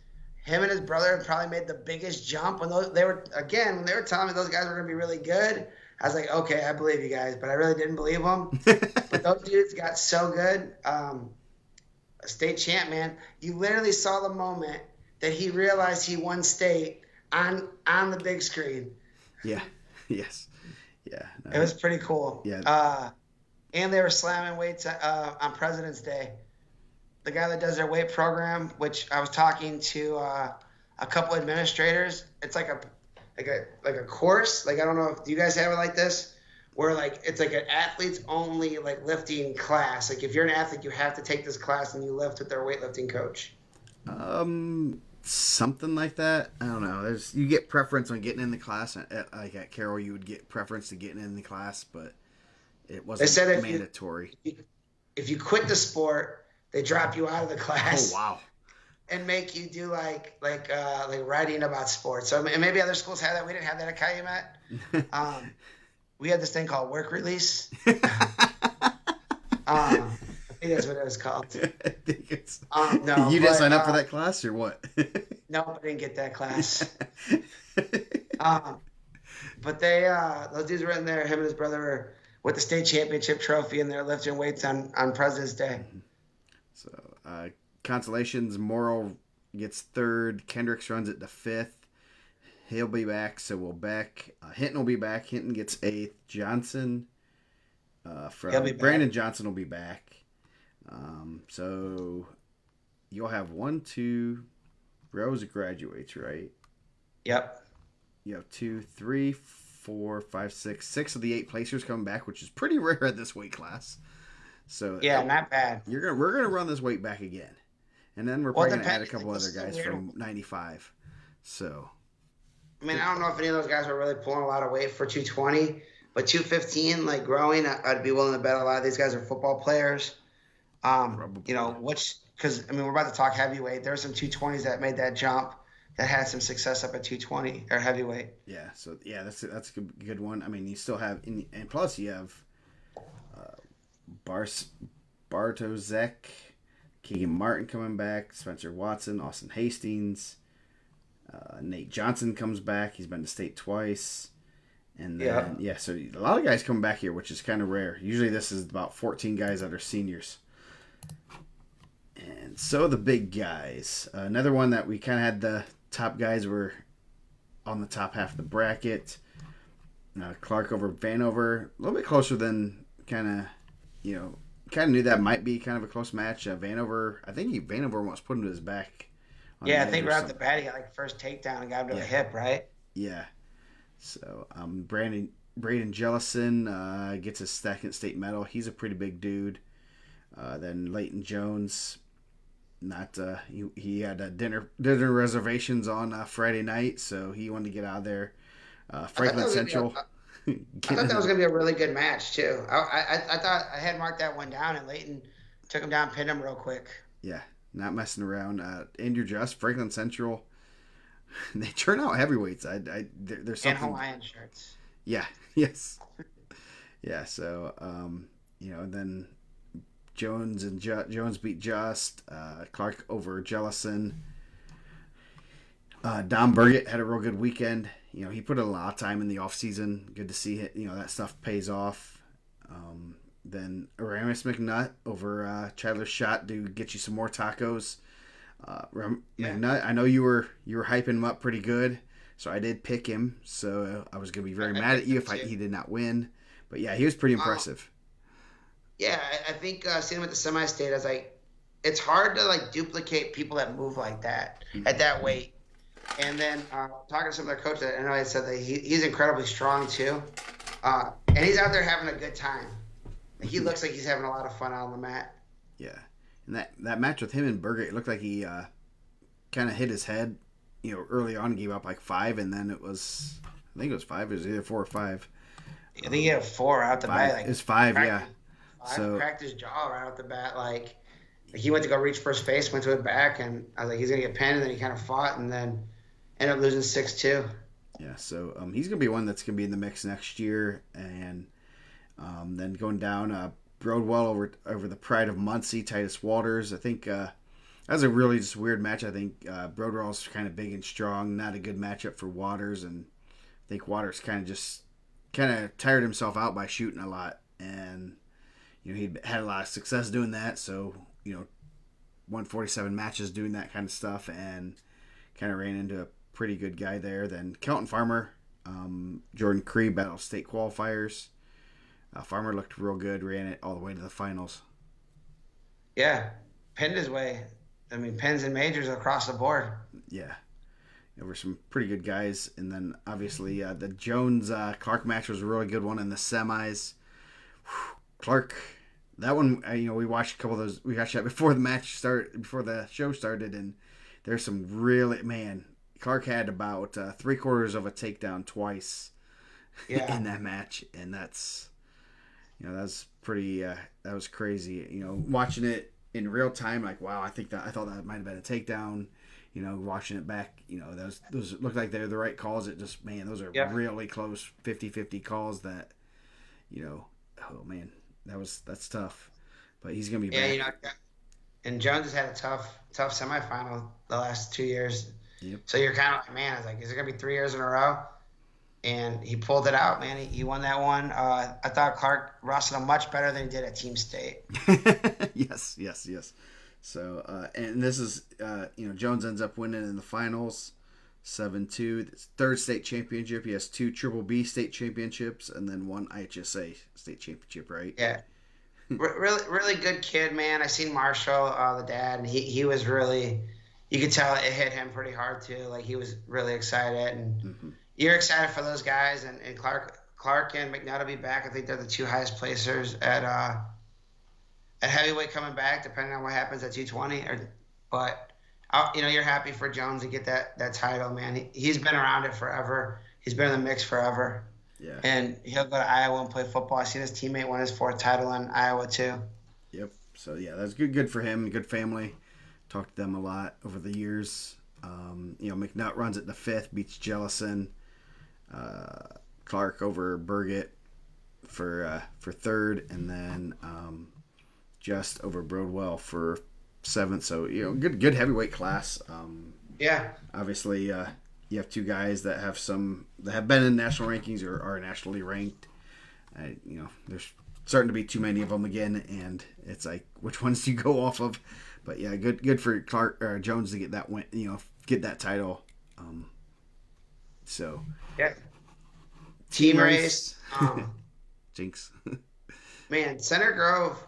him and his brother have probably made the biggest jump. When they were telling me those guys were going to be really good, I was like, okay, I believe you guys, but I really didn't believe them. But those dudes got so good. A state champ, man. You literally saw the moment that he realized he won state on the big screen. Yeah. Yes. Yeah. No. It was pretty cool. Yeah. And they were slamming weights on President's Day. The guy that does their weight program, which I was talking to a couple administrators. It's like a course. I don't know if you guys have it like this, where it's like an athletes only lifting class. If you're an athlete, you have to take this class and you lift with their weightlifting coach. Something like that. I don't know. You get preference on getting in the class. At Carroll, you would get preference to getting in the class, but it wasn't mandatory. If you quit the sport, they drop you out of the class. Oh wow! And make you do writing about sports. So and maybe other schools have that. We didn't have that at Calumet. We had this thing called work release. I think that's what it was called. I think it's. No, you didn't sign up for that class or what? No, I didn't get that class. But those dudes were in there. Him and his brother were with the state championship trophy, and they're lifting weights on President's Day. So, consolations, Morrow gets third. Kendricks runs it to fifth. He'll be back, so will Beck. Hinton will be back. Hinton gets eighth. Johnson Brandon Johnson will be back. So you'll have 1, 2 Rose graduates, right? Yep. You have 2, 3, 4, 5, 6. 6 of the 8 placers coming back, which is pretty rare at this weight class. So yeah, not bad. We're gonna run this weight back again, and then we're probably gonna add a couple other guys from 95. So, I mean, I don't know if any of those guys were really pulling a lot of weight for 220, but 215, growing, I'd be willing to bet a lot of these guys are football players. Because we're about to talk heavyweight. There were some 220s that made that jump that had some success up at 220 or heavyweight. Yeah. So yeah, that's a good one. I mean, you still have, and plus you have. Bartozek, Keegan Martin coming back, Spencer Watson, Austin Hastings, Nate Johnson comes back. He's been to state twice. And then, so a lot of guys coming back here, which is kind of rare. Usually this is about 14 guys that are seniors. And so the big guys. Another one that we kind of had the top guys were on the top half of the bracket. Clark over Vanover. A little bit closer than kind of knew that might be kind of a close match. Vanover, I think Vanover almost put him to his back. Yeah, I think right off the bat he got first takedown and got him to the hip, right? Yeah. So Braden Jellison gets his 2nd state medal. He's a pretty big dude. Then Leighton Jones not he had dinner reservations on Friday night, so he wanted to get out of there. I thought that Franklin was gonna be Central. I thought getting that was in gonna be a really good match too. I thought I had marked that one down, and Leighton took him down, pinned him real quick. yeah, not messing around. Andrew Just, Franklin Central. They turn out heavyweights. There's And something. Hawaiian shirts. Yeah. Yes. Yeah. So then Jones beat Just. Clark over Jellison. Don Burgett had a real good weekend. He put in a lot of time in the off season. Good to see it. That stuff pays off. Then Aramis McNutt over Chandler Shot to get you some more tacos. Yeah. McNutt, I know you were hyping him up pretty good, so I did pick him. So I was gonna be very mad at you if he did not win. But yeah, he was pretty impressive. Yeah, I think seeing him at the semi-state, I was like, it's hard to like duplicate people that move like that at that weight. And then talking to some of their coaches, I know they said that he's incredibly strong too, and he's out there having a good time. He looks like he's having a lot of fun out on the mat. Yeah, and that match with him and Burgett, it looked like he kind of hit his head, early on and gave up like 5, and then I think it was 5. It was either 4 or 5. I think he had a 4 out the bat. Like, it was 5, yeah. So cracked his jaw right out the bat. Like he went to go reach first base, went to it back, and I was like, he's gonna get pinned, and then he kind of fought, and then ended up losing 6-2. Yeah, so he's gonna be one that's gonna be in the mix next year, and then going down Broadwell over the Pride of Muncie, Titus Walters. I think that was a really just weird match. I think Broadwell's kind of big and strong, not a good matchup for Waters, and I think Waters kind of tired himself out by shooting a lot, and he'd had a lot of success doing that, so 147 matches doing that kind of stuff, and kind of ran into a pretty good guy there. Then Kelton Farmer, Jordan Cree battle state qualifiers. Farmer looked real good, ran it all the way to the finals. Yeah, pinned his way. I mean, pins and majors across the board. Yeah, there were some pretty good guys, and then obviously the Jones Clark match was a really good one in the semis. Clark, that one, we watched a couple of those. We watched that before the show started, and there's some really Clark had about 3/4 of a takedown twice. Yeah. In that match, and that's that's pretty. That was crazy. Watching it in real time, like wow, I thought that might have been a takedown. Watching it back, those looked like they're the right calls. It just those are really close 50-50 calls that, oh man, that's tough. But he's gonna be back. And Jones has had a tough semifinal the last 2 years. Yep. So you're kind of like, man, it's like, is it gonna be 3 years in a row? And he pulled it out, man. He won that one. I thought Clark wrestled him much better than he did at Team State. Yes. So, and this is, Jones ends up winning in the finals, 7-2. Third state championship. He has 2 Triple B state championships and then 1 IHSA state championship, right? Yeah. Really, really good kid, man. I seen Marshall, the dad, and he was really, you could tell it hit him pretty hard too. Like he was really excited, and you're excited for those guys. And Clark and McNutt will be back. I think they're the 2 highest placers at heavyweight coming back, depending on what happens at 220. But you're happy for Jones to get that title, man. He's been around it forever. He's been in the mix forever. Yeah. And he'll go to Iowa and play football. I seen his teammate won his 4th title in Iowa too. Yep. So yeah, that's good for him. Good family. Talked to them a lot over the years. McNutt runs it the 5th, beats Jellison. Clark over Burgett for 3rd, and then Just over Broadwell for 7th. So good heavyweight class. Yeah. Obviously, you have 2 guys that have been in national rankings or are nationally ranked. There's starting to be too many of them again, and it's like which ones do you go off of? But yeah, good for Clark Jones to get that win. Get that title. So yeah, team race. Jinx. Man, Center Grove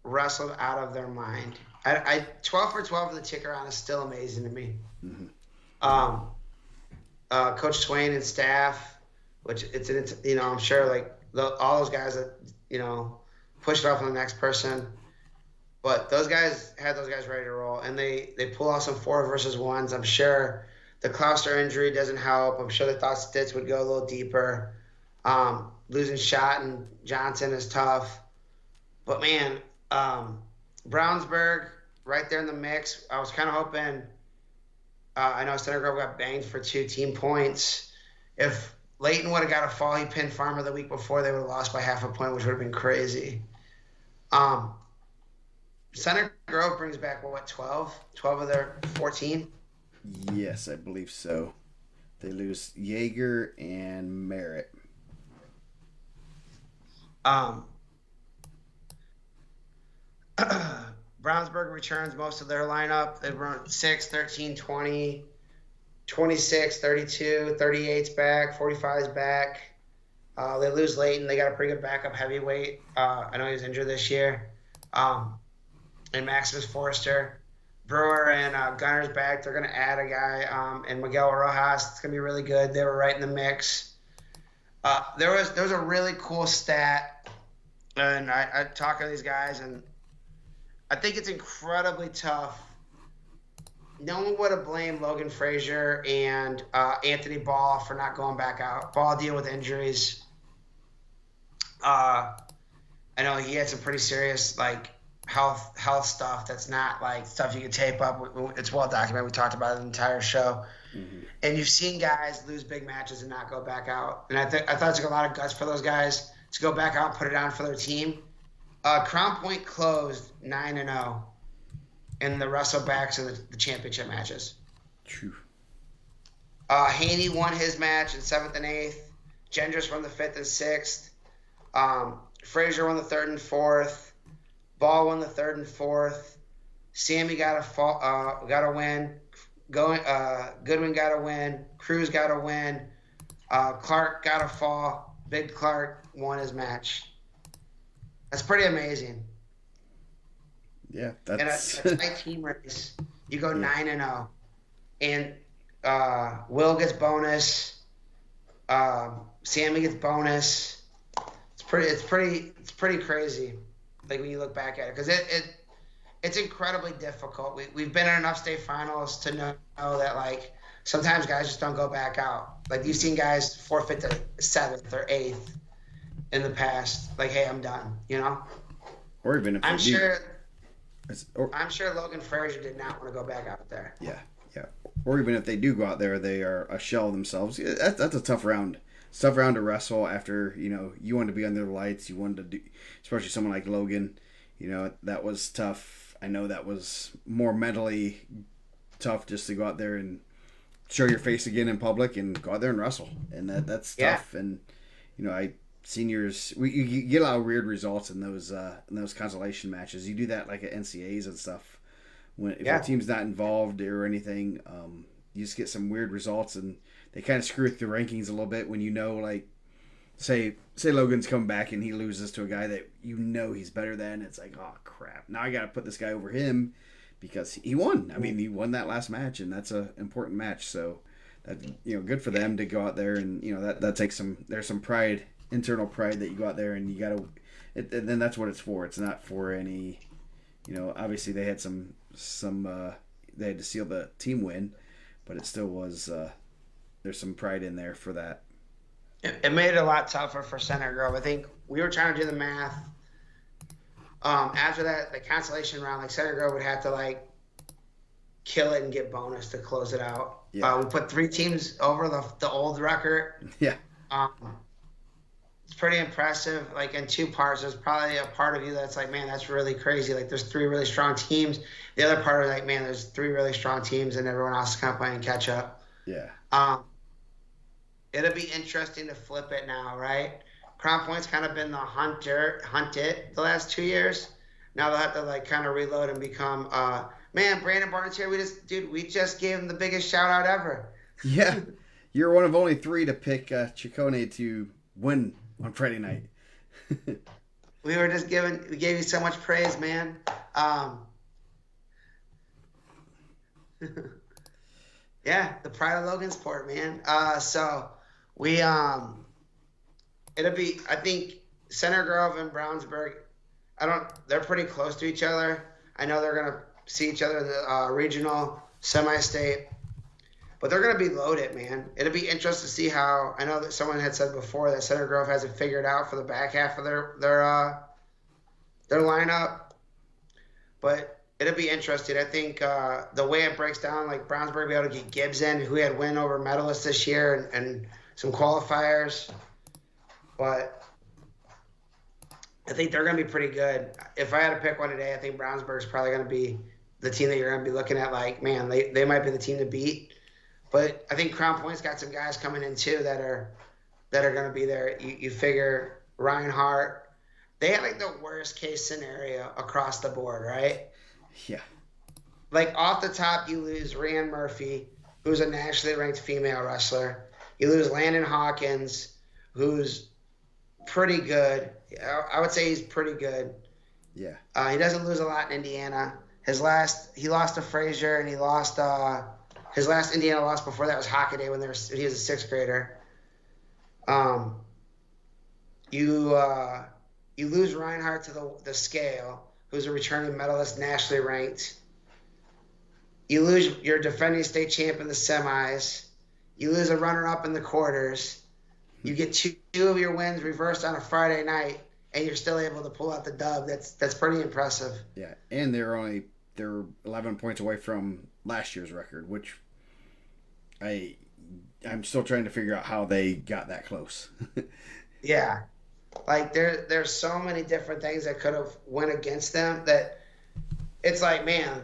wrestled out of their mind. I 12 for 12 in the ticker on is still amazing to me. Mm-hmm. Coach Swain and staff, which it's I'm sure like all those guys that push it off on the next person. But those guys had those guys ready to roll, and they pull off some 4-versus-1s. I'm sure the Clouster injury doesn't help. I'm sure they thought Stitz would go a little deeper. Losing Shot and Johnson is tough. But, man, Brownsburg right there in the mix. I was kind of hoping I know Center Grove got banged for 2 team points. If Layton would have got a fall, he pinned Farmer the week before, they would have lost by half a point, which would have been crazy. Center Grove brings back, 12? 12 of their 14? Yes, I believe so. They lose Yeager and Merritt. Brownsburg returns most of their lineup. They run 6, 13, 20, 26, 32, 38's back, 45's back. They lose Layton. They got a pretty good backup heavyweight. I know he was injured this year. And Maximus Forrester. Brewer and Gunner's back. They're going to add a guy. And Miguel Rojas. It's going to be really good. They were right in the mix. There was a really cool stat. And I talk to these guys, and I think it's incredibly tough. No one would have blamed Logan Frazier and Anthony Ball for not going back out. Ball deal with injuries. I know he had some pretty serious health stuff that's not stuff you can tape up. It's well documented. We talked about it the entire show. Mm-hmm. And you've seen guys lose big matches and not go back out. And I thought it took a lot of guts for those guys to go back out and put it on for their team. Crown Point closed 9-0 in the wrestlebacks and the championship matches. True. Haney won his match in 7th and 8th. Gendress won the 5th and 6th. Frazier won the 3rd and 4th. Ball won the 3rd and 4th. Sammy got a win. Goodwin got a win. Cruz got a win. Clark got a fall. Big Clark won his match. That's pretty amazing. Yeah, that's a tight team race. You go 9-0, and Will gets bonus. Sammy gets bonus. It's pretty crazy. When you look back at it, because it's incredibly difficult. We've been in enough state finals to know that sometimes guys just don't go back out. You've seen guys forfeit to 7th or 8th in the past. Hey, I'm done. Or even if I'm sure Logan Frazier did not want to go back out there. Yeah. Or even if they do go out there, they are a shell of themselves. That's a tough round. It's a tough round to wrestle after, you wanted to be under the lights. You wanted to do, especially someone like Logan, that was tough. I know that was more mentally tough just to go out there and show your face again in public and go out there and wrestle. And that's tough. And, seniors, you get a lot of weird results in those consolation matches. You do that at NCAAs and stuff. If your team's not involved or anything, you just get some weird results, and they kind of screw with the rankings a little bit when say Logan's coming back and he loses to a guy that he's better than. It's oh crap! Now I got to put this guy over him because he won. I mean, he won that last match, and that's an important match. So that good for them to go out there and that takes there's some pride. Internal pride that you go out there and you got to, and then that's what it's for. It's not for any, obviously they had some they had to seal the team win, but it still was, there's some pride in there for that. It made it a lot tougher for Center Grove. I think we were trying to do the math. After that, the consolation round, Center Grove would have to kill it and get bonus to close it out. Yeah. We put 3 teams over the old record. Yeah. It's pretty impressive. In 2 parts, there's probably a part of you that's man, that's really crazy. There's 3 really strong teams. The other part is man, there's 3 really strong teams, and everyone else is kind of playing catch up. Yeah. It'll be interesting to flip it now, right? Crown Point's kind of been the hunted the last 2 years. Now they'll have to kind of reload and become man, Brandon Barnes here. We just gave him the biggest shout out ever. Yeah. You're one of only 3 to pick Ciccone to win on Friday night. We gave you so much praise, man. Yeah, the pride of Logansport, man. So we it'll be, I think Center Grove and Brownsburg, they're pretty close to each other. I know they're going to see each other in the regional semi-state, but they're going to be loaded, man. It'll be interesting to see how. I know that someone had said before that Center Grove has it figured out for the back half of their lineup, but it'll be interesting. I think the way it breaks down, like Brownsburg be able to get Gibson, who had win over medalists this year, and some qualifiers, but I think they're going to be pretty good. If I had to pick one today, I think Brownsburg's probably going to be the team that you're going to be looking at. Like, man, they might be the team to beat. But I think Crown Point's got some guys coming in too that are going to be there. You figure Reinhardt. They had like the worst case scenario across the board, right? Yeah. Like off the top, you lose Rhian Murphy, who's a nationally ranked female wrestler. You lose Landon Hawkins, who's pretty good. I would say he's pretty good. Yeah. He doesn't lose a lot in Indiana. He lost to Frazier, and he lost his last Indiana loss before that was Hockaday when he was a sixth grader. You lose Reinhardt to the scale, who's a returning medalist, nationally ranked. You lose your defending state champ in the semis. You lose a runner-up in the quarters. You get two of your wins reversed on a Friday night, and you're still able to pull out the dub. That's pretty impressive. Yeah, and they're 11 points away from last year's record, which I'm still trying to figure out how they got that close. Yeah, like there's so many different things that could have went against them that it's like, man,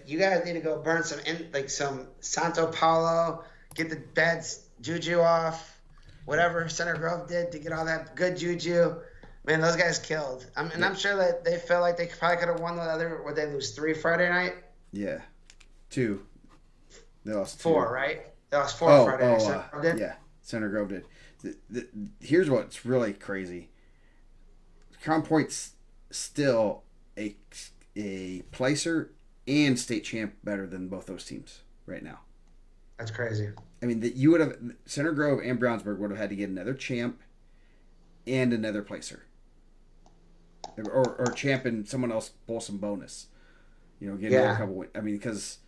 you guys need to go burn some Santo Paulo, get the bad juju off, whatever Center Grove did to get all that good juju. Man, those guys killed. I'm sure that they felt like they probably could have won the other. Would they lose 3 Friday night? Yeah, 2. They lost 4, 2. right? They lost 4 Friday night. Center Grove did? Yeah, Center Grove did. Here's what's really crazy. Crown Point's still a placer and state champ better than both those teams right now. That's crazy. I mean, that you would have Center Grove and Brownsburg would have had to get another champ and another placer, or champ and someone else pull some bonus. Get another couple. I mean, because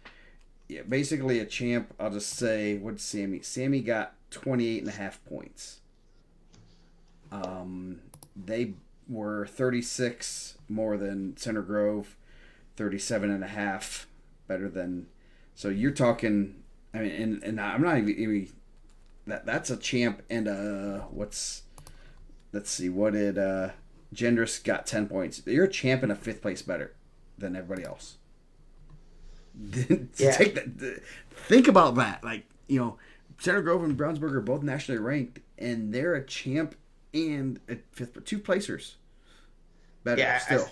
basically a champ. I'll just say, what's Sammy? Sammy got 28.5 points. They were 36 more than Center Grove, 37.5 better than. So you're talking. I mean, and I'm not even that's a champ and let's see, what did Gendris got 10 points. You're a champ and a 5th place better than everybody else. Yeah. Think about that. Like, Center Grove and Brownsburg are both nationally ranked, and they're a champ and a 5th, 2 placers better still.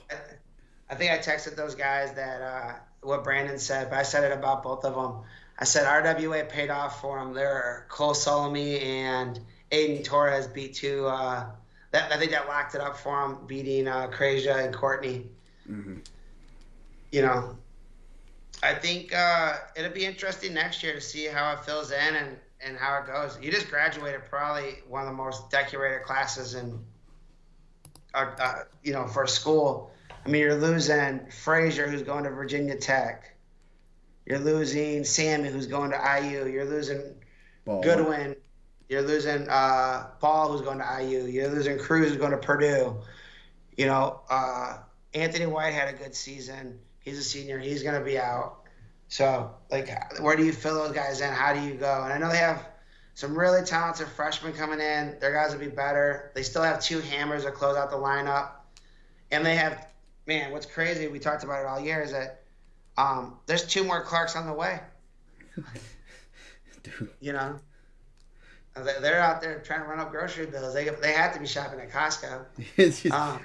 I think I texted those guys that what Brandon said, but I said it about both of them. I said RWA paid off for them. They're Cole Solomon and Aiden Torres beat 2. I think that locked it up for them, beating Krasia and Courtney. Mm-hmm. I think it'll be interesting next year to see how it fills in and how it goes. You just graduated probably one of the most decorated classes in, for school. I mean, you're losing Frazier, who's going to Virginia Tech. You're losing Sammy, who's going to IU. You're losing Goodwin. You're losing Ball, who's going to IU. You're losing Cruz, who's going to Purdue. Anthony White had a good season. He's a senior. He's going to be out. So, where do you fill those guys in? How do you go? And I know they have some really talented freshmen coming in. Their guys will be better. They still have 2 hammers that close out the lineup. And they have, man, what's crazy, we talked about it all year, is that there's 2 more Clarks on the way. Dude. They're out there trying to run up grocery bills. They have to be shopping at Costco.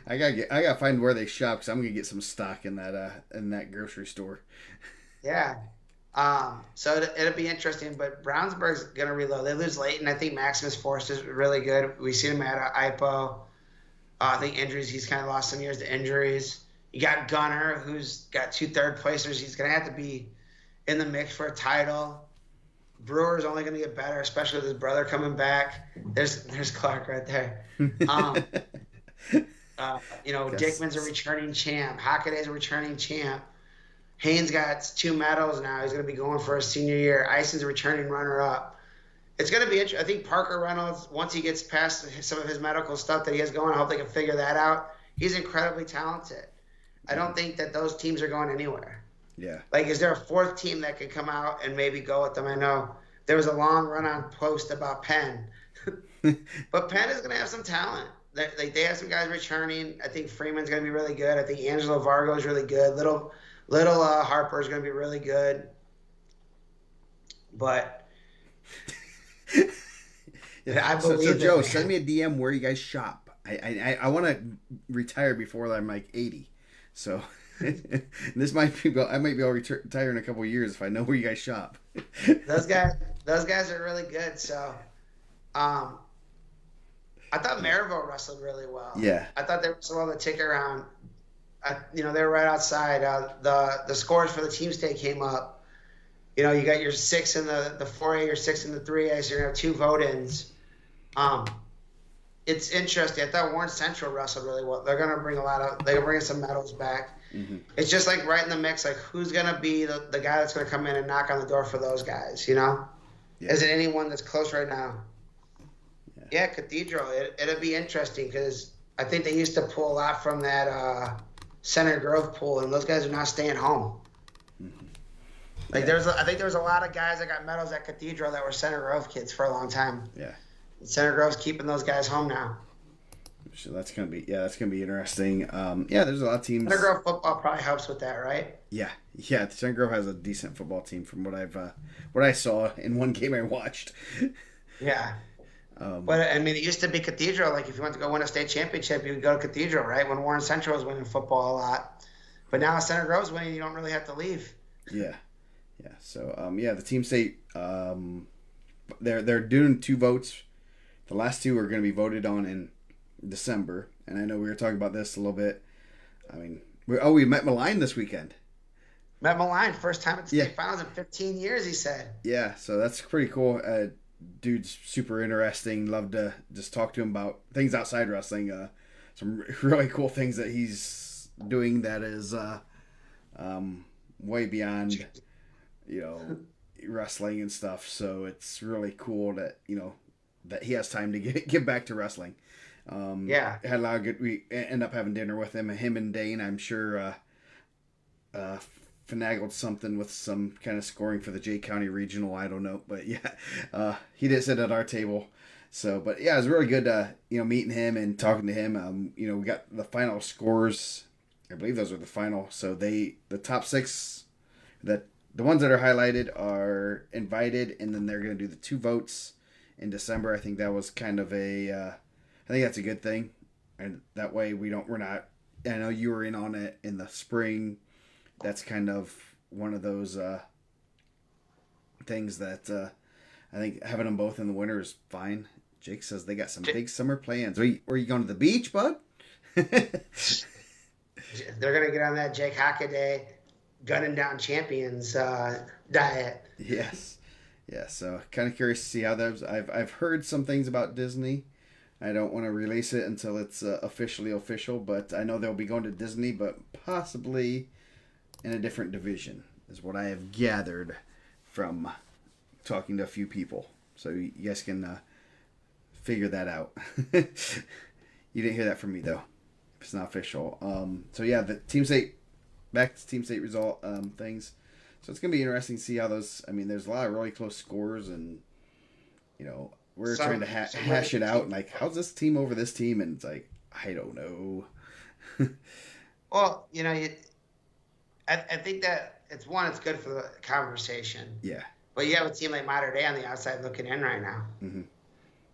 I gotta find where they shop, because I'm gonna get some stock in that grocery store. Yeah. So it'll be interesting. But Brownsburg's gonna reload. They lose Leighton. I think Maximus Forrest is really good. We see him at IPO. I think injuries. He's kind of lost some years to injuries. You got Gunner, who's got 2 third placers. He's gonna have to be in the mix for a title. Brewer's only going to get better, especially with his brother coming back. There's Clark right there. Dickman's a Guess. returning champ. Hackaday's a returning champ. Haynes got 2 medals now. He's going to be going for his senior year. Ison's a returning runner-up. It's going to be interesting. I think Parker Reynolds, once he gets past some of his medical stuff that he has going, I hope they can figure that out. He's incredibly talented. I don't think that those teams are going anywhere. Yeah. Like, is there a fourth team that could come out and maybe go with them? I know there was a long run-on post about Penn. But Penn is going to have some talent. They have some guys returning. I think Freeman's going to be really good. I think Angelo Vargo is really good. Little Harper is going to be really good. But Yeah. I So believe Joe, that. send me a DM where you guys shop. I want to retire before I'm like 80. So this might be I might be able to retire in a couple of years if I know where you guys shop. Those guys are really good. So, I thought Maryville wrestled really well. Yeah. I thought they wrestled well the tick around. They were right outside. The scores for the team state came up. You got your 6 in the 4A, your 6 in the 3A, so you're going to have 2 vote-ins. It's interesting. I thought Warren Central wrestled really well. They're going to bring some medals back. Mm-hmm. It's just like right in the mix, like who's going to be the guy that's going to come in and knock on the door for those guys, Yeah. Is it anyone that's close right now? Yeah. Yeah, Cathedral. It'll be interesting because I think they used to pull a lot from that Center Grove pool, and those guys are not staying home. Mm-hmm. Like I think there was a lot of guys that got medals at Cathedral that were Center Grove kids for a long time. Yeah. Center Grove's keeping those guys home now. So that's gonna be interesting. There's a lot of teams. Center Grove football probably helps with that, right? Yeah. Center Grove has a decent football team from what I saw in one game I watched. Yeah. But I mean, it used to be Cathedral. Like if you went to go win a state championship, you would go to Cathedral, right? When Warren Central was winning football a lot, but now Center Grove's winning, you don't really have to leave. Yeah. So the team state they're doing 2 votes. The last 2 are going to be voted on in December, and I know we were talking about this a little bit. I mean, we met Malign this weekend. Met Malign, first time at the state finals in 15 years, he said. Yeah, so that's pretty cool. Dude's super interesting. Love to just talk to him about things outside wrestling. Some really cool things that he's doing that is way beyond, wrestling and stuff. So it's really cool that that he has time to get back to wrestling. Had a lot of good. We end up having dinner with him and Dane. I'm sure finagled something with some kind of scoring for the Jay County Regional. I don't know, but he did sit at our table. So, but it was really good, meeting him and talking to him. We got the final scores. I believe those are the final. So the top 6, the ones that are highlighted are invited, and then they're going to do the 2 votes in December. I think that was kind of I think that's a good thing, and that way we're not. I know you were in on it in the spring. That's kind of one of those things that I think having them both in the winter is fine. Jake says they got some big summer plans. Are you going to the beach, bud? They're going to get on that Jake Hockaday gunning down champions diet. Yes. Yeah, so kind of curious to see how those. I've heard some things about Disney. I don't want to release it until it's officially official, but I know they'll be going to Disney, but possibly in a different division, is what I have gathered from talking to a few people. So you guys can figure that out. You didn't hear that from me, though. It's not official. The Team State, back to Team State result things. So it's going to be interesting to see how those, there's a lot of really close scores, and, we're trying to hash it out, and like, how's this team over this team? And it's like, I don't know. Well, I think that it's good for the conversation. Yeah. But you have a team like Mater Dei on the outside looking in right now. Mm-hmm.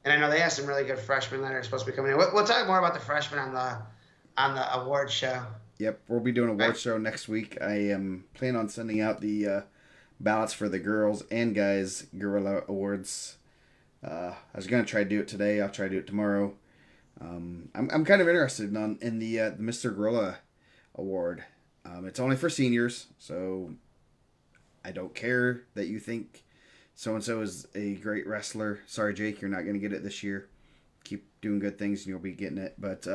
And I know they have some really good freshmen that are supposed to be coming in. We'll talk more about the freshmen on the award show. Yep, we'll be doing an award show next week. I am planning on sending out the ballots for the girls and guys Gorilla Awards. I was gonna try to do it today. I'll try to do it tomorrow. I'm kind of interested in the Mr. Gorilla Award. It's only for seniors, so I don't care that you think so and so is a great wrestler. Sorry, Jake, you're not gonna get it this year. Keep doing good things and you'll be getting it. But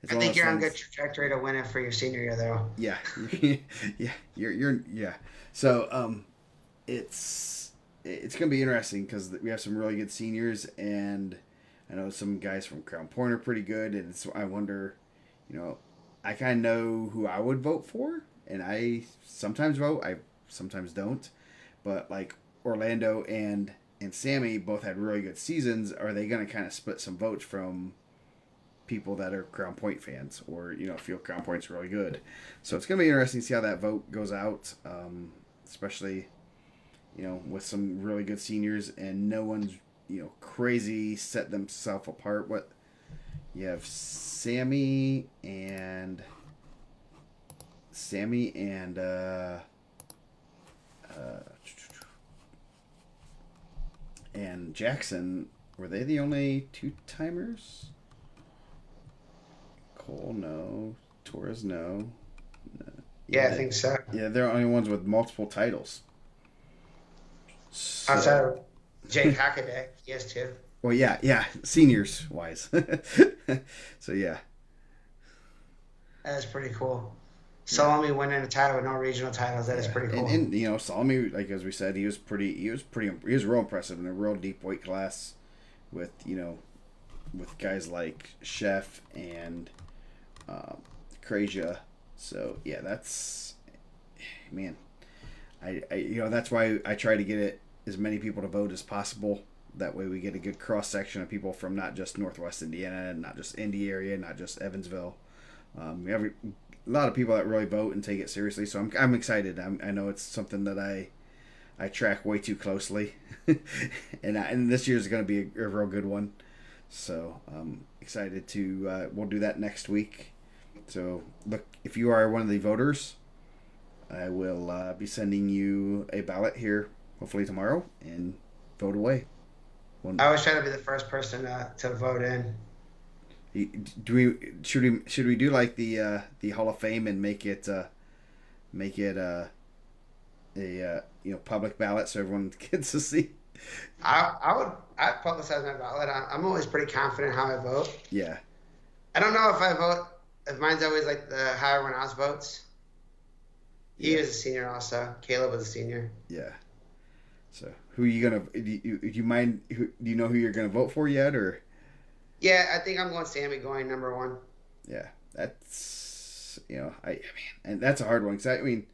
it's I one of think those you're on good things. trajectory to win it for your senior year, though. Yeah, yeah, yeah. So it's gonna be interesting because we have some really good seniors, and I know some guys from Crown Point are pretty good, and I wonder, you know, I kind of know who I would vote for, and I sometimes vote, I sometimes don't, but like Orlando and Sammy both had really good seasons. Are they gonna kind of split some votes from people that are Crown Point fans, or feel Crown Point's really good? So it's gonna be interesting to see how that vote goes out, especially with some really good seniors and no one's crazy set themselves apart. What you have Sammy and uh, and Jackson, were they the only two timers? Cole, no. Torres, no. Yeah, Yeah, I think so. yeah, they're the only ones with multiple titles. Outside So, of Jake Hockaday, he has two. well, yeah, seniors wise. So yeah, That is pretty cool. yeah, Salami winning a title with no regional titles. That is yeah, pretty and cool. Salmi, like as we said, he was real impressive in a real deep weight class with with guys like Chef and Krasia. So yeah, that's man. That's why I try to get it as many people to vote as possible. That way we get a good cross section of people from not just Northwest Indiana, not just Indy area, not just Evansville. We have a lot of people that really vote and take it seriously. So I'm excited. I know it's something that I track way too closely, and this year's going to be a real good one. So I'm excited to we'll do that next week. So look, if you are one of the voters, I will be sending you a ballot here, hopefully tomorrow, and vote away. I always try to be the first person to vote in. Do we should we do like the Hall of Fame and make it a public ballot so everyone gets to see? I'd publicize my ballot. I'm always pretty confident how I vote. Yeah, I don't know if mine's always like how everyone else votes. He yeah, was a senior also. Caleb was a senior. yeah. So who are you gonna? Do you mind? Do you know who you're gonna vote for yet, or? Yeah, I think I'm going Sammy going number one. Yeah, that's I mean, and that's a hard one because I mean,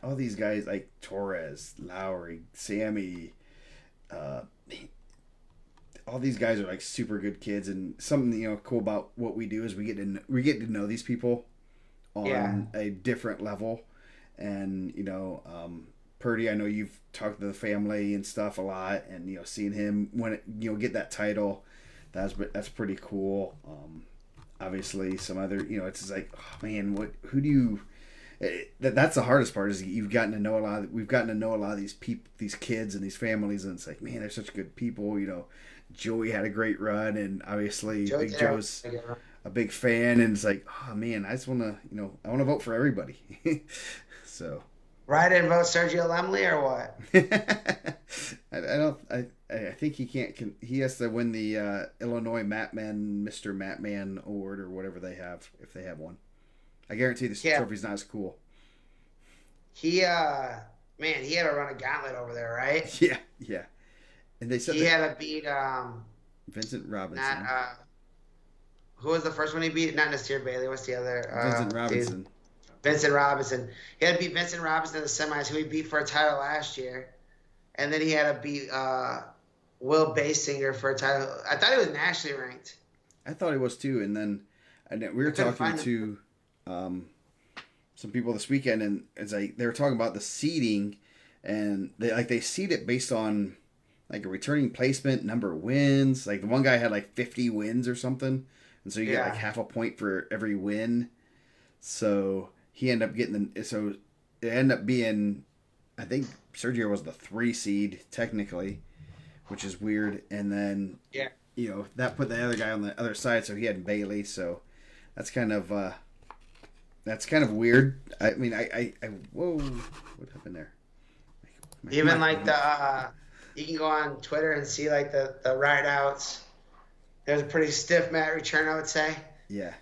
all these guys like Torres, Lowry, Sammy, uh, all these guys are like super good kids, and something cool about what we do is we get to know these people Yeah. on a different level, and Purdy, I know you've talked to the family and stuff a lot, and seeing him when get that title, that's pretty cool. Obviously, some other it's just like, oh man, who do you? That's the hardest part is we've gotten to know a lot of these people, these kids, and these families, and it's like, man, they're such good people. Joey had a great run, and obviously Big Joe's a big fan, and it's like, oh man, I just want to I want to vote for everybody. So. Write in vote Sergio Lemley or what? I don't. I think he can't. He has to win the Illinois Mr. Matman award or whatever they have, if they have one. I guarantee this trophy's not as cool. He man, he had to run a gauntlet over there, right? Yeah, yeah. And they said he had to beat Vincent Robinson. Not who was the first one he beat? Not Nasir Bailey. What's the other? Vincent Robinson. Dude? Vincent Robinson. He had to beat Vincent Robinson in the semis, who he beat for a title last year. And then he had to beat Will Basinger for a title. I thought he was nationally ranked. I thought he was too. And then we were talking to some people this weekend, and it's like they were talking about the seeding, and they seed it based on like a returning placement, number of wins. Like the one guy had like 50 wins or something, and so you get like half a point for every win. So he ended up getting so it ended up being, I think Sergio was the 3 seed technically, which is weird. And then that put the other guy on the other side, so he had Bailey. So that's kind of weird. I mean, I whoa, what happened there? Even like you can go on Twitter and see like the ride outs. There's a pretty stiff mat return, I would say. Yeah.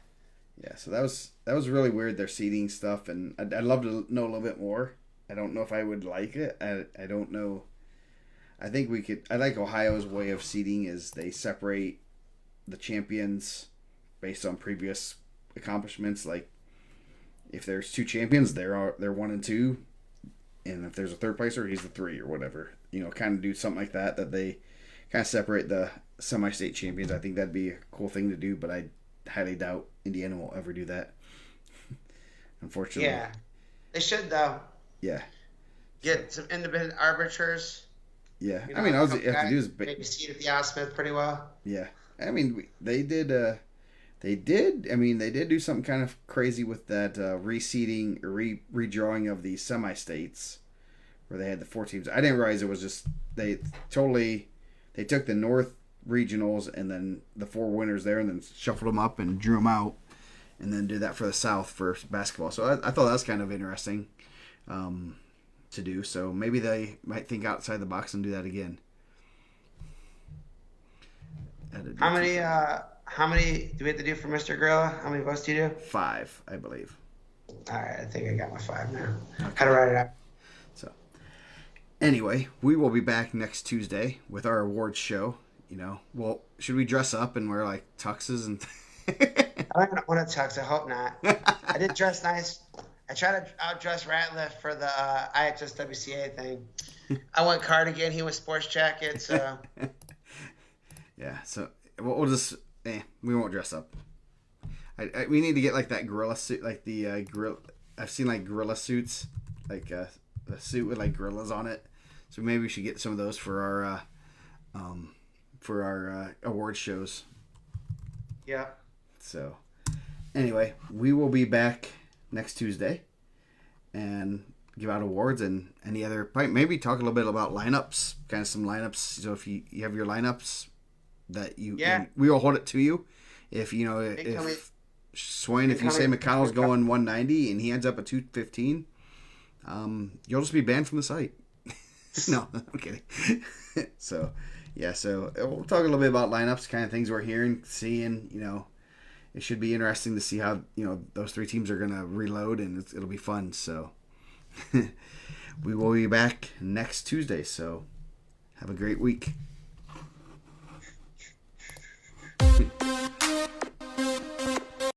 Yeah, so that was really weird, their seating stuff, and I'd love to know a little bit more. I don't know if I would like it. I don't know. I think we could. I like Ohio's way of seating is they separate the champions based on previous accomplishments. Like if there's two champions, they're one and two, and if there's a third placer, he's the three or whatever. Kind of do something like that. That they kind of separate the semi-state champions. I think that'd be a cool thing to do, but I highly doubt Indiana will ever do that. Unfortunately. Yeah, they should though. Yeah. Get some independent arbiters. Yeah. I mean, all you have to do is maybe seat at the Al Smith pretty well. Yeah. I mean, they did. They did. I mean, they did do something kind of crazy with that reseeding or redrawing of the semi-states, where they had the four teams. I didn't realize it was just they took the North regionals and then the four winners there, and then shuffled them up and drew them out, and then did that for the South for basketball. So I thought that was kind of interesting to do. So maybe they might think outside the box and do that again. How many do we have to do for Mr. Gorilla? How many votes do you do? 5, I believe. All right, I think I got my 5 now. Okay. How to write it up. So, anyway, we will be back next Tuesday with our awards show. Well, should we dress up and wear like tuxes and? I don't want to tux. I hope not. I did dress nice. I tried to outdress Ratliff for the IHSWCA thing. I went cardigan. He went sports jacket. So. Yeah. So we'll just we won't dress up. We need to get like that gorilla suit, like the gorilla. I've seen like gorilla suits, like a suit with like gorillas on it. So maybe we should get some of those for our award shows. Yeah. So anyway, we will be back next Tuesday and give out awards and any other. Maybe talk a little bit about lineups, kind of some lineups. So if you have your lineups that we will hold it to you. If Swain, if you say McConnell's going 190 and he ends up at 215, you'll just be banned from the site. No, I'm kidding. So we'll talk a little bit about lineups, kind of things we're hearing, seeing. It should be interesting to see how those three teams are going to reload, and it'll be fun. So we will be back next Tuesday. So have a great week.